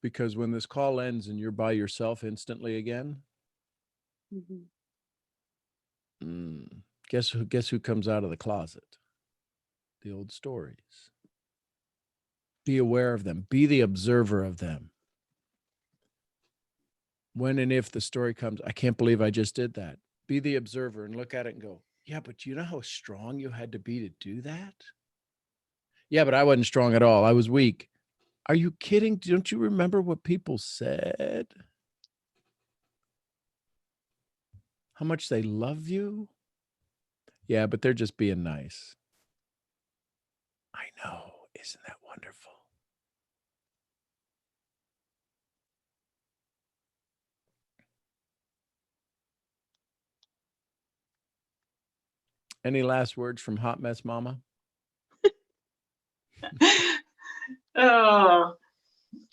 Because when this call ends and you're by yourself instantly again, guess who comes out of the closet? The old stories. Be aware of them. Be the observer of them. When and if the story comes, I can't believe I just did that. Be the observer and look at it and go, yeah, but you know how strong you had to be to do that? Yeah, but I wasn't strong at all. I was weak. Are you kidding? Don't you remember what people said? How much they love you? Yeah, but they're just being nice. I know. Isn't that wonderful? Any last words from Hot Mess Mama? Oh,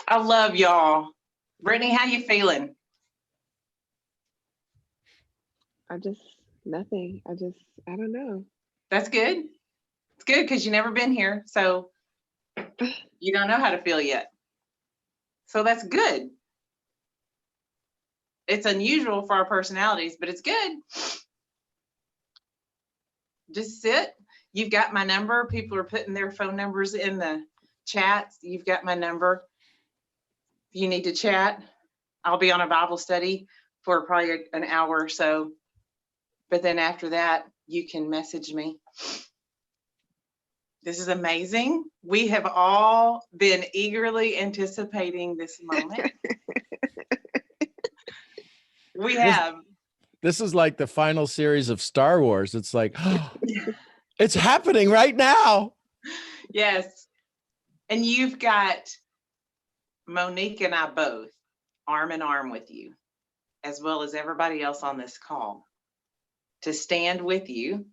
I love y'all. Brittany, how you feeling? Nothing. I don't know. That's good. It's good because you've never been here, so you don't know how to feel yet. So that's good. It's unusual for our personalities, but it's good. just sit. You've got my number. People are putting their phone numbers in the chats. You've got my number. If you need to chat, I'll be on a Bible study for probably an hour or so. But then after that, you can message me. This is amazing. We have all been eagerly anticipating this moment. We have. This is like the final series of Star Wars. It's like, it's happening right now. Yes. And you've got Monique and I both arm in arm with you, as well as everybody else on this call, to stand with you.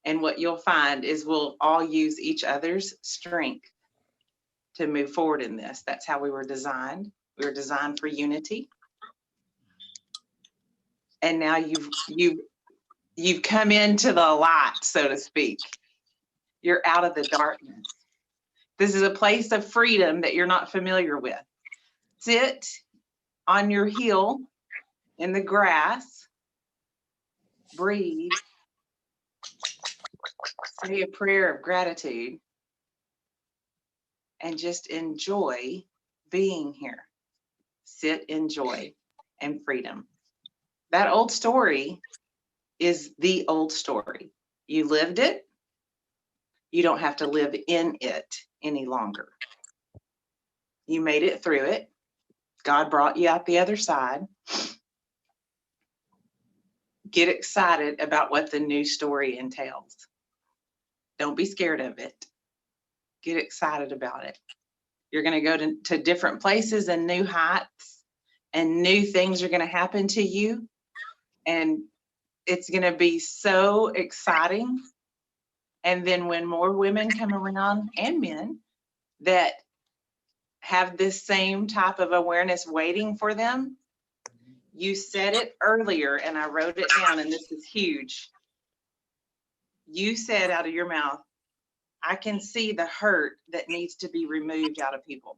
And what you'll find is we'll all use each other's strength to move forward in this. That's how we were designed. We were designed for unity. And now you've come into the light, so to speak. You're out of the darkness. This is a place of freedom that you're not familiar with. Sit on your heel in the grass, breathe, say a prayer of gratitude, and just enjoy being here. Sit in joy and freedom. That old story is the old story. You lived it. You don't have to live in it any longer. You made it through it. God brought you out the other side. Get excited about what the new story entails. Don't be scared of it. Get excited about it. You're going to go to different places and new heights, and new things are going to happen to you. And it's going to be so exciting. And then when more women come around, and men, that have this same type of awareness waiting for them, you said it earlier and I wrote it down, and this is huge. You said out of your mouth, I can see the hurt that needs to be removed out of people.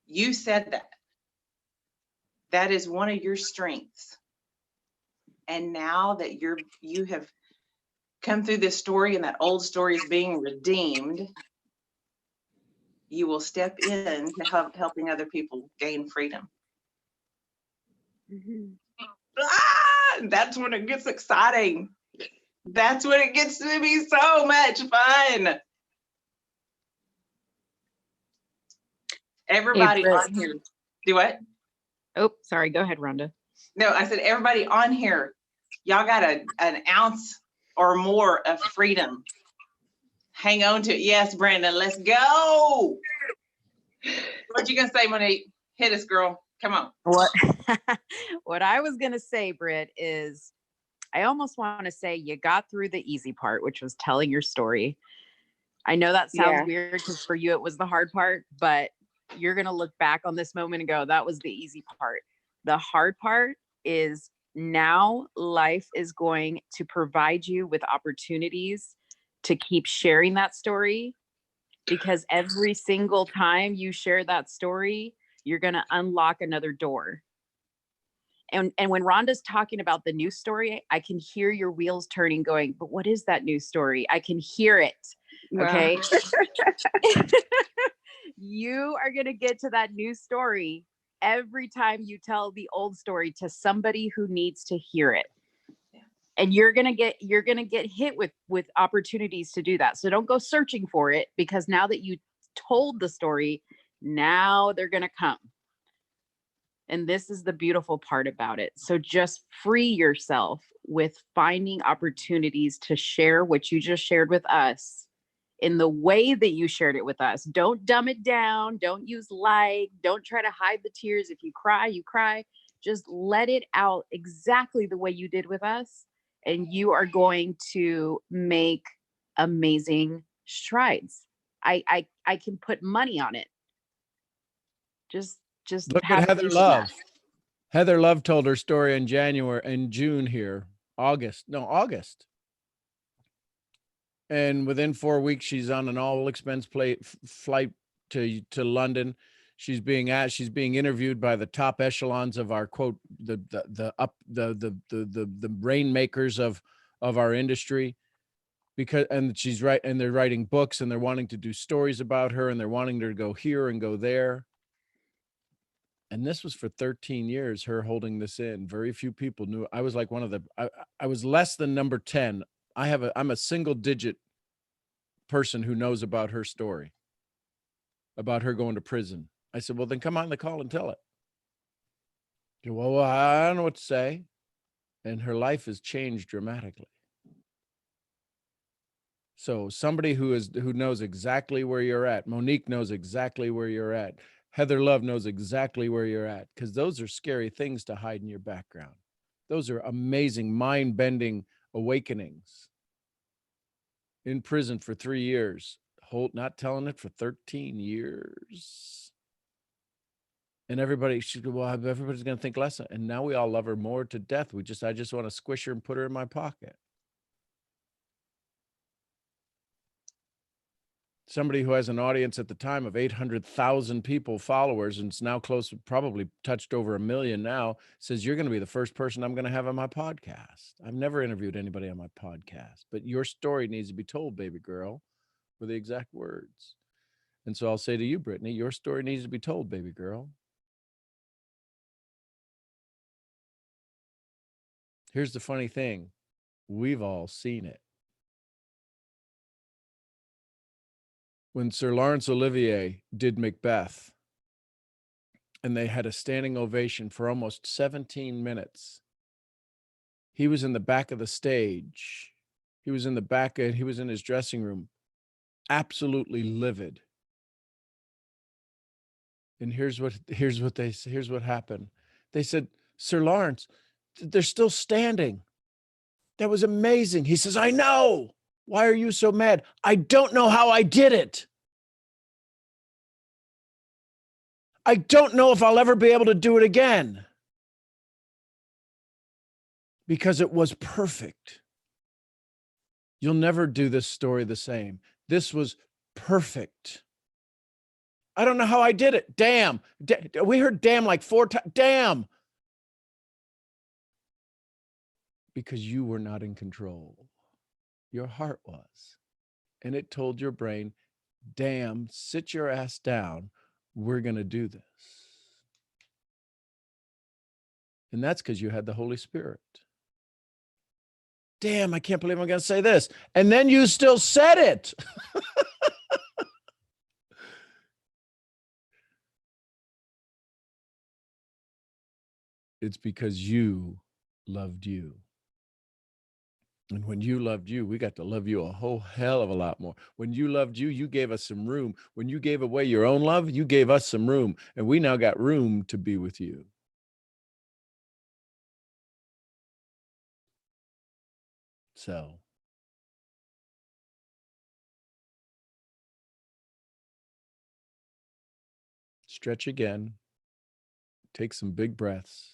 You said that. That is one of your strengths. And now that you have come through this story and that old story is being redeemed, you will step in to helping other people gain freedom. Mhm. That's when it gets exciting. That's when it gets to be so much fun. Everybody Britt. on here, do what? Oh, sorry. Go ahead, Rhonda. No, I said everybody on here, y'all got an ounce or more of freedom. Hang on to it. Yes, Brandon, let's go. What you gonna say, Monique? Hit us, girl. Come on. What I was going to say, Britt, is I almost want to say you got through the easy part, which was telling your story. I know that sounds Yeah. weird because for you it was the hard part, but you're going to look back on this moment and go, that was the easy part. The hard part is now life is going to provide you with opportunities to keep sharing that story, because every single time you share that story, you're going to unlock another door. And when Rhonda's talking about the news story, I can hear your wheels turning going, but what is that news story? I can hear it. Okay. Wow. You are going to get to that news story every time you tell the old story to somebody who needs to hear it. And you're going to get hit with opportunities to do that. So don't go searching for it, because now that you told the story, now they're going to come. And this is the beautiful part about it. So just free yourself with finding opportunities to share what you just shared with us in the way that you shared it with us. Don't dumb it down. Don't use like, don't try to hide the tears. If you cry, you cry. Just let it out exactly the way you did with us. And you are going to make amazing strides. I can put money on it. Just Look have at Heather faith in that. Love. Heather Love told her story in June here, August. And within 4 weeks, she's on an all expense flight to London. She's being interviewed by the top echelons of our quote, the rainmakers of of our industry, because, and she's right, and they're writing books and they're wanting to do stories about her and they're wanting her to go here and go there. And this was for 13 years, her holding this in. Very few people knew. I was like one of the, I was less than number 10. I'm a single digit person who knows about her story, about her going to prison. I said, well, then come on the call and tell it. She said, well, I don't know what to say. And her life has changed dramatically. So somebody who knows exactly where you're at. Monique knows exactly where you're at. Heather Love knows exactly where you're at, because those are scary things to hide in your background. Those are amazing, mind-bending awakenings. In prison for 3 years, not telling it for 13 years. And everybody, she goes, well, everybody's going to think less. And now we all love her more to death. I just want to squish her and put her in my pocket. Somebody who has an audience at the time of 800,000 people, followers, and it's now close, probably touched over 1 million now, says, you're going to be the first person I'm going to have on my podcast. I've never interviewed anybody on my podcast, but your story needs to be told, baby girl, were the exact words. And so I'll say to you, Brittany, your story needs to be told, baby girl. Here's the funny thing. We've all seen it. When Sir Laurence Olivier did Macbeth, and they had a standing ovation for almost 17 minutes, he was in the back of the stage. He was in his dressing room, absolutely livid. And here's what happened. They said, Sir Laurence, they're still standing. That was amazing. He says, I know. Why are you so mad? I don't know how I did it. I don't know if I'll ever be able to do it again. Because it was perfect. You'll never do this story the same. This was perfect. I don't know how I did it. Damn. We heard damn like 4 times. Damn. Because you were not in control. Your heart was. And it told your brain, damn, sit your ass down. We're going to do this. And that's because you had the Holy Spirit. Damn, I can't believe I'm going to say this. And then you still said it. It's because you loved you. And when you loved you, we got to love you a whole hell of a lot more. When you loved you, you gave us some room. When you gave away your own love, you gave us some room. And we now got room to be with you. So stretch again. Take some big breaths.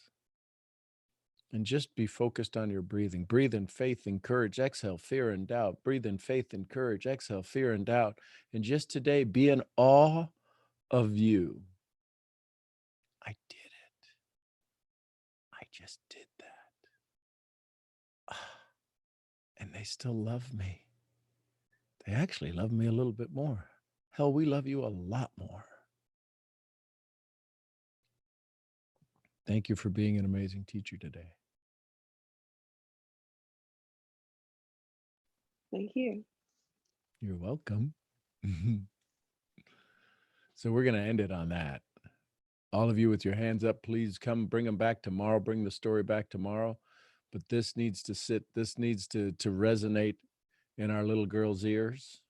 And just be focused on your breathing. Breathe in faith and courage. Exhale fear and doubt. Breathe in faith and courage. Exhale fear and doubt. And just today, be in awe of you. I did it. I just did that. And they still love me. They actually love me a little bit more. Hell, we love you a lot more. Thank you for being an amazing teacher today. Thank you. You're welcome. So we're going to end it on that. All of you with your hands up, please come bring them back tomorrow. Bring the story back tomorrow. But this needs to sit. This needs to resonate in our little girl's ears.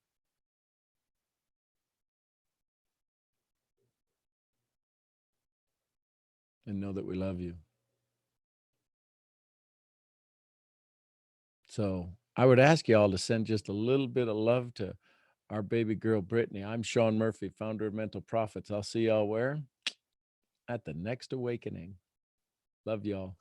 And know that we love you. So I would ask you all to send just a little bit of love to our baby girl, Brittany. I'm Sean Murphy, founder of Mental Profits. I'll see y'all where? At the next awakening. Love y'all.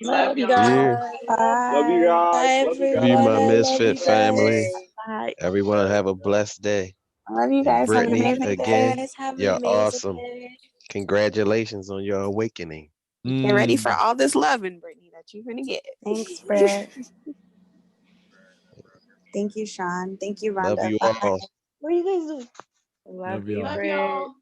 Love you Yeah. guys. Love you guys. Love you Be guys. my Everyone, I love you misfit family. guys. Bye. Everyone have a blessed day. I love you And guys. Have an Brittany, amazing again, day. Have an you're amazing awesome. day. Congratulations on your awakening. Get ready for all this loving, Brittany, that you're gonna get. Thanks, Brett. Thank you, Sean. Thank you, Love Rhonda. you Bye. all. What are you guys doing? Love Love you, y'all. Love Britt. y'all.